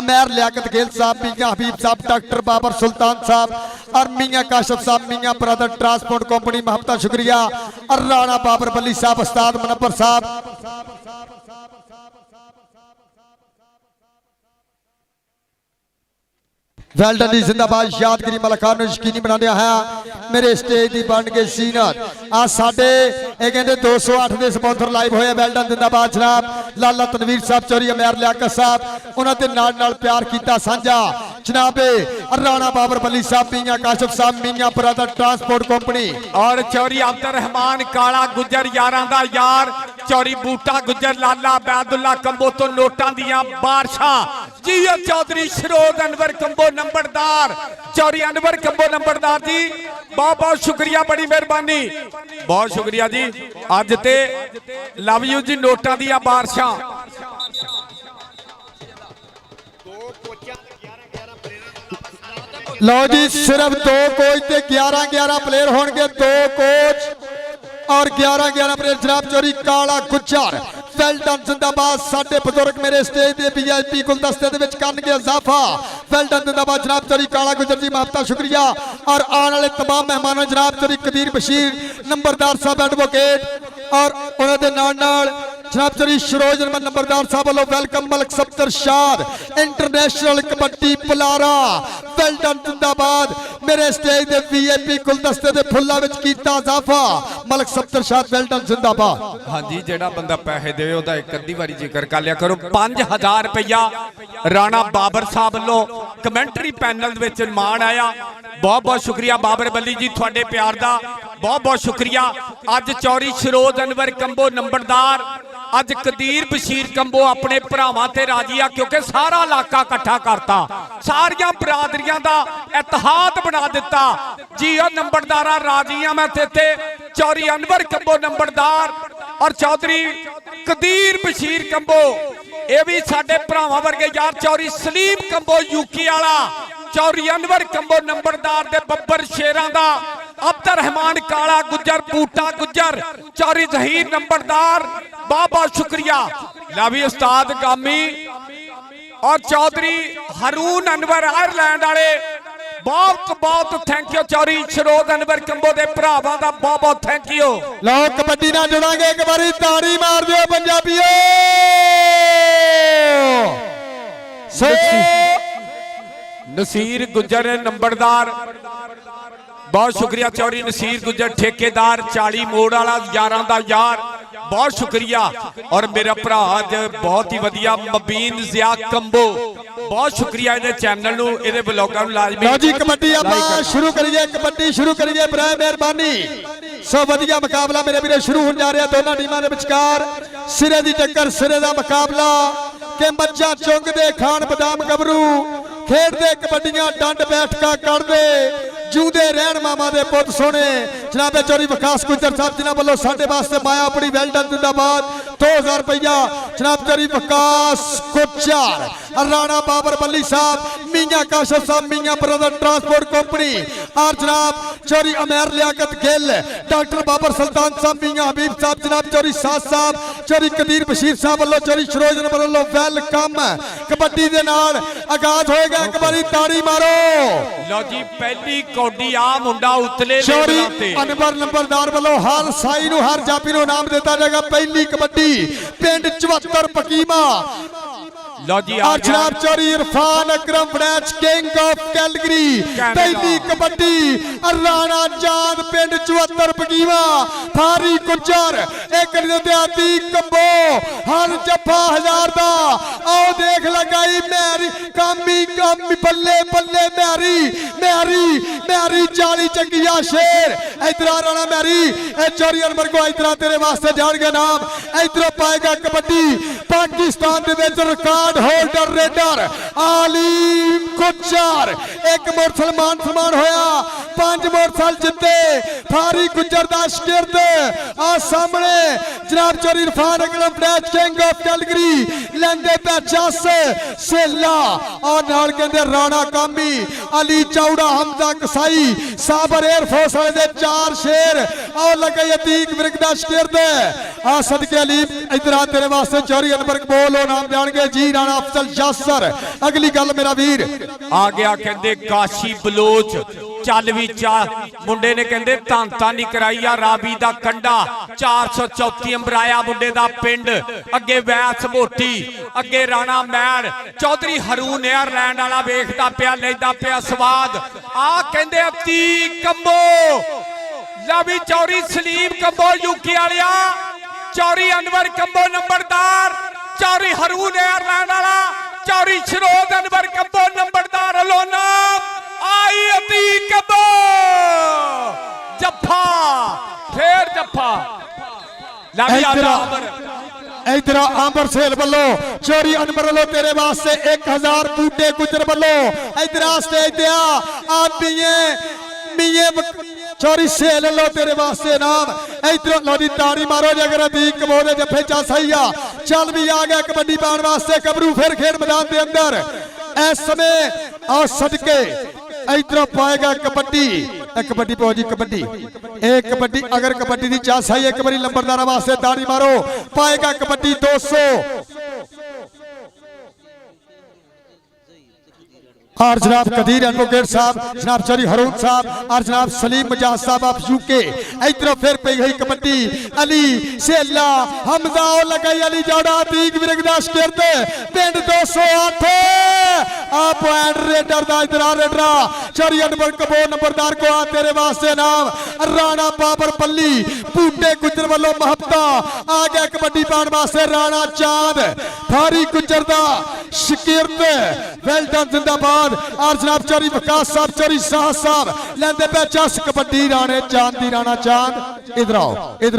अमैर लियाकत गेल साहब, मियां हबीब साहब, डॉक्टर बाबर सुल्तान साहब और मियां काशफ साहब, मियां ब्रदर ट्रांसपोर्ट कंपनी महबता शुक्रिया और राणा बाबर बली साहब, उस्ताद मुनव्वर साहब। वेल्डन दी जिंदाबाद। यादगिरी मलकान यकीनी बनाने है मेरे स्टेज की बन गए सीनर आ साडे ये कहते 208 के स्पॉन्सर लाइव होए। वेल्डन जिंदाबाद जनाब लाला तनवीर साहब, चौरी अमैर लियाकत साहब, उन्होंने नाल प्यार किया साझा जनाबे राणा बाबर बली साहब, मियां काशफ साहब, मियां ब्रदर ट्रांसपोर्ट कंपनी और चौरी अब्दुल रहमान काला गुजर यारां दा यार, चौरी बूटा गुजर, लाला बैदुल्ला कंबो तो नोटां दियां बारशां जी, चौधरी शरोज अनवर कंबो नंबरदार, चौरी अनवर कंबो नंबरदार जी, बहुत बहुत शुक्रिया, बड़ी मेहरबानी, बहुत शुक्रिया जी। अज ते लव यू जी, नोटां दियां बारशां। लो जी सिर्फ 2 कोच ते 11 प्लेयर होंगे, 2 कोच और 11 प्लेयर। जनाब चौरी काला गुजर वेल्डन जिंदाबाद। साडे बुजुर्ग मेरे स्टेज के VIP गुलदस्ते दे विच करनगे इजाफा। वेल्डन जिंदाबाद जनाब चौरी काला गुजर जी, महबता शुक्रिया और आने वाले तमाम मेहमानों जनाब चौरी कदीर बशीर नंबरदार साहब एडवोकेट और उन्होंने नाल जनाब चौरी शरोज नंबरदार साहब वालों वेलकम। मलक सफ्तर शाह इंटरनेशनल कबड्डी पलारा वेल्डन जिंदाबाद। मेरे स्टेज के VIP गुलदस्ते के फुल्लां विच कीता इजाफा। मलक सफ्तर शाह वेल्डन जिंदाबाद। हाँ जी, जेड़ा बंदा पैसे दे ओदा एक अद्धी बारी जिक्र कर लिया करो। 5000 रुपया राणा बाबर साहब वालों कमेंटरी पैनल विच मान आया। बहुत बहुत शुक्रिया बाबर बली जी, थोड़े प्यार का बहुत बहुत शुक्रिया। अज चौरी शरोज अनवर कंबो नंबरदार, अज कदीर बशीर कंबो अपने भरावां ते राजी आ, क्योंकि सारा इलाका इकट्ठा करता, सारिया बरादरियां दा इतिहाद बना दिता जी। ओ नंबरदारा राजी आ मैं तेते, चौरी अनवर कंबो नंबरदार और चौधरी कदीर बशीर कंबो, ये भी साडे भरावां वर्गे यार। चौरी सलीम कंबो यूके वाला, चौरी अनवर कंबो नंबरदार दे बब्बर शेरां दा, अब्दुल रहमान काला गुजर, बूटा गुजर, चौरी जहीर नंबरदार, बहुत बहुत शुक्रिया। लावी उस्ताद गामी और चौधरी रून अनवर आयरलैंड वाले, बहुत बहुत थैंक यू। चौरी शरोज अनवर कंबो दे भरावां दा बहुत बहुत थैंक यू। लो कबड्डी ना जुड़ांगे, एक बारी ताड़ी मार दियो पंजाबियों। नसीर गुजर नंबरदार, बहुत शुक्रिया। चौरी नसीर गुजर ठेकेदार, 40 मोड़ वाला यारां दा यार, बहुत शुक्रिया। और मेरा भरा बहुत ही वधिया मबीन जिया कंबो, बहुत शुक्रिया इहदे चैनल नूं, इहदे ब्लॉगां नूं लाजमी। लो जी कबड्डी आपां शुरू करिए, कबड्डी शुरू करिए, बराए मेहरबानी। सो वधिया मुकाबला मेरे वीरे शुरू होने जा रहा, दोनों टीमां दे विचकार सिरे दी टक्कर, सिरे दा मुकाबला के मज्जां चुंगदे खान बदाम गबरू खेडदे कबड्डियां डंड बैठका करदे जूदे रहन मामा दे पुत सोने। जनाबे चौरी विकास गुजर साहब जिन्हां वालों साडे वास्ते माया अपनी वेल्डन जिंदाबाद 2000 रुपया। जनाब चौरी विकास गुजर, राणा बाबर बली साहब, मियां काशफ साहब, मियां ब्रदर ट्रांसपोर्ट कंपनी और जनाब चौरी अमैर लियाकत गिल, डॉक्टर बाबर सुल्तान साहब, मियां हबीब साहब, जनाब चौरी साथ साहब, चौरी कदीर बशीर साहब वालों, चौरी शरोज वालों वेलकम। कबड्डी दे नाल आगाज होएगा, एक बारी ताड़ी मारो। लो जी पहली कौडी आ मुंडा उतले चौरी लेवलां ते अनवर नंबरदार वालों हर साई नूं हर जापी नूं नाम दिता जाएगा। पहली कबड्डी पिंड 74 पकीमा लो जी और जनाब चौरी इरफान अकरम फ्रेंच किंग ऑफ कैलगरी। पहली कबड्डी राणा जान पिंड 74 पकीमा, थारी गुजर एक नित्याती कंबो हर जफा 1000 दा। आओ देख लगाई मैरी कामी कामी बल्ले बल्ले मैरी मैरी मैरी 40 चंगिया शेर। इधर राणा मैरी ए चौरी अनवर को इधर तेरे वास्ते जाएगा नाम, इधर पाएगा कबड्डी पाकिस्तान दे विच रिकॉर्ड होल्डर रेडर आलिम गुजर। एक मुसलमान होया 5 मोटरसाइकिल जिते फारी गुजर दा शगिर्द आ सामने जनाब चोरी इरफान अकरम ब्रैच किंग ऑफ कैलगरी लेंदे पे जस सेला और नाल कहंदे राणा कामी अली चौड़ा हमजा कसाई साबर एयरफोर्स वाले दे 4 शेर और लगे अतीक विरक दा शगिर्द आ सदके अली इधर आ तेरे वास्ते चोरी अनबर बोलो नाम जाणगे जी राणा अफजल यासर अगली गल मेरा वीर आ गया कहते काशी बलोच चल भी चा मुंडे ने कहते धानता नहीं कराई आ रावी दा कंडा 434 अंबराया मुंडे दा पिंड अगे वैस मोटी अगे राणा मैन चौधरी हरूण एयरलैंड वाला वेखदा पिया लेदा पिया स्वाद आ कहते अतीक कंबो लवी चौरी सलीम कंबो यूके वालिया चौरी अनवर कंबो नंबरदार चौरी हरूण एयरलैंड वाला चौरी शरोद अनवर कंबो नंबरदार अलोना आई अतीक कंबो जफा फिर जफा इधर आंबर सेल बल्लो चोरी अनवर वालों तेरे वास्ते 1000 बूटे गुजर बल्लो इधर आस्ते दिया आप मिये चोरी सेल लो तेरे वास्ते नाम इधर लोरी ताड़ी मारो अगर अतीक कंबो दे जफे चा सही आ चल भी आ गया कबड्डी पाने वास्ते कबरू फिर खेल मैदान के अंदर इस समय आ सदके इधर पाएगा कबड्डी कबड्डी पहुंची कबड्डी एक कबड्डी अगर कबड्डी की चाह सही एक बारी लंबरदार वास्ते ताड़ी मारो पाएगा कबड्डी 200 और जनाब कदीर एडवोकेट साहब जनाब चौरी हरूण साहब और जनाब सलीम मजाज साहब आप यूके इधर फिर पे गई कबड्डी अली सेला हमजा और लगाई अली जौड़ा अतीक विरगदाश करते पिंड 208 आ पॉइंट रेडर दा इधर आ रेडरा चौरी अनवर कबो नंबरदार को आ तेरे वास्ते नाम राणा बाबर पल्ली बूटे गुजर वालों महबता आ गया कबड्डी पाने वास्ते राणा चांद फारी गुजर दा शकीर्त वेल्डन जिंदाबाद और जनाब चौरी विकास साहब चौरी शाह साहब लेंदे पे चस कबड्डी राणे चांद दी राणा चांद इधर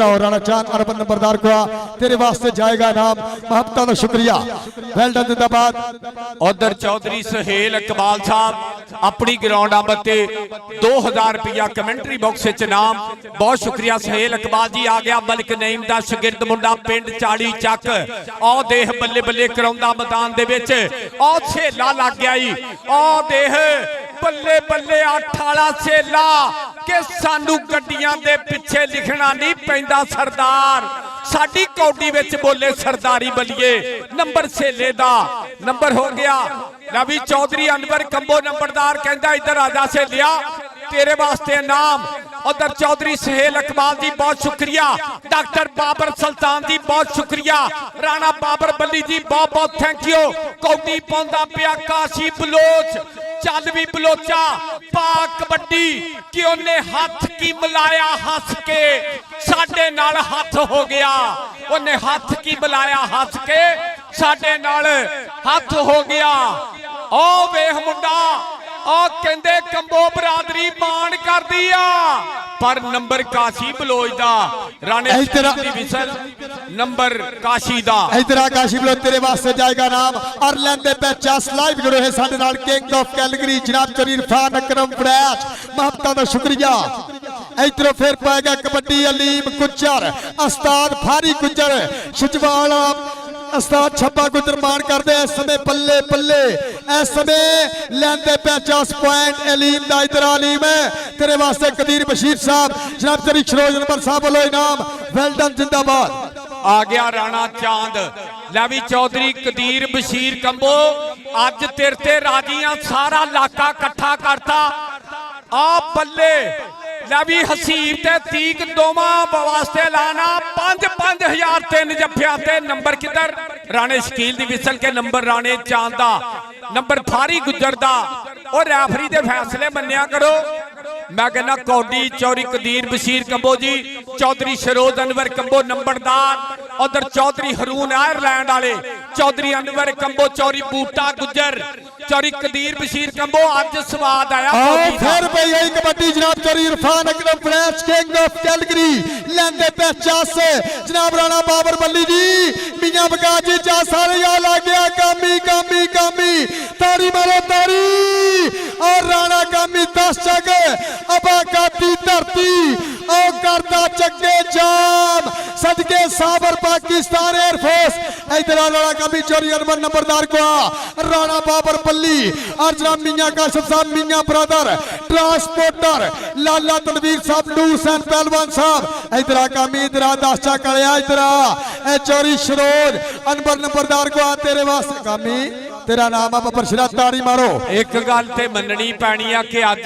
आओ राणा चांद अरबन नंबरदार को तेरे वास्ते जाएगा नाम महबता का शुक्रिया वेल्डन जिंदाबाद उधर चौधरी सुहेल इकबाल साहब अपनी ग्राउंड आमद ते 2000 रुपया कमेंटरी बॉक्स विच नाम बहुत शुक्रिया सुहेल इकबाल जी आ गया मलिक नईम दा शागिर्द मुंडा पिंड 40 चक आ देख बल्ले बल्ले कराउंदा मैदान दे विच आ छेला लग गया ही आ देख बल्ले बल्ले 8 वाला छेला कि सानू गड्डियां दे पिछे लिखना नहीं पैंदा सरदार साडी कौडी विच बोले सरदारी बलिए नंबर छेले दा नंबर हो गया नबी चौधरी अनवर कंबो नंबरदार कहंदा इधर आजा से लिया तेरे वास्ते नाम उधर चौधरी सुहेल इकबाल जी बहुत शुक्रिया डॉक्टर बाबर सुल्तान जी बहुत शुक्रिया राणा बाबर बल्ली जी बहुत बहुत थैंक यू कौडी पौंदा पिया काशी बलोच चल भी बलोचा पा कबड्डी कि उन्हें हाथ की मिलाया हंस के साडे नाल हाथ हो गया उन्हें हाथ की मिलाया हंस के साडे नाल हाथ हो गया ओ वेख मुंडा आ कहंदे कंबो बरादरी मान कर दिया पर नंबर काशी बलोच दा राणे दी विसल नंबर काशी दा इधर काशी बलोच तेरे वास्ते जाएगा नाम और लेंदे पे चस लाइव जुड़े है साडे नाल किंग ऑफ कैलगरी जनाब चोरी इरफान अकरम ब्रैच महबता दा शुक्रिया इधर फिर पाएगा कबड्डी अलीम गुज्जर उस्ताद फारी गुज्जर शिजवाड़ा उस्ताद छप्पा गुजर मान कर दे इस समय पल्ले पल्ले इस समय लेंदे 50 पॉइंट अलीम दा इधर अलीम है तेरे वास्ते कदीर बशीर साहब जनाब चरी शरोज नंबर साहब वालों इनाम वेल्डन जिंदाबाद आ गया राणा चांद लवी चौधरी कदीर बशीर कंबो अज तेरे ते राजियां सारा इलाका इकट्ठा करता आ बल्ले लवी हसीर ते तीक दोवां वास्ते लाना 5-5000 3 जफिया ते नंबर किधर राणे शकील दी विसल के नंबर राणे चांद दा नंबर फारी गुजर दा और रेफरी दे फैसले मन्निया करो मैं कहना कौडी चौरी कदीर बशीर कंबो जी चौधरी शरोज अनवर कंबो नंबरदार उधर चौधरी हरूण आयरलैंड वाले चौधरी अनवर कंबो चौरी बूटा गुजर चौरी कदीर बशीर कंबो अज स्वाद आया फिर पे गई कबड्डी जनाब चौरी इरफान अकरम ब्रैच किंग ऑफ कैलगरी लेंदे पे चस जनाब राणा बाबर बल्ली जी मियां बगाजी चा सारे याद आ गया कामी कामी कामी तारी मारो तारी और राणा कामी 10 चक बाबा की धरती और करता चंगे जाम सदके साबर पाकिस्तान एयरफोर्स इधर लड़ा कभी चोरी अनवर नंबरदार को राणा बाबर पल्ली अर्जना मियां काशिफ साहब मियां ब्रदर ट्रांसपोर्टर लाला तनवीर साहब नूर हुसैन पहलवान साहब इधर कामी इधर दास्ता कलिया इधर चोरी शरोज अनवर नंबरदार को तेरे वास्ते कामी तेरा नाम है बबरशरा ताड़ी मारो। एक गल ते मननी पैनी आ कि अज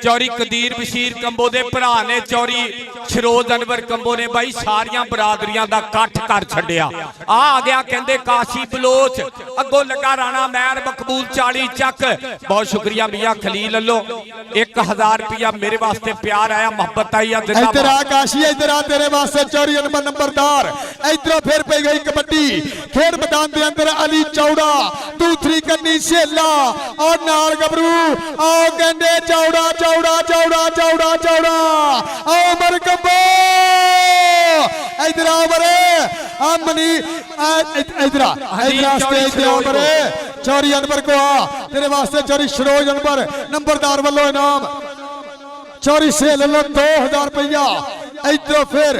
चौरी कदीर बशीर कंबो दे भरा ने चौरी शरोज अनवर कंबो ने बाई सारियां बरादरियां दा कट्ठ कर छड्डिया। आ गया कहंदे काशी बलोच अगों लगा राणा महर मकबूल 40 चक। बहुत शुक्रिया मियां खलील अल्लो 1000 रुपया मेरे वास्ते प्यार आया मोहब्बत आई। इधर आ काशी इधर आ तेरे वास्ते चौरी अनवर नंबरदार। इधर फिर पई गई कबड्डी खेड मैदान दे अंदर अली चौड़ा दूसरी कन्नी सेला और नाल गबरू आओ कहंदे चौड़ा चौड़ा चौड़ा चौड़ा चौड़ा आओ मर कंबो इधर आ बरे अमनी इधर स्टेज पे आ बरे चौरी अनवर को आ तेरे वास्ते चौरी शरोज अनवर नंबरदार वालों इनाम चौरी से ले लो 2000 रुपया। इधर फिर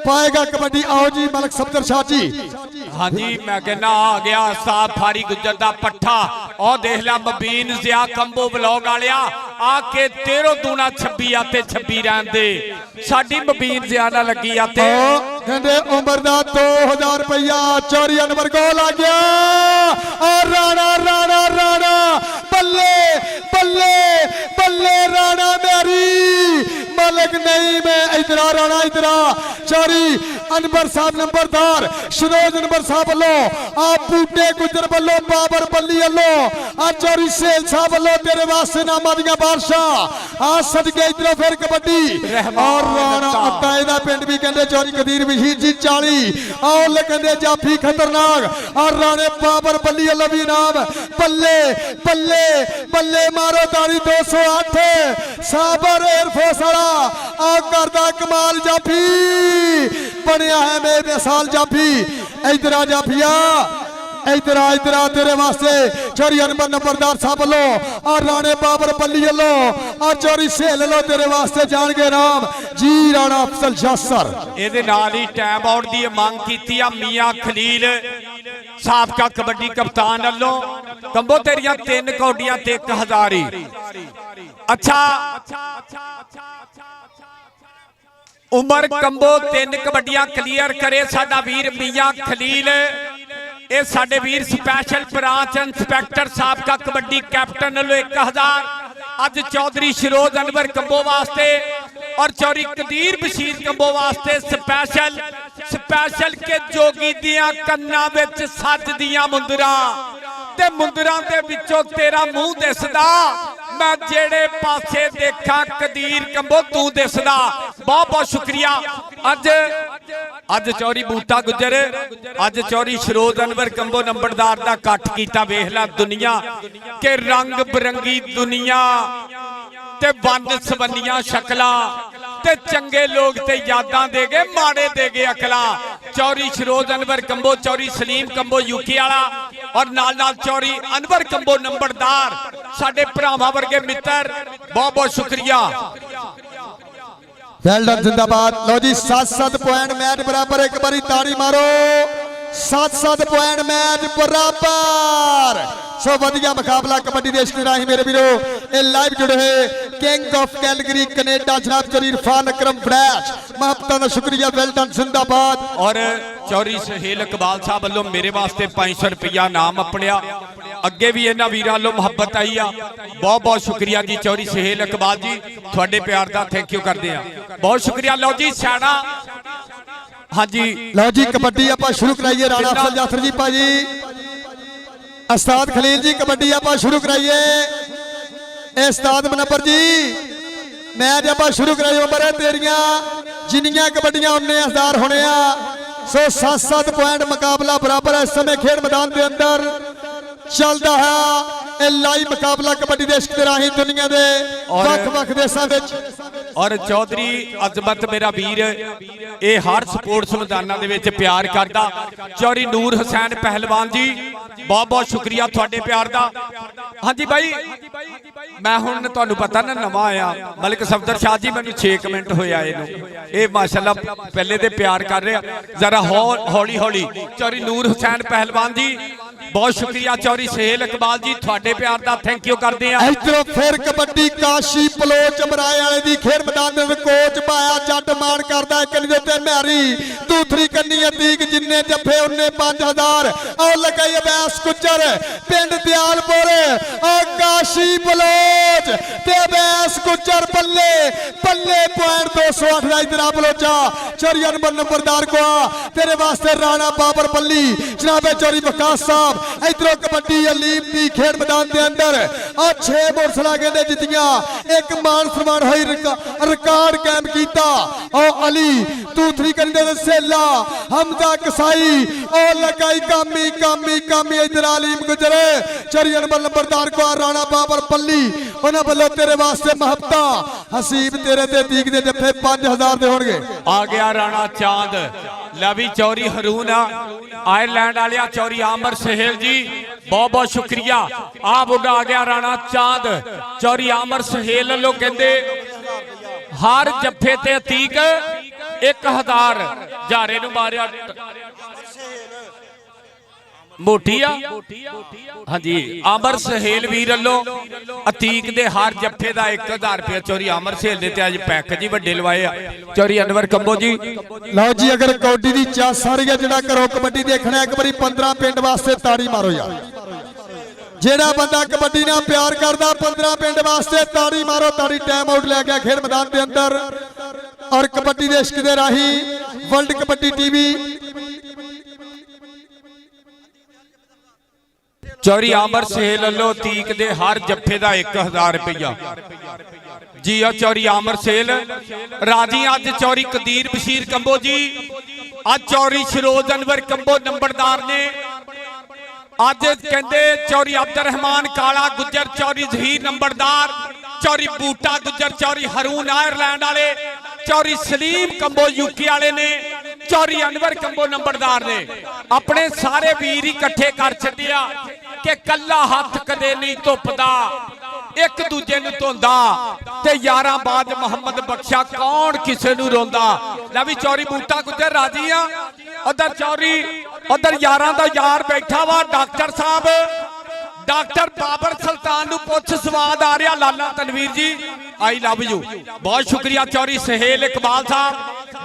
पाएगा कबड्डी आओ जी मलक सफदर शाह जी। हाँ जी मैं कहना आ गया साहब फारी गुजर दा पट्ठा और देख ला मबीन जिया कंबो ब्लॉग वालिया आके 13 दूना 26 आते 26 रहन दे साडी मबीन जिया ना लगी आते कहंदे उमर दा 2000 रुपया चौरी अनवर को लग गया और राणा राणा राणा बल्ले बल्ले बल्ले राणा मेरी मलक नहीं मैं इधर राणा इधर चौरी अनवर साहब नंबरदार शरोज अनवर साहब वालों आप बूटे गुजर वालों बाबर बल्ली वालों आ चौरी सेल साहब वालों तेरे वास्ते नामा दियां बादशाह आ सदके इधर फिर कबड्डी और राणा अट्टाए दा पिंड भी कहंदे चौरी कदीर बशीर जी 40 आओ ले कहंदे जाफी खतरनाक और राणे बाबर बल्ली वालों भी नाम बल्ले बल्ले बल्ले मारो ताड़ी 208 साबर एयरफोर्स वाला आ करदा कमाल जाफी बनया है मेरे साल जाफी इधर आ जाफिया इधर आ तेरे वास्ते चौरी अनवर नंबरदार साहब लो और राणे बाबर पल्ली लो और चौरी सेल लो तेरे वास्ते जान के नाम जी राणा अफसल जासर। ਇਹਦੇ ਨਾਲ ਹੀ ਟਾਈਮ ਆउट ਦੀ ਮੰਗ ਕੀਤੀ ਆ ਮੀਆਂ ਖਲੀਲ ਸਾਬਕਾ ਕਬੱਡੀ ਕਪਤਾਨ ਵੱਲੋਂ ਕੰਬੋ ਤੇਰੀਆਂ 3 ਕੌਡੀਆਂ ਤੇ 1000 ਹੀ। ਅੱਛਾ ਉਮਰ ਕੰਬੋ 3 ਕਬੱਡੀਆਂ ਕਲੀਅਰ ਕਰੇ ਸਾਡਾ ਵੀਰ ਮੀਆਂ ਖਲੀਲ ਇਹ ਸਾਡੇ ਵੀਰ ਸਪੈਸ਼ਲ ਬ੍ਰਾਂਚ ਇੰਸਪੈਕਟਰ ਸਾਬਕਾ ਕਬੱਡੀ ਕੈਪਟਨ ਵੱਲੋਂ 1000 ਅੱਜ ਚੌਧਰੀ ਸ਼रोज अनवर कंबो वास्ते और चौरी कदीर बशीर कंबो वास्ते स्पैशल स्पैशल के जोगी दियां कन्नां विच सजदियां मुंदरां ते मुंदरां दे विचों तेरा मुंह दिसदा मैं जेड़े पासे देखा कदीर कंबो तू दिसदा। बहुत बहुत शुक्रिया। अज चौरी बूटा गुजर अज चौरी शरोज अनवर कंबो नंबरदार दा कट कीता वेख ला दुनिया के रंग बिरंगी दुनिया ते वंड सवनियां शक्लां ते चंगे लोग ते यादां दे गए माड़े दे गए अकलां। चौरी शरोज अनवर कंबो चौरी सलीम कंबो यूके वाला और नाल नाल चौरी अनवर कंबो नंबरदार साडे भरावां वर्गे मित्र बहुत बहुत शुक्रिया। वेल डन जिंदाबाद। लो जी 7-7 पॉइंट मैच बराबर एक बारी ताड़ी मारो 7-7 पॉइंट मैच बराबर। सो वधिया मुकाबला कबड्डी देश के राही मेरे वीरो ये लाइव जुड़े हैं किंग ऑफ कैलगरी कनेडा जनाब चौरी इरफान अकरम फ्लैश महबता का शुक्रिया। वेल डन जिंदाबाद। और चौरी सुहेल इकबाल साहब वालों मेरे वास्ते 500 रुपया नाम अपनिया अगे भी इन्होंने वीरों वालों मुहब्बत आई आ बहुत बहुत शुक्रिया जी। चौरी सुहेल इकबाल जी थोड़े प्यार का थैंक यू करते हैं बहुत शुक्रिया। लो जी सियाणा हाँ जी लो जी कबड्डी आप शुरू कराइए राणा अफसल जाफर जी भाजी उस्ताद खलील जी कबड्डी आप शुरू कराइए उस्ताद मुनव्वर जी मैच आप शुरू कराइए उम्र तेरिया जिन्नियां कबड्डियां उन्ने हज़ार होने सो 7-7 पॉइंट मुकाबला बराबर है इस समय खेल मैदान के अंदर चलता है लाइव मुकाबला कबड्डी देश के राही दुनिया के वख-वख देशों विच। और चौधरी अजमत मेरा वीर ये हर स्पोर्ट्स मैदानों दे विच प्यार करता। चौरी नूर हुसैन पहलवान जी बहुत बहुत शुक्रिया थोड़े प्यार का। हाँ जी भाई ਮੈਂ ਹੁਣ ਤੁਹਾਨੂੰ ਪਤਾ ਨਾ ਨਵਾਂ ਆਇਆ ਮਲਿਕ ਸਫਦਰ ਸ਼ਾਹ ਜੀ ਮੈਨੂੰ 6 ਮਿੰਟ ਹੋਏ ਆਏ ਨੂੰ ਇਹ ਮਾਸ਼ਾਅੱਲਾ ਪਹਿਲੇ ਤੇ ਪਿਆਰ ਕਰ ਰਿਹਾ ਜ਼ਰਾ ਹੌਲੀ ਹੌਲੀ ਚੌਰੀ ਨੂਰ ਹੁਸੈਨ ਪਹਿਲਵਾਨ ਜੀ बहुत शुक्रिया चौरी सहेल इकबाल जी थोड़े प्यार का थैंक यू करते हैं। इधरों फिर कबड्डी काशी पलोच मराए वाले दी खेड मैदान में कोच पाया जट मान करदा है कन्नी ते मैरी दूसरी कन्नी अतीक जिन्ने जफे उन्ने 5000 और लगाई अबैस गुज्जर पिंड दयालपुर और काशी पलोच ते अबैस गुज्जर बल्ले बल्ले पॉइंट 208 दा इधर बलोचा चौरी नंबरदार को तेरे वास्ते राणा बाबर बल्ली जनाबे चौरी वकास साहब इधरों कबड्डी अलीम दी खेड मैदान के अंदर 6 मोटरसाइकिल कहते जितियां एक मान सम्मान हुई रिकॉर्ड कायम किया और अली दूसरी कंधे ते सेला हमजा कसाई और लगाई कामी कामी कामी इधर अलीम गुजरे चौरी नंबरदार को राणा बाबर पल्ली उन्होंने वालों तेरे वास्ते महबता हसीब तेरे ते दीक दे जफे 5000 दे होणगे आ गया राणा चांद लवी चौरी हरूण आयरलैंड वाले चौरी आमर सहेल जी बहुत बहुत शुक्रिया आ बुढ़ा आ गया राणा चांद चौरी आमर सहेल लोग कहते हर जफे ते अतीक 1000 जारे नु मारिया मोटी हाँ जी आमर सहेल वीर वालों अतीक दे हर जफे का 1000 रुपया चौरी आमर सहेल ने अज पैक जी वड्डे लवाए चौरी अनवर कंबो जी लो जी अगर कबड्डी की चाह सारी है जरा करो कबड्डी देखना एक बार 15 पिंड वास्ते ताड़ी मारो यार जेड़ा बंदा कबड्डी ना प्यार करता 15 पिंड वास्ते ताड़ी मारो ताड़ी टाइम आउट ले गया खेल मैदान के अंदर और कबड्डी दे इश्क दे राही वर्ल्ड कबड्डी टीवी चौरी आमर सहेल वालों तीक दे हर जफे का 1000 रुपया जी आ चौरी आमर सहेल राजी अज चौरी कदीर बशीर कंबो जी अज चौरी शरोज अनवर कंबो नंबरदार ने अज कहते चौरी अब्दुल रहमान काला गुज्जर चौरी जहीर नंबरदार चौरी बूटा गुज्जर चौरी हरूण आयरलैंड वाले चौरी सलीम कंबो यूके वाले ने चौरी अनवर कंबो नंबरदार ने अपने सारे वीर इकट्ठे कर छड्डिया कि कल्ला हथ कदे नहीं धुपदा एक दूजे नूं धोंदा ते यारां बाज मोहम्मद बख्शा कौन किसे नूं रोंदा लै भी चौरी बूटा गुजर राजी आ उधर चौरी उधर यारां दा यार बैठा वा डॉक्टर साहब डॉक्टर बाबर सुल्तान नूं पुछ स्वाद आ रहा लाला तनवीर जी आई लव यू बहुत शुक्रिया चौरी सहेल इकबाल साहब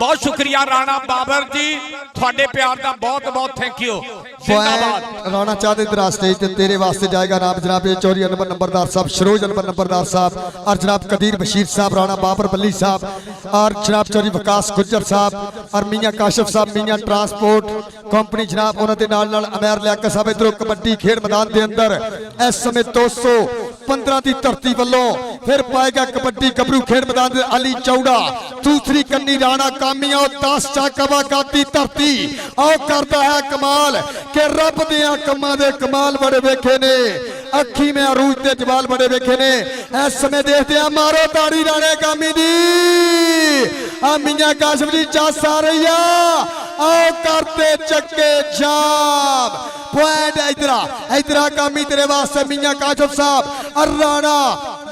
बहुत शुक्रिया राणा बाबर जी थोड़े प्यार का बहुत बहुत थैंक यू राणा चाहते इधर स्टेज ते तेरे वास्ते जाएगा नाम जनाब चौरी अनवर नंबरदार साहब शरोज अनवर नंबरदार साहब और जनाब कदीर बशीर साहब राणा बाबर बल्ली साहब और जनाब चौरी वकास गुज्जर साहब और मियाँ काशिफ साहब मियाँ ट्रांसपोर्ट कंपनी जनाब उन्होंने नाल अमैर लियाकत साहब इधरों कबड्डी खेड मैदान के अंदर इस समय 215 की धरती वालों फिर पाएगा कबड्डी गबरू खेड मैदान अली चौड़ा दूसरी कन्नी राणा कामिया 10 चाकवा काती धरती और करता है कमाल के रब दिया कमां दे कमाल बड़े वेखे ने अखी में अरूज दे जवाल बड़े वेखे ने इस समय देखते हैं मारो ताड़ी राणे कामी दी मियां काशिफ जी चास आ रही आओ करते चक्के जाम पॉइंट इधरा कामी तेरे वास्ते मियां काशिफ साहब और राणा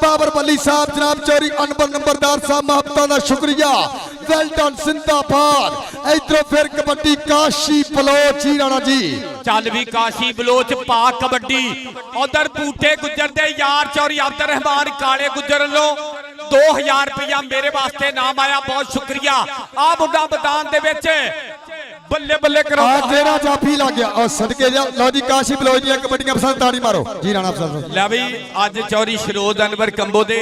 बाबर बल्ली साहब जनाब चौरी अनवर नंबरदार साहब महबता का शुक्रिया वेल डन जिंदाबाद इधरों फिर कबड्डी काशी बलोच जी राणा जी चल भी काशी बलोच पा कबड्डी उधर बूटे गुज्जर दे यार चौरी अब्दुल रहमान काले गुज्जर लो 2000 रुपया मेरे वास्ते नाम आया बहुत शुक्रिया आ मुंडा मैदान दे विच बल्ले बल्ले करो तेरा जाफी लग गया और सदके जा लो जी काशी बलोच दी कबड्डियां पसंद ताड़ी मारो जी राणा साहब ले बई अज चौरी शरोज अनवर कंबो दे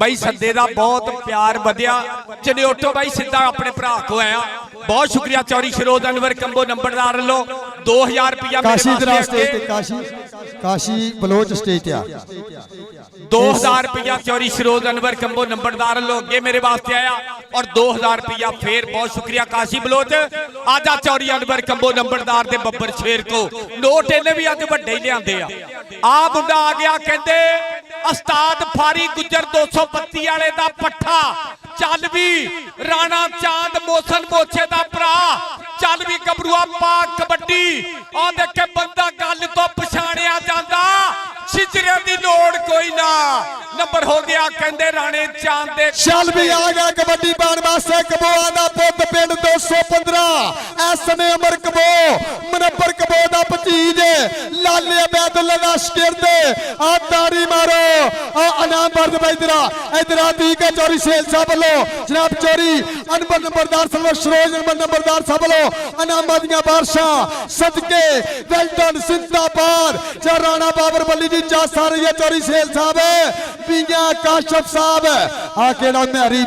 बई सद्दे दा बहुत प्यार वधिया चनियोटो बई सीधा अपने भरा को आया बहुत शुक्रिया चौरी शरोज अनवर कंबो नंबरदार लो 2000 रुपया काशी काशी बलोच स्टेज 2000 रुपया चौरी शरोज अनवर कंबो नंबरदार लो अगे मेरे वास्ते आया और 2000 रुपया फिर बहुत शुक्रिया काशी बलोच आजा चौरी अनवर कंबो नंबरदार दे बब्बर शेर को नोट इन्हें भी अज वड्डे लिआंदे आ मुंडा आ गया कहंदे उस्ताद फारी गुज्जर 232 वाले दा पट्ठा चल भी राणा चांद मोसन मोछे दा भरा चल भी गबरूआ पा कबड्डी आ देखे बंदा गल तो पछाणिया जांदा छिजरे दी लोड़ कोई ना ਨੰਬਰ ਹੋ ਗਿਆ ਕਹਿੰਦੇ ਰਾਣੇ ਚਾਂਦ ਦੇ ਚੱਲ ਵੀ ਆ ਗਿਆ ਕਬੱਡੀ ਪਾਉਣ ਵਾਸਤੇ ਕਬੋਆ ਦਾ ਪੁੱਤ ਪਿੰਡ 215 ਇਸ ਸਮੇਂ ਅਮਰ ਕਬੋ ਮਨੱਬਰ ਕਬੋ ਦਾ ਭਤੀਜ ਲਾਲੇ ਅਬੈਦੁੱਲਾ ਦਾ ਸ਼ਗਿਰਦ ਆ ਤਾੜੀ ਮਾਰੋ ਆ ਇਨਾਮ ਵਰਦ ਇਧਰ ਆ ਠੀਕ ਹੈ ਚੋਰੀ ਸੇਲ ਸਾਹਿਬ ਵੱਲੋਂ ਜਨਾਬ ਚੋਰੀ ਅਨਬਰ ਨੰਬਰਦਾਰ ਸਰਵਰ ਸ਼ਰੋਜ ਅਨਬਰ ਨੰਬਰਦਾਰ ਸਾਹਿਬ ਵੱਲੋਂ ਇਨਾਮਾਂ ਦੀਆਂ ਬਾਰਸ਼ਾਂ ਸਦਕੇ ਵੈਲਡਨ ਸਿੰਦਾਬਾਦ ਜਾ ਰਾਣਾ ਬਾਬਰ ਬੱਲੀ ਜੀ ਜਾ ਸਾਰੇ ਚੋਰੀ ਸੇਲ ਸਾਹਿਬ ਪੀਆਂ ਕਾਸ਼ਫ ਸਾਹਿਬ ਆ ਕਿਹੜਾ ਮੈਰੀ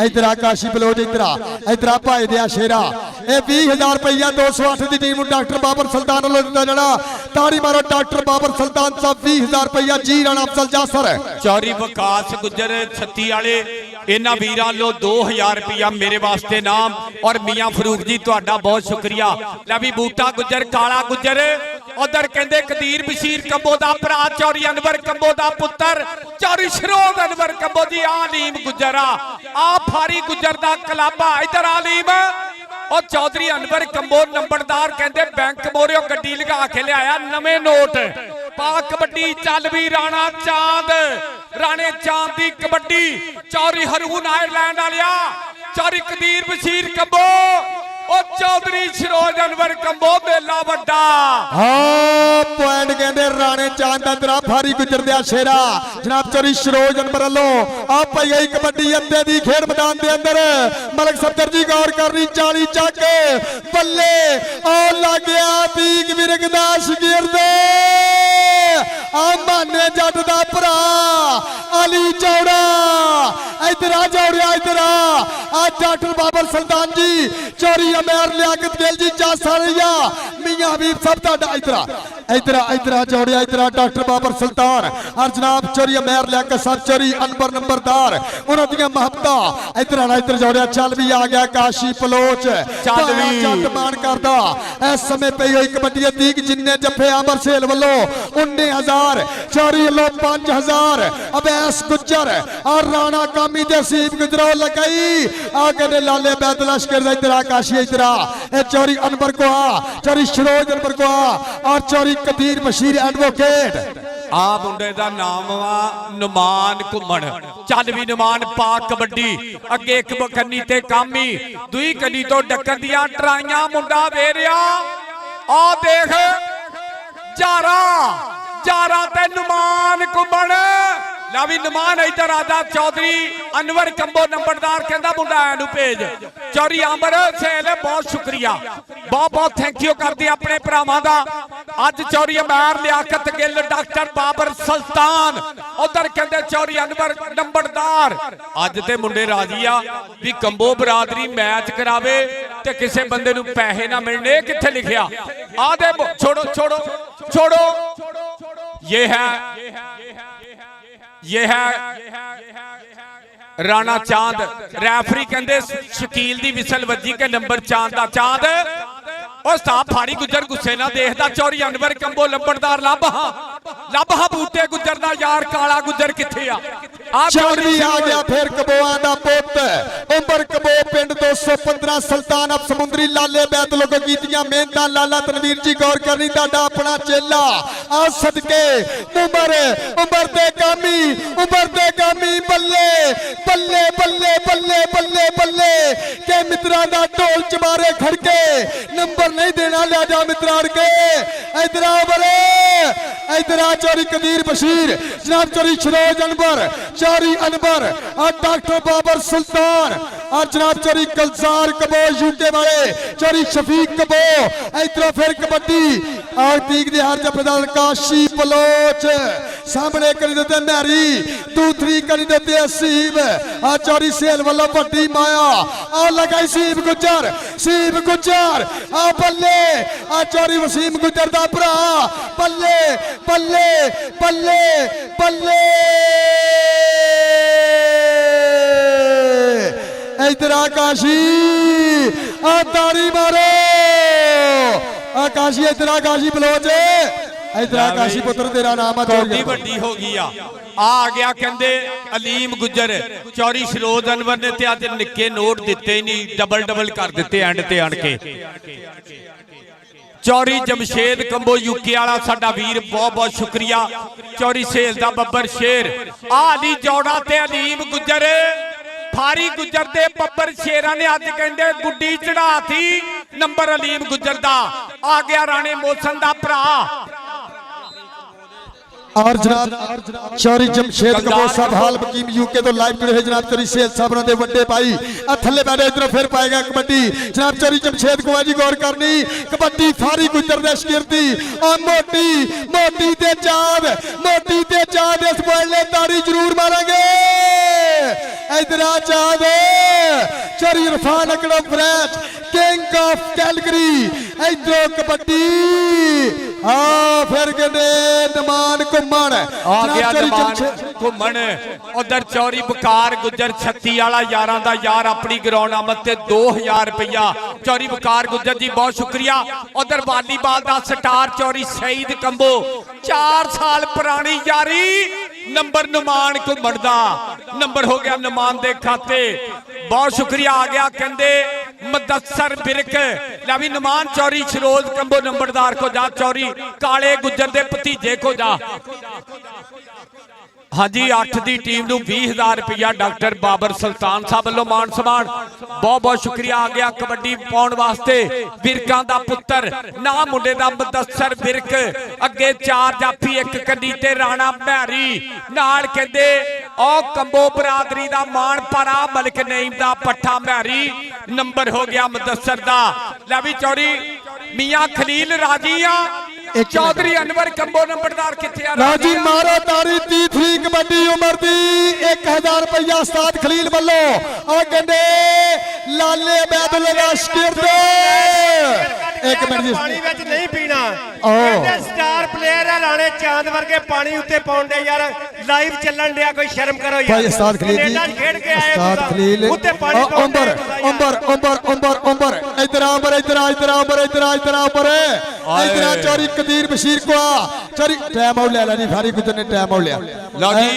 ਇਧਰ ਆ ਕਾਸ਼ੀ ਬਲੋਜ ਇਧਰ ਆ ਭਾਈ ਦਿਆ ਸ਼ੇਰਾ ਇਹ 20000 ਰੁਪਇਆ 208 ਦੀ ਟੀਮ ਨੂੰ ਡਾਕਟਰ ਬਾਬਰ ਸੁਲਤਾਨ ਵੱਲੋਂ ਦਿੱਤਾ ਜਾਣਾ ਤਾੜੀ ਮਾਰੋ ਡਾਕਟਰ ਬਾਬਰ ਸੁਲਤਾਨ ਸਾਹਿਬ 20000 ਰੁਪਇਆ ਜੀ ਰਾਣਾ ਅਫਜ਼ਲ ਜਾਸਰ ਚੌਰੀ ਵਿਕਾਸ ਗੁੱਜਰ 36 ਵਾਲੇ ਇਹਨਾਂ ਵੀਰਾਂ ਵੱਲੋਂ 2000 ਰੁਪਇਆ ਮੇਰੇ ਵਾਸਤੇ ਨਾਮ ਔਰ ਮੀਆਂ ਫਰੂਕ ਜੀ ਤੁਹਾਡਾ ਬਹੁਤ ਸ਼ੁਕਰੀਆ ਲੈ ਵੀ ਬੂਟਾ ਗੁੱਜਰ ਕਾਲਾ ਗੁੱਜਰ ਉਧਰ ਕਹਿੰਦੇ ਕਦੀਰ ਬਸ਼ੀਰ ਕੰਬੋ ਦਾ ਭਰਾ ਚੌਰੀ ਅਨਵਰ ਕੰਬੋ ਦਾ ਪੁੱਤਰ ਚੌਰੀ ਸ਼ਰੋਜ਼ ਅਨਵਰ ਕੰਬੋ ਜੀ ਆਲੀਮ ਗੁੱਜਰ ਆ ਫਾਰੀ ਗੁੱਜਰ ਦਾ ਕਲਾਬਾ ਇਧਰ ਆਲੀਮ ਉਹ ਚੌਧਰੀ ਅਨਵਰ ਕੰਬੋ ਨੰਬਰਦਾਰ ਕਹਿੰਦੇ ਬੈਂਕ ਮੋਰਿਓ ਗੱਡੀ ਲਗਾ ਕੇ ਲਿਆਇਆ ਨਵੇਂ ਨੋਟ ਪਾ ਕਬੱਡੀ ਚੱਲ ਵੀ ਰਾਣਾ ਚਾਂਦ ਰਾਣੇ ਚਾਂਦ ਦੀ ਕਬੱਡੀ ਚੌਰੀ ਹਰੂਨ ਆਇਰਲੈਂਡ ਵਾਲਿਆ ਚੌਰੀ ਕਦੀਰ ਬਸ਼ੀਰ ਕੰਬੋ ਉਹ ਚੌਧਰੀ ਸ਼ਰੋਜ਼ ਅਨਵਰ ਕੰਬੋ ਮੇਲਾ ਵੱਡਾ ਹਾਂ ਪੁਆਇੰਟ ਕਹਿੰਦੇ ਰਾਣੇ ਚਾਂਦ ਦਾ ਦਰਾ ਫਾਰੀ ਗੁੱਜਰ ਦਿਆ ਸ਼ੇਰਾ ਜਨਾਬ ਚੌਰੀ ਸ਼ਰੋਜ਼ ਅਨਵਰ ਵੱਲੋਂ ਆ ਪਈ ਆਈ ਕਬੱਡੀ ਅੱਧੇ ਦੀ ਖੇਡ ਮੈਦਾਨ ਦੇ ਅੰਦਰ ਮਲਕ ਸਫਦਰ ਜੀ ਗੌਰ ਕਰਨੀ 40 ਚੱਕ ਬੱਲੇ ਆ ਲੱਗਿਆ ਤੀਕ ਵਿਰਗ ਦਾ ਸ਼ਗਿਰਦ ਆ ਮਾਨੇ ਜੱਟ ਦਾ ਭਰਾ ਅਲੀ ਚੌੜਾ ਇਧਰ ਆ ਜੌੜਿਆ ਇਧਰ ਆ ਡਾਕਟਰ ਬਾਬਰ ਸੁਲਤਾਨ ਜੀ ਚੋਰੀ ਅਮੇਰ ਲਿਆਕਤ ਗਿੱਲ ਜੀ ਜਾ ਸਾਰਿਆ ਮੀਆਂ ਹਬੀਬ ਸਭ ਤੁਹਾਡਾ ਇਧਰ ਆ ਜੌੜਿਆ ਇਧਰ ਆ ਡਾਕਟਰ ਬਾਬਰ ਸੁਲਤਾਨ ਔਰ ਜਨਾਬ ਚੋਰੀ ਅਮੇਰ ਲਿਆਕਤ ਸਭ ਚੋਰੀ ਅਨਬਰ ਨੰਬਰਦਾਰ ਉਹਨਾਂ ਦੀਆਂ ਮੁਹੱਬਤਾਂ ਇਧਰ ਜੌੜਿਆ ਚੱਲ ਵੀ ਆ ਗਿਆ ਕਾਸ਼ੀ ਪਲੋਚ ਚੱਲ ਵੀ ਜੱਟ ਮਾਨ ਕਰਦਾ ਇਸ ਸਮੇਂ ਪਈ ਹੋਈ ਕਬੱਡੀ ਦੀ ਜਿੰਨੇ ਜੱਫੇ ਆਮਰ ਸੇਲ ਵੱਲੋਂ 19000 ਚੋਰੀ ਵੱਲੋਂ 5000 ਅਬੈਸ ਗੁੱਜਰ ਔਰ ਰਾਣਾ ਕਾਮੀ ਦੇ ਸੀਬ ਗੁਜਰੋ ਲਗਾਈ ਆ ਕਹਿੰਦੇ ਲਾਲੇ ਬੈਦ ਲਸ਼ਕਰ ਦਾ ਇਧਰ ਆ ਕਾਸ਼ੀ ਇਧਰ ਆ ਇਹ ਚੋਰੀ ਅਨਵਰ ਕੋ ਆ ਚੋਰੀ ਸ਼ਰੋਜ਼ ਅਨਵਰ ਕੋ ਆ ਔਰ ਚੋਰੀ ਕਦੀਰ ਬਸ਼ੀਰ ਐਡਵੋਕੇਟ ਆ ਮੁੰਡੇ ਦਾ ਨਾਮ ਵਾ ਨੁਮਾਨ ਘੁੰਮਣ ਚੱਲ ਵੀ ਨੁਮਾਨ ਪਾ ਕਬੱਡੀ ਅੱਗੇ ਇੱਕ ਕੰਨੀ ਤੇ ਕਾਮੀ ਦੂਈ ਕੰਨੀ ਤੋਂ ਡੱਕਣ ਦੀਆਂ ਟਰਾਈਆਂ ਮੁੰਡਾ ਵੇਰਿਆ ਆ ਦੇਖ ਜਾਰਾ ਤੇ ਨੁਮਾਨ ਘੁੰਮਣ ਲਾ ਵੀ ਨੁਮਾਨ ਇਧਰ ਆਦਾ ਚੌਧਰੀ ਅਨਵਰ ਕੰਬੋ ਨੰਬਰਦਾਰ ਕਹਿੰਦਾ ਮੁੰਡਾ ਐਨੂੰ ਭੇਜ ਚੌਰੀ ਆਮਰ ਸੇਲ ਬਹੁਤ ਸ਼ੁਕਰੀਆ ਬਹੁਤ ਥੈਂਕ ਯੂ ਕਰਦੇ ਆਪਣੇ ਭਰਾਵਾਂ ਦਾ ਅੱਜ ਚੌਰੀ ਅਮੈਰ ਲਿਆਕਤ ਗਿੱਲ ਡਾਕਟਰ ਬਾਬਰ ਸੁਲਤਾਨ ਉਧਰ ਕਹਿੰਦੇ ਚੌਰੀ ਅਨਵਰ ਨੰਬਰਦਾਰ ਅੱਜ ਤੇ ਮੁੰਡੇ ਰਾਜੀ ਆ ਵੀ ਕੰਬੋ ਬਰਾਦਰੀ ਮੈਚ ਕਰਾਵੇ ਤੇ ਕਿਸੇ ਬੰਦੇ ਨੂੰ ਪੈਸੇ ਨਾ ਮਿਲਣੇ ਕਿੱਥੇ ਲਿਖਿਆ ਆ ਦੇ छोड़ो ये है राणा चांद रैफरी कहते शकील दी विसल वजी के नंबर चांद दा चांद और साहब फाड़ी गुजर गुस्से ना देखदा चौरी अनवर कंबो लंबड़दार ਲੱਭ ਬੂਟੇ ਗੁੱਜਰ ਦਾ ਯਾਰ ਕਾਲਾ ਗੁੱਜਰ ਕਿੱਥੇ ਆ ਚੌਧਰੀ ਆ ਗਿਆ ਫਿਰ ਕਬੋਆਂ ਦਾ ਪੁੱਤ ਉਮਰ ਕਬੋ ਪਿੰਡ 215 ਸੁਲਤਾਨ ਅਬ ਸਮੁੰਦਰੀ ਲਾਲੇ ਬੈਤ ਲੋਕੋ ਕੀਤੀਆਂ ਮਿਹਨਤਾਂ ਲਾਲਾ ਤਨਵੀਰ ਜੀ ਗੌਰ ਕਰਨੀ ਤੁਹਾਡਾ ਆਪਣਾ ਚੇਲਾ ਆ ਸਦਕੇ ਉਮਰ ਦੇ ਕਾਮੀ ਬੱਲੇ ਕੇ ਮਿੱਤਰਾਂ ਦਾ ਢੋਲ ਚਮਾਰੇ ਖੜਕੇ ਨੰਬਰ ਨਹੀਂ ਦੇਣਾ ਲੈ ਜਾ ਮਿੱਤਰਾਂ ਕੇ ਇਧਰ ਆ ਬਰੇ इधर चौरी कदीर बशीर जनाब चौरी शरोज अनवर चौरी अनवर और डॉक्टर बाबर सुल्तान और जनाब चौरी कलजार कबो यूके वाले चौरी शफीक कबो इधर फिर कबड्डी और तीक दिहार जफेदार काशी बलोच सामने करी देते मैरी दूसरी करी देते सीब और चौरी सेल वाला बड्डी माया और लगाई सीब गुजर आ बल्ले आ चौरी वसीम गुजर दा भरा बल्ले इधर आकाशी तारी मारो आकाशी इधर आकाशी बलोच ਇਧਰ ਆਕਾਸ਼ੀ ਪੁੱਤਰ ਤੇਰਾ ਨਾਮ ਆ ਕੌਡੀ ਵੱਡੀ ਹੋ ਗਈ ਆ ਗਿਆ ਕਹਿੰਦੇ ਅਲੀਮ ਗੁੱਜਰ ਚੌਰੀ ਸ਼ਰੋਜ਼ ਅਨਵਰ ਨੇ ਤੇ ਅੱਜ ਨਿੱਕੇ ਨੋਟ ਦਿੱਤੇ ਹੀ ਨਹੀਂ ਡਬਲ ਕਰ ਦਿੱਤੇ ਐਂਡ ਤੇ ਆਣ ਕੇ ਚੌਰੀ ਜਮਸ਼ੇਦ ਕੰਬੋ ਯੂਕੇ ਵਾਲਾ ਸਾਡਾ ਵੀਰ ਬਹੁਤ ਸ਼ੁਕਰੀਆ ਚੌਰੀ ਸੇਲ ਦਾ ਬੱਬਰ ਸ਼ੇਰ ਅਲੀ ਜੋੜਾ ਤੇ ਅਲੀਮ ਗੁੱਜਰ ਫਾਰੀ ਗੁੱਜਰ ਦੇ ਬੱਬਰ ਸ਼ੇਰਾਂ ਨੇ ਅੱਜ ਕਹਿੰਦੇ ਗੁੱਡੀ ਚੜਾਤੀ ਨੰਬਰ ਅਲੀਮ ਗੁੱਜਰ ਦਾ ਆ ਗਿਆ ਰਾਣੇ ਮੋਸਨ ਦਾ ਭਰਾ और जनाब चौरी जमशेद कपूर साहब हाल बकीम यूके तो लाइव जुड़े हैं जनाब चौरी सेल साहब ने बड़े भाई थले बैठे इधर फिर पाएगा कबड्डी जनाब चौरी जमशेद कुमार जी गौर करनी कबड्डी फारी गुजर दे शकीरती और मोटी ते चाँद इस बॉल ताड़ी जरूर मारेंगे इधर आ चाँद चौरी इरफान अकड़म फ्रेंच किंग ऑफ कैलगरी इधर कबड्डी फिर कहते नमान घुमन आ गया नमान घुमन उधर चौरी बकार गुजर 36 वाला यारां दा यार अपनी ग्राउंड आमद ते 2000 रुपया चौरी बकार गुजर जी बहुत शुक्रिया उधर वालीबाल दा स्टार चौरी सईद कंबो 4 साल पुरानी यारी नंबर नमान घुमन दा नंबर हो गया नमान दे खाते बहुत शुक्रिया आ गया कहंदे मुदस्सर बिरक ला भी नमान चौरी शरोज कंबो नंबरदार को जा चौरी काले गुजर दे भतीजे को जा हाँ जी 8 दी टीम नूं 20,000 रुपया डॉक्टर बाबर सुल्तान साहब वालों मान सम्मान बहुत शुक्रिया आ गया कबड्डी पाउण वास्ते बिरकां दा पुत्तर ना मुंडे दा मुदस्सर बिरक अगे 4 जाफी 1 कंडी ते राणा भैरी नाल कहंदे ओ कंबो बरादरी दा मान परा मलिक नईम दा पट्ठा भैरी नंबर हो गया मुदस्सर दा लै भी चौरी मियां खलील राजी चौधरी अनवर कंबो नंबरदार किथे राजी मारो तारी तीसरी कबड्डी उम्र दी 1000 रुपया उस्ताद खलील वालों और कहंदे लाले बैदुल राशकीर दे 1 मिनट जी पानी विच नहीं पीना कहंदे स्टार प्लेयर है राणे चांद वर्गे पानी उत्ते पाउंदे यार लाइव चलन दिया कोई शर्म करो यार भाई उस्ताद खलील जी खेड के आए उस्ताद खलील उत्ते पानी उम्र इधर चौरी कदीर बशीर को चौरी टाइम आउट ले ली फारी गुजर ने टाइम आउट लिया लो जी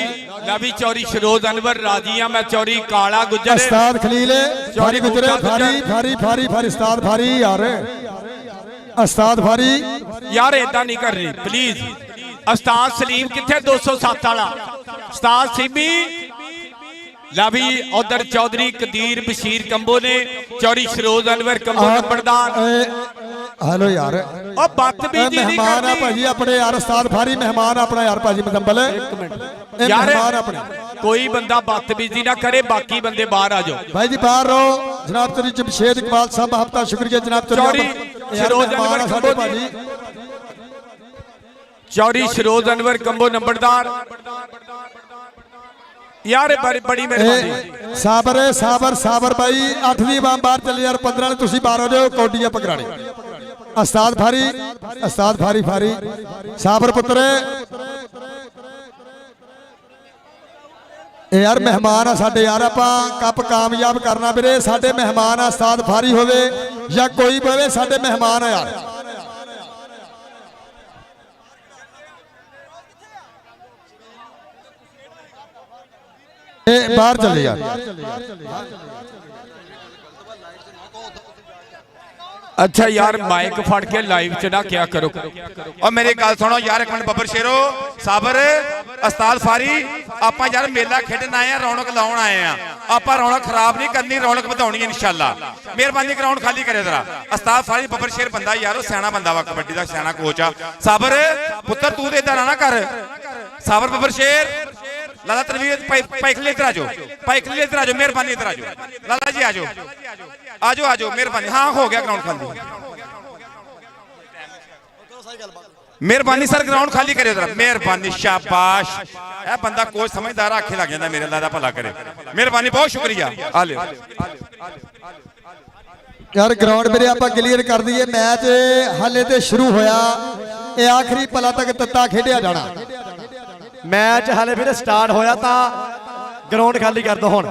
ला भी चौरी शरोज अनवर राजी मैं चौरी काला गुजर उस्ताद खलील फारी गुजर फारी उस्ताद फारी यार उस्ताद फारी यार ऐदा नहीं कर रही प्लीज उस्ताद सलीम किथे 207 वाला उस्ताद सिमी ला भी उधर चौधरी कदीर बशीर कंबो ने चौरी शरोज अनवर कंबो नंबरदार हेलो यार ओ बदतमीजी नहीं मेहमान है भाजी अपने यार उस्ताद फारी मेहमान अपना यार भाजी मुदम्बल यार मेहमान अपने कोई बंदा बदतमीजी ना करे बाकी बंदे बाहर आ जाओ भाई जी बाहर रहो जनाब चौरी जमशेद इकबाल साहब हफ्ता शुक्रिया जनाब चौरी शरोज अनवर कंबो भाजी चौरी शरोज अनवर कंबो नंबरदार यार बड़ी मेहरबानी साबर भाई 8वीं बार बाहर चले यार 15 ने तुसी बाहर हो जाओ कौडियां पकड़ानी उस्ताद फारी साबर पुत्र यार मेहमान आ साडे यार आपां कप कामयाब करना वीरे साडे मेहमान आ उस्ताद फारी होवे या कोई होवे साडे मेहमान आ यार बाहर चले यार अच्छा यार माइक फड़ के लाइव च ना क्या करो और मेरी गल सुनो यार एक मिनट बब्बर शेरो साबर उस्ताद फारी आपां यार मेला खेडन आए हैं रौनक लाउण आए हैं आपां रौनक खराब नहीं करनी रौनक वधाउणी इंशाअल्लाह मेहरबानी ग्राउंड खाली करे जरा उस्ताद फारी बब्बर शेर बंदा यार सियाणा बंदा वा कबड्डी दा सियाणा कोच आ साबर पुत्र तू ते इधर ना कर साबर बब्बर शेर लाला तनवीर पाइखली इधर आ जाओ पाइखली इधर आ जाओ मेहरबानी इधर आ जाओ लाला जी आ जाओ मेहरबानी हाँ हो गया ग्राउंड खाली मेहरबानी सर ग्राउंड खाली करे जरा मेहरबानी शाबाश ए बंदा कोच समझदार आखे लग जाता मेरे अल्लाह दा भला करे मेहरबानी बहुत शुक्रिया आ ले यार ग्राउंड मेरे आप क्लीयर कर दिए मैच हाले तो शुरू होया ये आखिरी पला तक तत्ता खेडिया जाना मैच हाले फिर स्टार्ट होया था ग्राउंड खाली कर दो हुण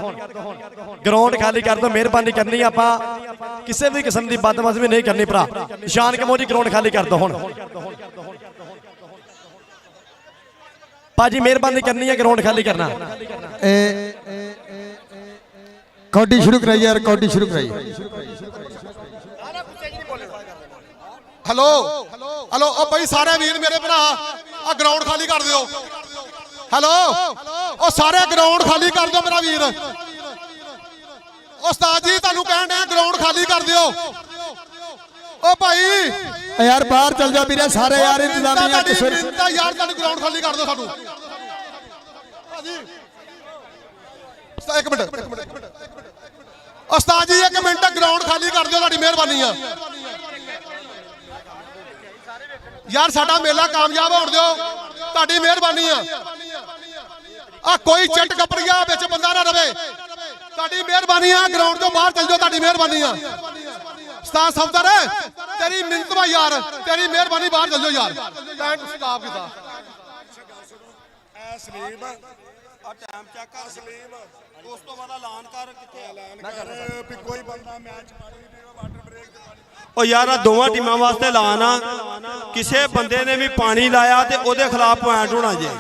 ग्राउंड खाली कर दो मेहरबानी करनी आपां किसी भी किस्म की बदतमीजी नहीं करनी भरा निशान कमो जी ग्राउंड खाली कर दो हुण ਭਾਜੀ ਮਿਹਰਬਾਨੀ ਕਰਨੀ ਹੈ ਗਰਾਊਂਡ ਖਾਲੀ ਕਰਨਾ। कबड्डी शुरू कराइए यार, कबड्डी शुरू कराइए। हेलो हेलो ओ भाई सारे वीर मेरे भरा आ ग्राउंड खाली कर दियो। हेलो ओ सारे ग्राउंड खाली कर दो मेरा वीर। उस्ताद जी तुहानू कहण डे ग्राउंड खाली कर दियो। ओ भाई यार बाहर चल जा वीरे सारे यार, इंतजामिया मिन्नत यार तुहानू ग्राउंड खाली कर दो सानू। एक मिनट उस्ताद जी, एक मिनट ग्राउंड खाली कर दियो, तुहाडी मेहरबानी आ यार, साडा मेला कामयाब होण दियो, तुहाडी मेहरबानी आ। कोई चिट कपड़िया विच बंदा ना रवे, तुहाडी मेहरबानी आ। ग्राउंड तो बाहर चल जाओ, तुहाडी मेहरबानी आ। उस्ताद सफदर तेरी मिन्नत वा यार, तेरी मेहरबानी, बाहर चल जाओ यार। कैंट स्टाफ कीता सलीम आ टाइम चेक कर सलीम, उस तो बाद ऐलान कर किथे ऐलान कर भी कोई बंदा मैच पानी नहीं वाटर ब्रेक ते पानी। ओ यार आ दोवां टीमां वास्ते ऐलान आ, किसी बंदे ने भी पानी लाया ते ओदे खिलाफ पॉइंट होना जे।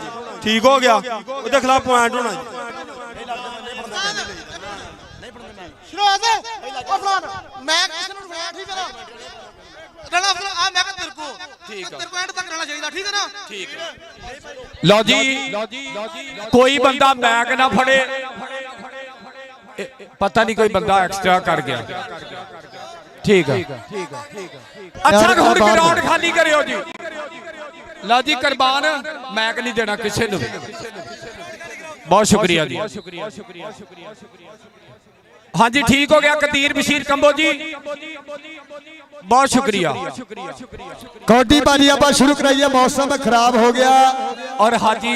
ठीक हो गया, ओदे खिलाफ पॉइंट होना जे। मैं किसी ਨੂੰ ਰੋਇਆ ਠੀਕ ਹੈ ਨਾ ਰਣਾ ਫਿਰ ਆ ਮੈਂ ਕਿਹਾ ਤੇਰੇ ਕੋ ਠੀਕ ਹੈ ਤੇਰੇ ਕੋ ਐਂਡ ਤੱਕ ਰਹਿਣਾ ਚਾਹੀਦਾ ਠੀਕ ਹੈ ਨਾ ਠੀਕ ਹੈ। ਲਓ ਜੀ ਕੋਈ ਬੰਦਾ ਬੈਗ ਨਾ ਫੜੇ, ਪਤਾ ਨਹੀਂ ਕੋਈ ਬੰਦਾ ਐਕਸਟਰਾ ਕਰ ਗਿਆ। ਠੀਕ ਹੈ ਅੱਛਾ, ਹੁਣ ਗਰਾਊਂਡ ਖਾਲੀ ਕਰਿਓ ਜੀ। ਲਓ ਜੀ ਕੁਰਬਾਨ, ਮੈਕ ਨਹੀਂ ਦੇਣਾ ਕਿਸੇ ਨੂੰ। ਬਹੁਤ ਸ਼ੁਕਰੀਆ ਜੀ। हाँ जी ठीक हो गया। कदीर बशीर कंबो जी बहुत शुक्रिया। कबड्डी बाजी आप शुरू कराइए, मौसम खराब हो गया। और हाजी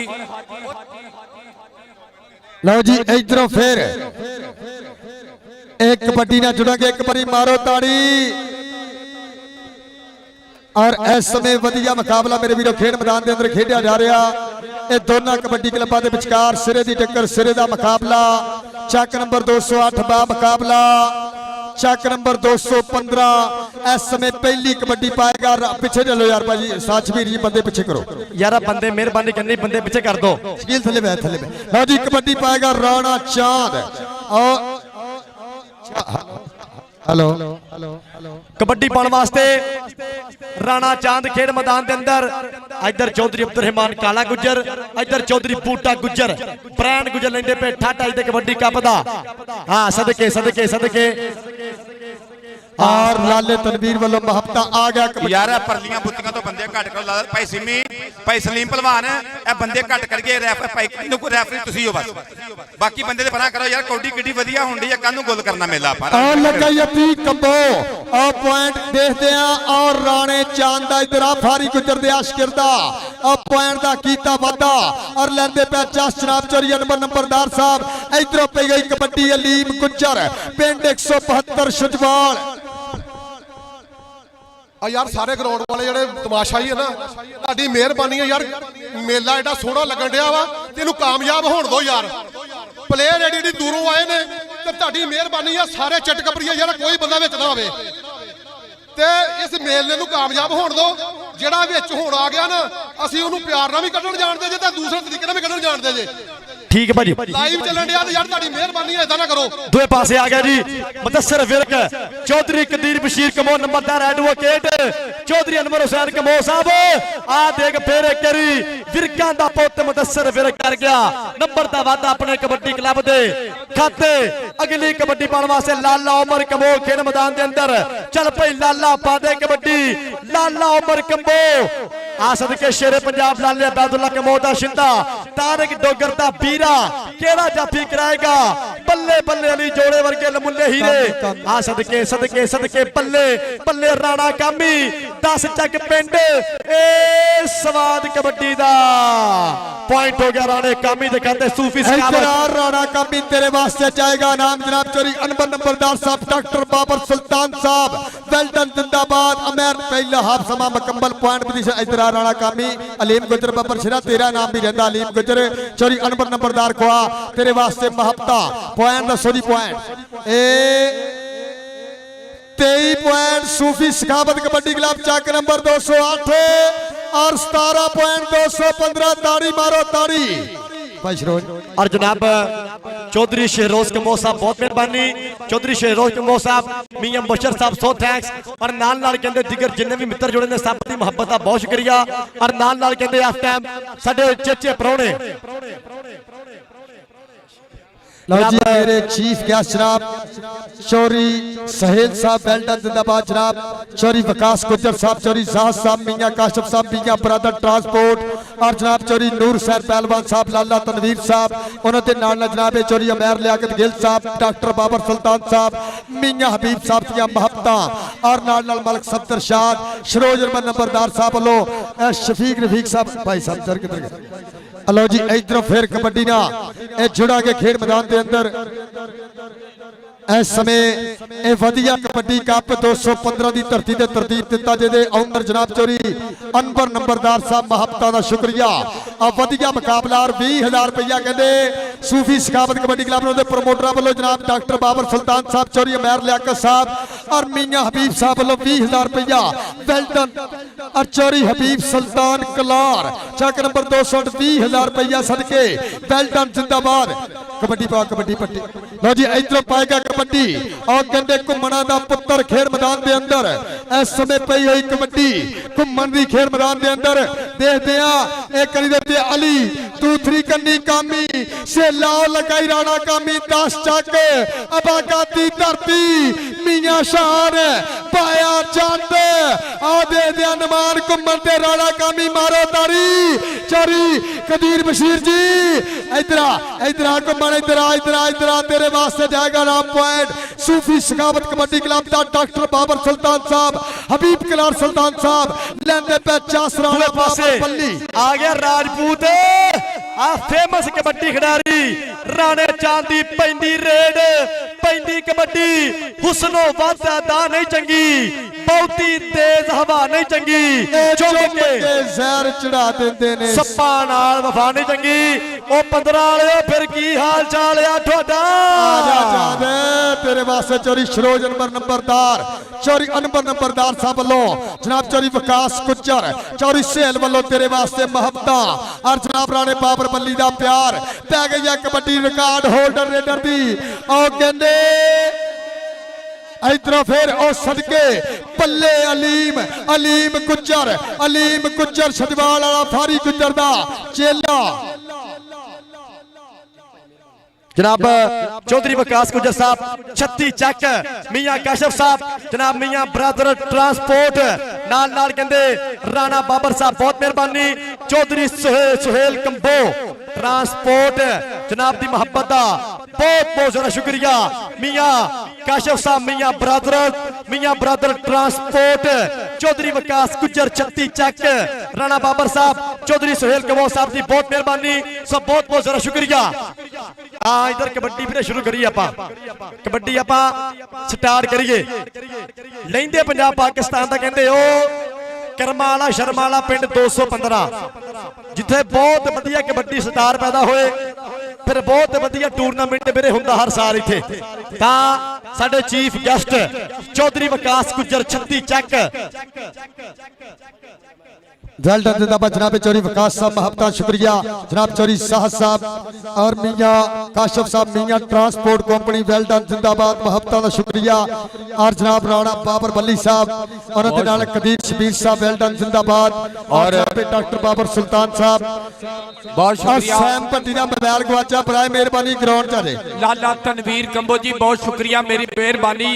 लो जी इधरों फिर एक कबड्डी ना जुड़ेंगे, एक बारी मारो ताड़ी। और इस समय वधिया मुकाबला मेरे वीरों खेड मैदान के अंदर खेडिया जा रहा। ये दोनों कबड्डी क्लबां दे विचकार सिरे दी टक्कर, सिरे दा मुकाबला। चक नंबर 208 बा मुकाबला, चक नंबर 215 इस समय पहली कबड्डी पाएगा। पीछे चलो यार भाजी, साचवीर जी बंदे पीछे करो यार बंदे मेहरबानी करनी, बंदे पीछे कर दो। शकील थले बैठ, थले बैठ। लो जी कबड्डी पाएगा राणा चांद। और हेलो कबड्डी पाने वास्ते राणा चांद खेड मैदान के अंदर। इधर चौधरी अब्दुल रहमान काला गुजर, इधर चौधरी बूटा गुजर, ब्रांड गुजर लेंदे पे ठाटा इधर कबड्डी कप दा। हाँ सदके सदके सदके। और लाले तनवीर वालों महबता आ गया। यार परलियां बुत्तियां तो बंदे घट करो। भाई सिमी, भाई सलीम पहलवान ए बंदे घट करके रेफरी तुसी हो बस, बाकी बंदे ते परा करो यार। कबड्डी किड्डी वधिया होंदी है, कानू गोल करना मेला पर और लगा यती कंबो और पॉइंट देखते हैं। और राणे चांद दा इधर फारी गुजर दे आशकिरदा और पॉइंट दा कीता वादा। और लेंदे पे जस जनाब चोरी नंबरदार साहब। इधरों पे गई कबड्डी अलीम गुजर, पिंड 172 शुजवाल। यार सारे ग्राउंड वाले जेडे तमाशा ही है ना, तुहाडी मेहरबानी है यार। मेला एडा सोहना लगन दिया वा, तेनू कामयाब होण दो यार। प्लेयर एडी एडी दूरों आए ने ते तुहाडी मेहरबानी है। सारे चिट कपड़िया यार, कोई बंदा विच ना होवे ते इस मेले नू कामयाब होण दो। जेड़ा विच होण आ गया ना, असीं ओनू प्यार नाल भी कढण जाणदे जे ते दूसरे तरीके नाल भी कढण जाणदे जे। ठीक है भाजी, लाइव चलन दिया यार, तुहाडी मेहरबानी है, ऐसा ना करो। दूए पासे आ गया जी मुदस्सिर विरक, चौधरी कदीर बशीर कमो नंबरदार एडवोकेट चौधरी अनवर हुसैन कमो साहब। आ देख फेरे करी विरकां दा पुੱਤ मुदस्सिर विरक कर गया। नंबर दा वादा अपने कबड्डी क्लब दे खाते। अगली कबड्डी पाने वास्ते लाला उमर कमो खेड मैदान के अंदर। चल भाई लाला पा दे कबड्डी, लाला उमर कमो आ सदके शेरे पंजाब लाले अब्दुल्ला कमो दा शिंदा। तारिक डोगर दा बीरा केड़ा जाफी कराएगा। बल्ले बल्ले अली जोड़े वर्गे लमुल्ले हीरे। आ सदके सदके सदके बल्ले बल्ले राणा कामी 10 चक पिंड। ए स्वाद कबड्डी दा पॉइंट हो गया राणे कामी दे खाते सूफी इकरार राणा कामी तेरे वास्ते जाएगा। नाम जनाब चोरी अनवर नंबरदार साहब, डॉक्टर बाबर सुल्तान साहब, वेल्डन जिंदाबाद। अमेर पहला हाफ समा मुकम्मल पॉइंट पोजीशन। इकरार राणा कामी, अलीम गुजर बाबर शिरा तेरा नाम भी रहता। अलीम गुजर चोरी अनवर नंबरदार खुआ तेरे वास्ते महबता पॉइंट दा सोरी पॉइंट। ए 23 पॉइंट सूफी सखावत कबड्डी क्लब चक नंबर 208। और 17.215 ताड़ी मारो ताड़ी भाई शरोज। और जनाब चौधरी शहरोज कमोह साहब बहुत मेहरबानी। चौधरी शहरोज कमोह साहब मियां बशर साहब सो थैंक्स। और नाल नाल कहंदे दिगर जिन्ने भी मित्र जुड़े ने सब दी मुहब्बत दा बहुत शुक्रिया। और नाल नाल कहंदे इस टाइम साडे चेचे परौणे लो जी मेरे चीफ गेस्ट जनाब चौरी सहेल साहब वेल्डन जिंदाबाद जनाब चौरी विकास गुज्जर साहब चौरी जाहद साहब मियां काशिफ साहब मियां ब्रदर ट्रांसपोर्ट और जनाब चौरी नूर सैर पहलवान साहब लाला तनवीर साहब उन्होंने नाल जनाब चौरी अमैर लियाकत गिल साहब डॉक्टर बाबर सुल्तान साहब मियां हबीब साहब दियां मुहब्बत और नाल मलक सफ्तर शाद शरोज अरमान नंबरदार साहब वालों शफीक रफीक साहब भाई साहब जर किधर गए अलो जी इधरों फिर कबड्डी ना जुड़ा के खेड मैदान के अंदर इस समय ये वधिया कबड्डी कप 215 की धरती से तरतीब दिता जिहदे ओनर जनाब चौरी अनवर नंबरदार साहब मुहब्बत का शुक्रिया। और वधिया मुकाबला 20,000 रुपया कहते सूफी सखावत कबड्डी क्लब के प्रमोटर वालों जनाब डॉक्टर बाबर सुल्तान साहब चौरी अमैर लियाकत साहब और मियां हबीब साहब वालों 20,000 रुपया वेल्डन और चौरी हबीब सुल्तान कलार चक नंबर 208 20,000 रुपया सदके वेल्डन जिंदाबाद। कबड्डी पा कबड्डी पट्टी लो जी इधरों पाएगा कबड्डी और कहते घुमना का पुत्र खेल मैदान के अंदर इस समय पई हुई कबड्डी घुमन की खेल मैदान के अंदर देखते हैं एक करी देते अली दूसरी कन्नी कामी से लाओ लगाई राणा कामी 10 चक अबागाती धरती मियां शान पाया चंद आदे दे अनुमान घुमन ते राणा कामी मारो तारी चौरी कदीर बशीर जी इधर घुमन इधर तेरे वास्ते जाएगा राम पॉइंट सूफी सखावत कबड्डी क्लब का डॉक्टर बाबर सुल्तान साहब हबीब कलार सुल्तान साहब लेंदे पे 50 राणे पासे आ गया राजपूत आ फेमस कबड्डी खिडारी राणे चांदी पैंदी रेड पैंदी कबड्डी हुस्नो वादा दा नहीं चंगी बहुती तेज हवा नहीं चंगी चुग के जहर चढ़ा देंदे ने सप्पा नाल वफा नहीं चंगी ओ 15 वाले फिर की हाल चाल आ ठोडा आजा तेरे वास्ते चौरी शरोज अनवर नंबरदार चौरी अनवर नंबरदार साहब वालों जनाब चौरी विकास गुज्जर चौरी सेल वालों तेरे वास्ते मुहब्बत और जनाब राणे बाबर बल्ली दा प्यार पै गई है कबड्डी रिकॉर्ड होल्डर रेडर दी और कहंदे इधरों फिर ओ सदके पल्ले अलीम गुज्जर सजवाल वाला फारी गुज्जर दा चेला जनाब चौधरी विकास गुज्जर साहब 36 चक मियां काशिफ साहब जनाब मियां ब्रदर ट्रांसपोर्ट नाल नाल कहंदे राणा बाबर साहब बहुत मेहरबानी चौधरी सुहेल कंबो ट्रांसपोर्ट जनाब दी मुहब्बत दा बहुत बहुत ज्यादा शुक्रिया। मियां काशिफ साहब मियां ब्रदर ट्रांसपोर्ट चौधरी विकास गुज्जर 36 चक राणा बाबर साहब चौधरी सुहेल कंबो साहब दी बहुत मेहरबानी सब बहुत बहुत ज्यादा शुक्रिया। इधर कबड्डी फिर शुरू करिए कबड्डी आप स्टार्ट करिए लेंदे पंजाब पाकिस्तान का कहते हो करमाला शर्माला पिंड 215 जिथे बहुत वधिया कबड्डी स्टार पैदा होए फिर बहुत वधिया टूरनामेंट मेरे हुंदा हर साल इथे ता साडे चीफ गेस्ट चौधरी विकास गुज्जर 36 चक वेल्डन जिंदाबाद जनाब चौरी विकास साहब मुहब्बत शुक्रिया जनाब चौरी साहब साहब और मियां काशिफ साहब मियां ट्रांसपोर्ट कंपनी वेल्डन जिंदाबाद मुहब्बत का शुक्रिया और जनाब राणा बाबर बल्ली साहब और नाल कदीर शबीर साहब वेल्डन जिंदाबाद और डॉक्टर बाबर सुल्तान साहब बहुत शुक्रिया। सैम भट्टी दा मोबाइल गवाचा बराए मेहरबानी ग्राउंड च आ लाला तनवीर कंबो जी बहुत शुक्रिया मेरी मेहरबानी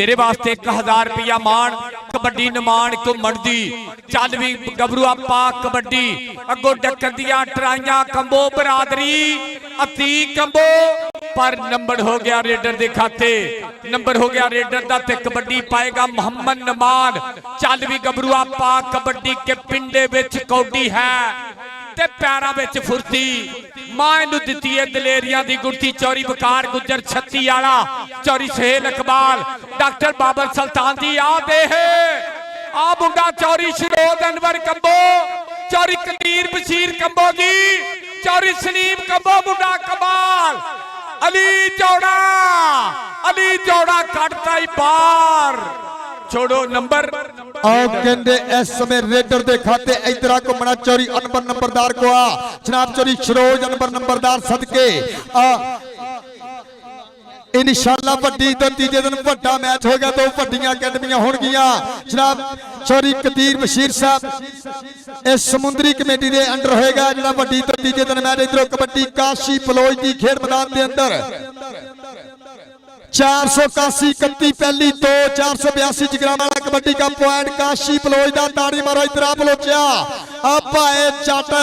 मेरे वास्ते 1000 रुपया मान कबड्डी नमान घुमन दी चल भी गबरू आपा कबड्डी अगो डकदियां ट्राइयां कंबो बरादरी अती कंबो पर नंबर हो गया रेडर दे खाते नंबर हो गया रेडर दा ते कबड्डी पाएगा मोहम्मद नमान चल भी गबरू आपा कबड्डी के पिंडे विच कौडी है ते पैरां विच फुर्ती मां नूं दित्ती है दलेरियां दी गुरती चौरी वकार गुज्जर 36 वाला चौरी सहेल इकबाल डॉक्टर बाबर सुल्तान दी आ दे आ मुंडा चौरी शरोज अनवर कंबो चौरी कदीर बशीर कंबो जी चौरी सलीम कंबो मुंडा कमाल अली चौड़ा कटता ही बार ਛੋੜੋ ਨੰਬਰ ਆਓ ਕਹਿੰਦੇ ਇਸ ਸਮੇਂ ਰੇਡਰ ਦੇ ਖਾਤੇ ਇਧਰ ਆ ਘੁੰਮਣਾ ਚੋਰੀ ਅਨਬਰ ਨੰਬਰਦਾਰ ਕੋ ਆ ਜਨਾਬ ਚੋਰੀ ਸ਼ਰੋਜ ਅਨਬਰ ਨੰਬਰਦਾਰ ਸਦਕੇ ਆ ਇਨਸ਼ਾਅੱਲਾ ਵੱਡੀ ਤੋਂ ਤੀਜੇ ਦਿਨ ਵੱਡਾ ਮੈਚ ਹੋਏਗਾ ਦੋ ਵੱਡੀਆਂ ਅਕੈਡਮੀਆਂ ਹੋਣਗੀਆਂ ਜਨਾਬ ਚੋਰੀ ਕਦੀਰ ਬਸ਼ੀਰ ਸਾਹਿਬ ਇਸ ਸਮੁੰਦਰੀ ਕਮੇਟੀ ਦੇ ਅੰਡਰ ਹੋਏਗਾ ਜਿਹੜਾ ਵੱਡੀ ਤੋਂ ਤੀਜੇ ਦਿਨ ਮੈਚ ਇਧਰੋਂ ਕਬੱਡੀ ਕਾਸ਼ੀ ਪਲੋਜ ਦੀ ਖੇਡ ਮੈਦਾਨ ਦੇ ਅੰਦਰ 481 31 ਪਹਿਲੀ ਤੋਂ 482 ਜਗਰਾਵਾਂ ਵਾਲਾ ਕਬੱਡੀ ਦਾ ਪੁਆਇੰਟ ਕਾਸ਼ੀ ਪਲੋਜ ਦਾ ਤਾੜੀ ਮਾਰੋ ਇਤਰਾ ਬਲੋਚਿਆ ਆ ਭਾਏ ਜੱਟ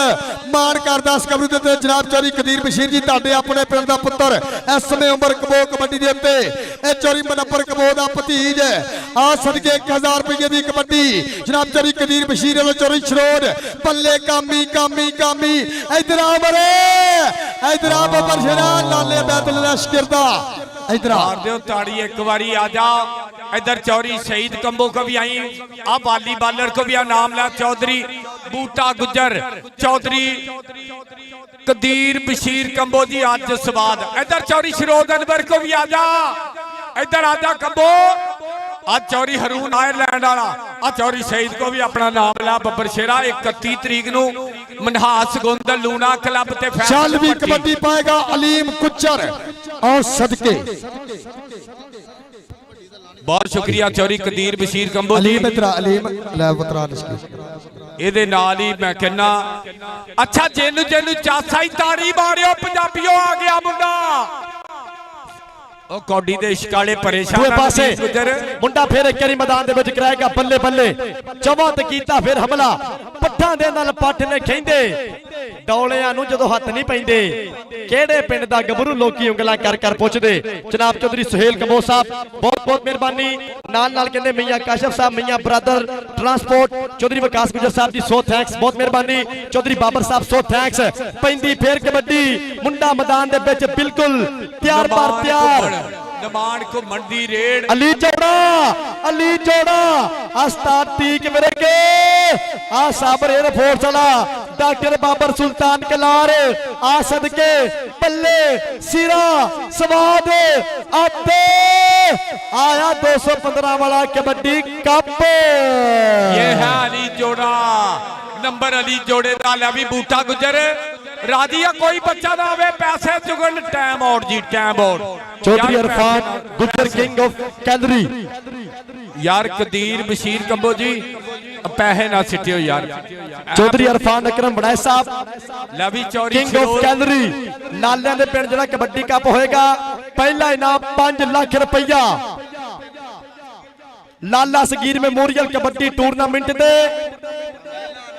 ਮਾਣ ਕਰਦਾ ਸਕਬਰੂ ਦੇ ਤੇ ਜਨਾਬ ਚੋਰੀ ਕਦੀਰ ਬਸ਼ੀਰ ਜੀ ਤੁਹਾਡੇ ਆਪਣੇ ਪਿੰਡ ਦਾ ਪੁੱਤਰ ਇਸ ਸਮੇਂ ਉਮਰ ਕਬੋ ਕਬੱਡੀ ਦੇ ਉੱਤੇ ਇਹ ਚੋਰੀ ਮਨੱਪਰ ਕਬੋ ਦਾ ਭਤੀਜ ਆ ਸਦਕੇ 1000 ਰੁਪਏ ਦੀ ਕਬੱਡੀ ਜਨਾਬ ਚੋਰੀ ਕਦੀਰ ਬਸ਼ੀਰ ਵੱਲੋਂ ਚੋਰੀ ਸ਼ਰੋਡ ਪੱਲੇ ਕਾਮੀ ਕਾਮੀ ਕਾਮੀ ਇਧਰ ਆ ਬਰੇ ਇਧਰ ਆ ਬੱਬਰ ਸ਼ੇਰਾ ਲਾਲੇ ਬੈਤਲ ਲਸ਼ਕਰ ਦਾ इधर मार दो ताड़ी एक बारी आ जा इधर चौरी शहीद कंबो को भी आई आ बाली बालर को भी नाम ला चौधरी बूटा गुजर चौधरी कदीर बशीर कंबो जी आज स्वाद इधर चौरी शरोद अनवर को भी आ जा इधर आ जा कंबो आज चौरी हरूण आयरलैंड वाला आ चौरी शहीद को भी अपना नाम ला बब्बर शेरा 31 तरीक नू मनहास गोंदल लूना क्लब ते चल भी कबड्डी पाएगा अलीम कुचर और सदके बहुत शुक्रिया चौरी कदीर बशीर कंबो जी अलीम इतरा अलीम ले बतरा ਇਹਦੇ ਨਾਲ ਹੀ ਮੈਂ ਕਹਿੰਨਾ ਅੱਛਾ ਜਿਹਨੂੰ ਚਾਸਾ ਹੀ ਤਾੜੀ ਮਾਰਿਓ ਪੰਜਾਬੀਓ ਆ ਗਿਆ ਮੁੰਡਾ ਉਹ ਕੌਡੀ ਦੇ ਇਸ਼ਕਾਲੇ ਪਰੇਸ਼ਾਨ ਦੂਏ ਪਾਸੇ ਮੁੰਡਾ ਫਿਰ ਇੱਕ ਵਾਰੀ ਮੈਦਾਨ ਦੇ ਵਿੱਚ ਕਰਾਏਗਾ ਬੱਲੇ ਬੱਲੇ ਚੌਵਾਂ ਤੇ ਕੀਤਾ ਫਿਰ ਹਮਲਾ ਪੱਠਾਂ ਦੇ ਨਾਲ ਪੱਠ ਨੇ ਖੈਂਦੇ ਡੌਲਿਆਂ ਨੂੰ ਜਦੋਂ ਹੱਥ ਨਹੀਂ ਪੈਂਦੇ ਕਿਹੜੇ ਪਿੰਡ ਦਾ ਗੱਭਰੂ ਲੋਕੀ ਉਂਗਲਾਂ ਕਰ ਕਰ ਪੁੱਛਦੇ ਜਨਾਬ ਚੌਧਰੀ ਸੁਹੇਲ ਕੰਬੋ ਸਾਹਿਬ ਬਹੁਤ ਬਹੁਤ ਮਿਹਰਬਾਨੀ ਨਾਲ ਕਹਿੰਦੇ ਮੀਆਂ ਕਾਸ਼ਫ ਸਾਹਿਬ ਮੀਆਂ ਬ੍ਰਦਰ ਟਰਾਂਸਪੋਰਟ ਚੌਧਰੀ ਵਿਕਾਸ ਗੁਜਰ ਸਾਹਿਬ ਜੀ ਸੋ ਥੈਂਕਸ ਬਹੁਤ ਮਿਹਰਬਾਨੀ ਚੌਧਰੀ ਬਾਬਰ ਸਾਹਿਬ ਸੋ ਥੈਂਕਸ ਪੈਂਦੀ ਫੇਰ ਕਬੱਡੀ ਮੁੰਡਾ ਮੈਦਾਨ ਦੇ ਵਿੱਚ ਬਿਲਕੁਲ ਤਿਆਰ ਬਾਰ ਤਿਆਰ ਨਿਮਾਣ ਘੁੰਮਣ ਦੀ ਰੇਡ ਅਲੀ ਚੌੜਾ ਉਸਤਾਦ ਟੀਕ ਮੇਰੇ ਕੇ ਆ ਸਾਬਰ 에ਅਰ ਫੋਰਸ ਵਾਲਾ ਡਾਕਟਰ ਬਾਬਰ ਸੁਲਤਾਨ ਕਲਾਰ ਆ ਸਦਕੇ ਪੱਲੇ ਸਿਰਾ ਸਵਾਦ ਆਪੇ ਆਇਆ 215 ਵਾਲਾ ਕਬੱਡੀ ਕੱਪ ਇਹ ਹੈ ਅਲੀ ਜੋੜਾ ਨੰਬਰ ਅਲੀ ਜੋੜੇ ਦਾ ਲੈ ਵੀ ਬੂਟਾ ਗੁਜਰ ਰਾਜੀਆ ਕੋਈ ਬੱਚਾ ਨਾ ਆਵੇ ਪੈਸੇ ਚੁਗਣ ਟਾਈਮ ਆਊਟ ਜੀ time out Chaudhary Irfan Gujar king of calorie यार कदीर बशीर कंबो जी पैसे ना सिटियो यार चौधरी इरफान अकरम बड़ाई साहब लवी चौरी किंग ऑफ कैलरी नालियां दे पिंड जिहड़ा कबड्डी कप होएगा पहला इनाम 5 लाख रुपया लाला सगीर मेमोरियल कबड्डी टूर्नामेंट दे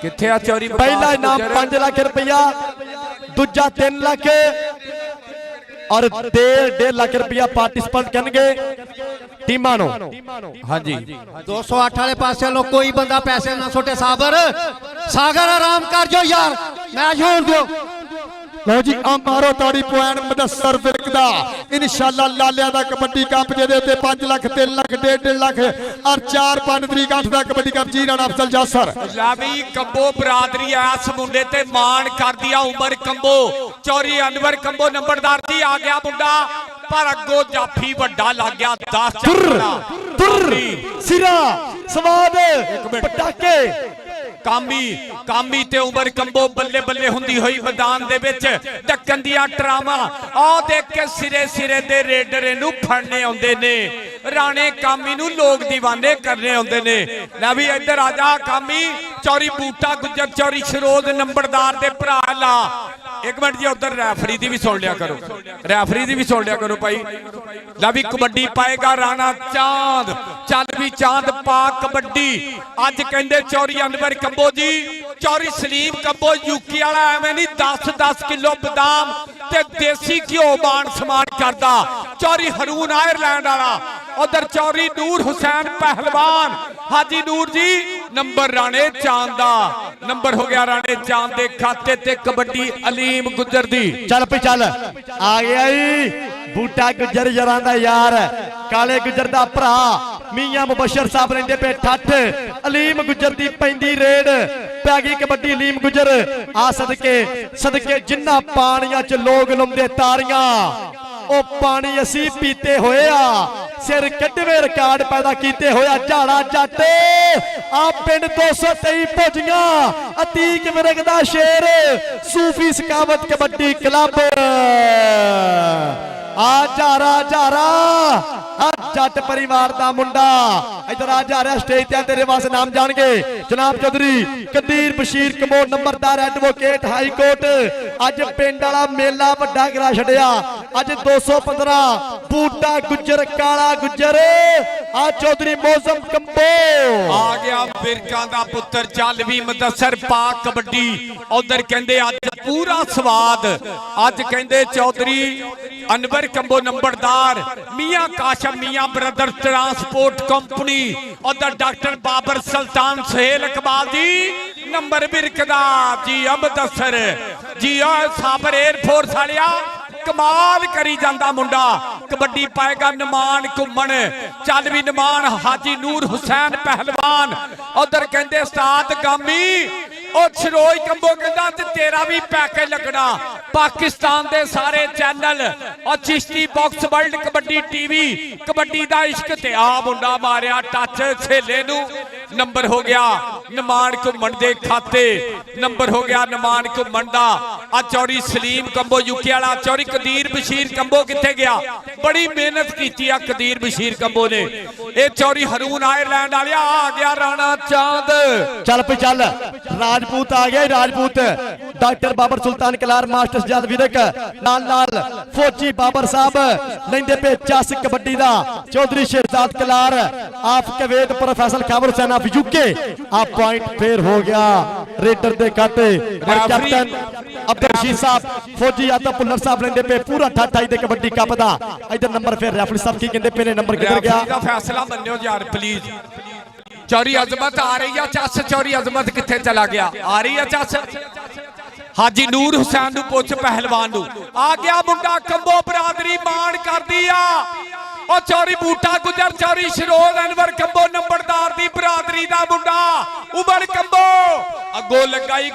किथे आ चौरी पहला इनाम 5 लाख रुपया दूजा 3 लाख और 1.5 लाख रुपया पार्टिसिपेंट करनगे टीमां नो हाँ जी 208 वाले पासे लो कोई बंदा पैसे ना सुटे सागर आराम कर जो यार मैच होने दो लो जी आ मारो ताड़ी पॉइंट मुदस्सर फिरक दा इंशाअल्लाह लालिया दा कबड्डी कप जेदे ते 5 लाख 3 लाख 1.5 लाख और 4-5 तरीक 8 दा कबड्डी कप जी राणा अफजल जासर लावी कंबो बरादरी आस मुंडे ते मान कर दिया उमर कंबो चौरी अनवर कंबो नंबरदार जी आ गया मुंडा पर अगो जाफी वड्डा लग गया 10 तुर सिरा स्वाद पटाके कामी ते उमर कंबो बल्ले बल्ले हुंदी होई मैदान दे विच ढक्कन दिया ड्रामा आ देख के सिरे दे रेडर इनू फड़ने आउंदे ने राणे कामी नू लोग दीवाने करने आउंदे ने लै भी इधर आ जा कामी चौरी बूटा गुजर चौरी शरोद नंबरदार दे भरा ला एक मिनट जी उधर रैफरी दी भी सुन लिया करो भाई लै भी कबड्डी पाएगा राणा चांद चल भी चांद पा कबड्डी अज कहंदे चौरी अनवर कंबो जी चौरी सलीम कंबो यूके वाला एवें नहीं 10-10 किलो बादाम ते देसी घ्यो बाण समान करदा चौरी हरूण आयरलैंड वाला उधर चौरी नूर हुसैन पहलवान हाजी नूर जी नंबर राणे चांद दा नंबर हो गया राणे चांद दे खाते ते कबड्डी अलीम गुजर दी चल पे चल आ गया जी बूटा गुजर जरां दा यार काले गुजर दा भरा मियां मुबशर साहब रहिंदे पे ठठ अलीम गुजर दी पैंदी रेड पै गई कबड्डी अलीम गुजर आ सदके जिन्ना पानियां च लोग लाउंदे तारियां ਉਹ ਪਾਣੀ ਅਸੀਂ ਪੀਤੇ ਹੋਏ ਆ, ਸਿਰ ਕੱਢਵੇਂ ਰਿਕਾਰਡ ਪੈਦਾ ਕੀਤੇ ਹੋਇਆ ਝਾੜਾ ਜੱਟ ਆ ਪਿੰਡ 223 ਭੁੱਜੀਆਂ ਅਤੀਕ ਵਿਰਕ ਦਾ ਸ਼ੇਰ ਸੂਫੀ ਸਕਾਵਤ ਕਬੱਡੀ ਕਲੱਬ ਆ ਝਾਰਾ ਆ ਜੱਟ ਪਰਿਵਾਰ ਦਾ ਮੁੰਡਾ ਇਧਰ ਆ ਜਾ ਰਿਹਾ ਸਟੇਜ ਤੇ ਤੇਰੇ ਵਾਸਤੇ ਨਾਮ ਜਾਣਗੇ ਜਨਾਬ ਚੌਧਰੀ ਕਦੀਰ ਬਸ਼ੀਰ ਕਮੋ ਨੰਬਰਦਾਰ ਐਡਵੋਕੇਟ ਹਾਈ ਕੋਰਟ। ਅੱਜ ਪਿੰਡ ਵਾਲਾ ਮੇਲਾ ਵੱਡਾ ਕਰਾ ਛੱਡਿਆ, ਅੱਜ 215 ਬੂਟਾ ਗੁੱਜਰ ਕਾਲਾ ਗੁੱਜਰ ਆ ਚੌਧਰੀ ਮੌਸਮ ਕੰਬੋ ਆ ਗਿਆ ਬਿਰਕਾਂ ਦਾ ਪੁੱਤਰ ਚੱਲ ਵੀ ਮੁਦੱਸਰ ਪਾ ਕਬੱਡੀ ਉਧਰ ਕਹਿੰਦੇ ਅੱਜ ਪੂਰਾ ਸਵਾਦ ਅੱਜ ਕਹਿੰਦੇ ਚੌਧਰੀ ਅਨਵਰ ਕੰਬੋ ਨੰਬਰਦਾਰ ਮੀਆਂ ਕਾਸ਼ਮ ਮੀਆਂ ਬ੍ਰਦਰ ट्रांसपोर्ट कंपनी उधर डॉक्टर बाबर सुल्तान सुहेल इकबाल जी नंबर बिरकदा जी मुदस्सर जी साबर एयरफोर्स वालिया कमाल करी जांदा मुंडा कबड्डी पाएगा नमान घुमन चल भी नमान हाजी नूर हुसैन पहलवान उधर कहते उस्ताद गामी और शरोई कंबो कहता ते तेरा भी पैकेज लगना पाकिस्तान दे सारे चैनल और Chishti box world kabaddi TV kabaddi दा इश्क ते आ मुंडा मारिया टच छेले नू नंबर हो गया नमान घुमन दे खाते नंबर हो गया नमान घुमन दा आ चौरी सलीम कंबो यूके वाला चौरी कदीर बशीर कंबो किथे गया बड़ी मेहनत की आ कदीर बशीर कंबो ने ए चौरी हरूण आयरलैंड वालिया आ गया राणा चांद चल पे चल राजपूत आ गया राजपूत डॉक्टर बाबर सुल्तान कलार मास्टर सजाद विदक नाल नाल फौजी बाबर साहब लेंदे पे चस कबड्डी दा चौधरी शहजाद कलार आप कवेद प्रोफेसर खबर हुसैन ऑफ यूके आ पॉइंट फेर हो गया रेडर दे खाते और कैप्टन अब्दुल रशीद साहब फौजी आता पुल्लर साहब लेंदे पे पूरा 28 दे कबड्डी कप दा इधर नंबर फेर रेफरी साहब की कहंदे पे ने नंबर किधर गया दा फैसला मन्नो यार प्लीज चौरी अजमत आ रही है चस चौरी अजमत किथे चला गया आ रही है चस हाजी नूर हुसैन नू पुछ पहलवान नू आ गया मुंडा कंबो बरादरी मान कर दिया और चौरी बूटा गुजर चौरी शरोज अनवर कंबो नंबरदार दी बरादरी दा मुंडा उमर कंबो अगो लगाई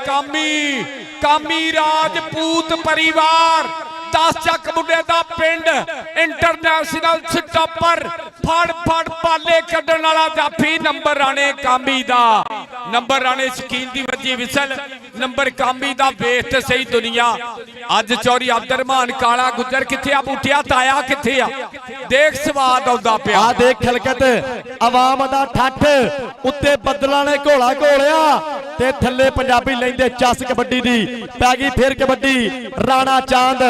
कामी राजपूत परिवार 10 ਚੱਕ ਮੁੰਡੇ ਦਾ ਪਿੰਡ ਇੰਟਰਨੈਸ਼ਨਲ ਸਟਾਪਰ ਫੜ ਪਾਲੇ ਕੱਢਣ ਵਾਲਾ ਜਾਫੀ ਨੰਬਰ ਰਾਣੇ ਕਾਮੀ ਦਾ ਨੰਬਰ ਰਾਣੇ ਸ਼ਕੀਲ ਦੀ ਵੱਜੀ ਵਿਸਲ ਨੰਬਰ ਕਾਮੀ ਦਾ ਵੇਖ ਤੇ ਸਹੀ ਦੁਨੀਆ ਅੱਜ ਚੌਰੀ ਅਬਦਰਮਾਨ ਕਾਲਾ ਗੁੱਜਰ ਕਿੱਥੇ ਆ ਬੂਟਿਆ ਤਾਇਆ ਕਿੱਥੇ ਆ ਦੇਖ ਸਵਾਦ ਆਉਂਦਾ ਪਿਆ ਆ ਦੇਖ ਖਲਕਤ ਆਵਾਮ ਦਾ ਠੱਠ ਉੱਤੇ ਬੱਦਲਾਂ ਨੇ ਘੋਲਾ ਘੋਲਿਆ ਤੇ ਥੱਲੇ ਪੰਜਾਬੀ ਲੈਂਦੇ ਚੱਸ ਕਬੱਡੀ ਦੀ ਪੈ ਗਈ ਫੇਰ ਕਬੱਡੀ ਰਾਣਾ ਚਾਂਦ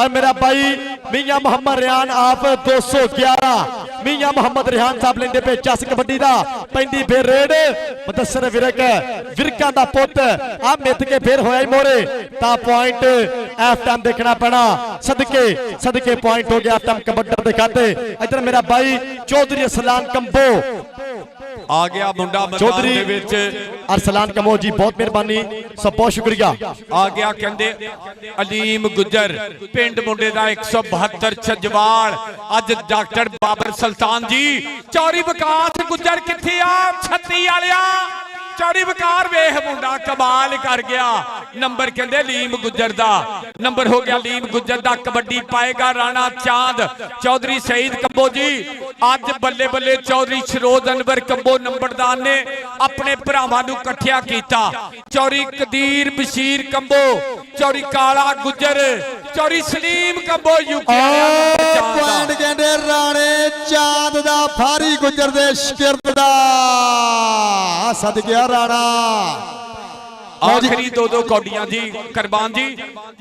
और मेरा भाई मियां मोहम्मद रिहान आप 211 मियां मोहम्मद रिहान साहब लेंदे पे चस कबड्डी दा पैंदी फिर रेड मुदस्सर विरका दा पुत आ मित के फिर होया मोरे ता पॉइंट एफ टाइम देखना पैना सदके पॉइंट हो गया टाइम कबड्डी दे खाते इधर मेरा भाई चौधरी अरसलान कंबो आ गया मुंडा चौधरी अरसलान कंबो जी बहुत मेहरबानी सब बहुत शुक्रिया आ गया कहंदे अलीम गुजर पिंड मुंडे दा 172 छजवाल अज डॉक्टर बाबर सुल्तान जी चौरी विकास गुजर किथे आ 36 वालिया चौड़ी विकार वेख मुंडा कमाल कर गया नंबर कहंदे लीम गुजर दा नंबर हो गया लीम गुजर दा कबड्डी पाएगा राणा चांद चौधरी सईद कंबो जी अज बल्ले बल्ले चौधरी शरोज अनवर कंबो नंबरदार ने अपने भरावां नूं इकट्ठिया कीता चौरी कदीर बशीर कंबो चौरी काला गुजर चौरी सलीम कंबो यूके पॉइंट कहंदे राणे चांद दा फारी गुजर दे शिरद दा सद गया राणा आखिरी दो कौडियां जी Qurban ji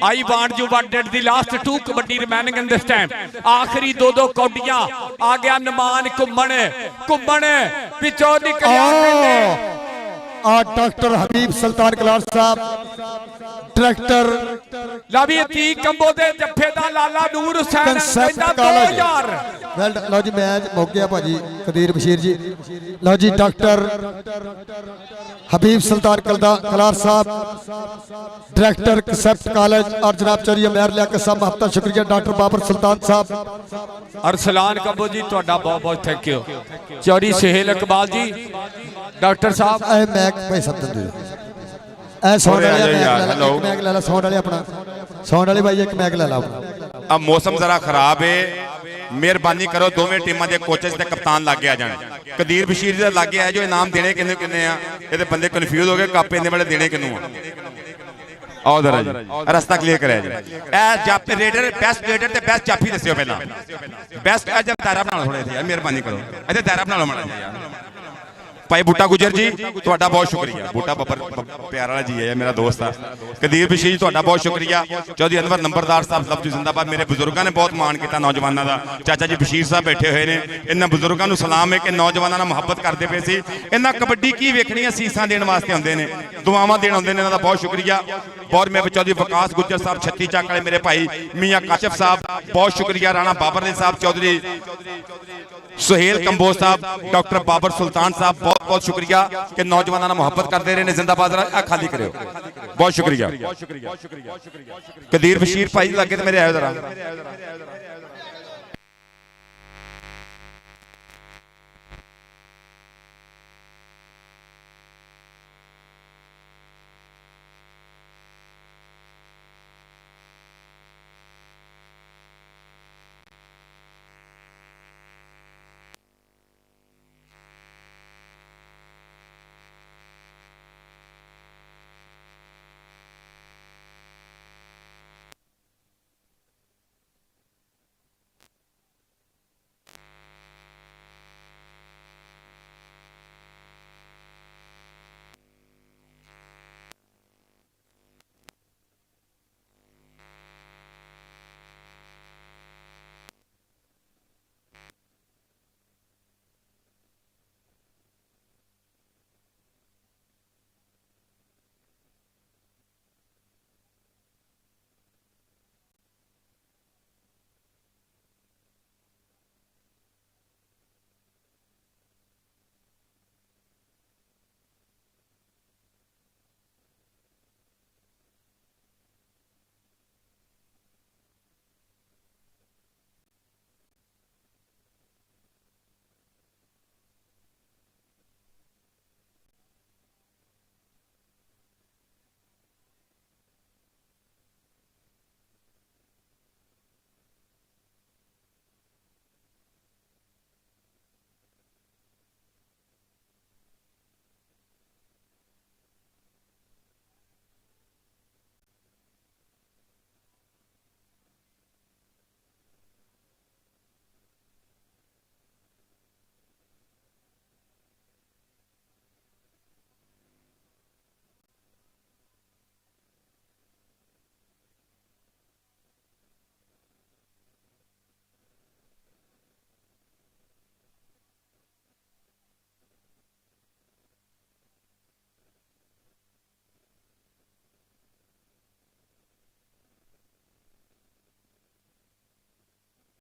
I want you wanted the last 2 kabaddi remaining in this time आखिरी दो कौडियां आ गया नमान घुमन पिछों निकलिया और डॉक्टर हबीब सुल्तान कलार साहब डायरेक्टर लावी अतीक कंबो दे जफे दा लाला नूर हुसैन कहंदा 2000 लो जी मैच मुक गया भाजी कदीर बशीर जी लो जी डॉक्टर हबीब सुल्तान कलार साहब डायरेक्टर कंसेप्ट कॉलेज और जनाब चौधरी अमेर लियाकत साहब बहुत शुक्रिया डॉक्टर बाबर सुल्तान साहब अरसलान कंबो जी तुहाडा बहुत बहुत thank you Chaudhary Suhail Iqbal ji doctor साहब ए मैक भाई सब दे ए साउंड वाले मैक ले ला साउंड वाले अपना साउंड वाले भाई एक मैक ले ला अपना ਆ ਮੌਸਮ ਜ਼ਰਾ ਖਰਾਬ ਹੈ, ਮਿਹਰਬਾਨੀ ਕਰੋ ਦੋਵੇਂ ਟੀਮਾਂ ਦੇ ਕੋਚਸ ਤੇ ਕਪਤਾਨ ਲਾਗੇ ਆ ਜਾਣ। ਕਦੀਰ ਬਸ਼ੀਰ ਦੇ ਲਾਗੇ ਆ ਜੋ ਇਨਾਮ ਦੇਣੇ ਕਿੰਨੇ ਕਿੰਨੇ ਆ, ਇਹਦੇ ਬੰਦੇ ਕਨਫਿਊਜ਼ ਹੋ ਗਏ ਕਾਪੇ ਦੇ ਵਾਲੇ ਦੇਣੇ ਕਿੰਨੂੰ ਆ। ਆਓ ਜਰਾ ਜੀ ਰਸਤਾ ਕਲੀਅਰ ਕਰਿਆ ਜੀ। ਇਹ ਜਾਪੇ ਰੇਡਰ ਬੈਸਟ ਰੇਡਰ ਤੇ ਬੈਸਟ ਜਾਫੀ ਦੱਸਿਓ ਪਹਿਲਾਂ। ਬੈਸਟ ਅਜਬ ਦਾਇਰਾ ਬਣਾ ਲਓ ਥੋੜੇ ਜਿਹਾ, ਮਿਹਰਬਾਨੀ ਕਰੋ ਇਹਦੇ ਦਾਇਰਾ ਬਣਾ ਲਓ ਮਾੜਾ ਜਿਹਾ ਯਾਰ। ਭਾਈ ਬੂਟਾ ਗੁਜਰ ਜੀ ਤੁਹਾਡਾ ਬਹੁਤ ਸ਼ੁਕਰੀਆ। ਬੂਟਾ ਬੱਬਰ ਪਿਆਰ ਵਾਲਾ ਜੀ ਹੈ ਮੇਰਾ ਦੋਸਤ ਆ। ਕਦੀਰ ਬਸ਼ੀਰ ਜੀ ਤੁਹਾਡਾ ਬਹੁਤ ਸ਼ੁਕਰੀਆ। ਚੌਧਰੀ ਅਨਵਰ ਨੰਬਰਦਾਰ ਸਾਹਿਬ ਲਫ਼ਜ਼ ਜ਼ਿੰਦਾਬਾਦ। ਮੇਰੇ ਬਜ਼ੁਰਗਾਂ ਨੇ ਬਹੁਤ ਮਾਣ ਕੀਤਾ ਨੌਜਵਾਨਾਂ ਦਾ। ਚਾਚਾ ਜੀ ਬਸ਼ੀਰ ਸਾਹਿਬ ਬੈਠੇ ਹੋਏ ਨੇ, ਇਹਨਾਂ ਬਜ਼ੁਰਗਾਂ ਨੂੰ ਸਲਾਮ ਹੈ ਕਿ ਨੌਜਵਾਨਾਂ ਨਾਲ ਮੁਹੱਬਤ ਕਰਦੇ ਪਏ ਸੀ। ਇਹਨਾਂ ਕਬੱਡੀ ਕੀ ਵੇਖਣੀ ਹੈ, ਸੀਸਾਂ ਦੇਣ ਵਾਸਤੇ ਆਉਂਦੇ ਨੇ, ਦੁਆਵਾਂ ਦੇਣ ਆਉਂਦੇ ਨੇ, ਇਹਨਾਂ ਦਾ ਬਹੁਤ ਸ਼ੁਕਰੀਆ। ਬਹੁਤ ਮੈਂ ਚੌਧਰੀ ਵਿਕਾਸ ਗੁੱਜਰ ਸਾਹਿਬ 36 ਚੱਕ ਵਾਲੇ ਮੇਰੇ ਭਾਈ ਮੀਆਂ ਕਾਸ਼ਫ ਸਾਹਿਬ ਬਹੁਤ ਸ਼ੁਕਰੀਆ। ਰਾਣਾ ਬਾਬਰ ਅਲੀ ਸਾਹਿਬ, ਚੌਧਰੀ ਸੁਹੇਲ ਕੰਬੋਜ ਸਾਹਿਬ, ਡਾਕਟਰ ਬਾਬਰ ਸੁਲਤਾਨ ਸਾਹਿਬ ਬਹੁਤ ਬਹੁਤ ਸ਼ੁਕਰੀਆ ਕਿ ਨੌਜਵਾਨਾਂ ਨਾਲ ਮੁਹੱਬਤ ਕਰਦੇ ਰਹੇ ਨੇ। ਜ਼ਿੰਦਾਬਾਦ ਆ ਖਾਲੀ ਕਰਿਓ, ਬਹੁਤ ਸ਼ੁਕਰੀਆ। ਕਦੀਰ ਬਸ਼ੀਰ ਭਾਈ ਲੱਗੇ ਤੇ ਮੇਰੇ ਆਇਓ ਜ਼ਰਾ।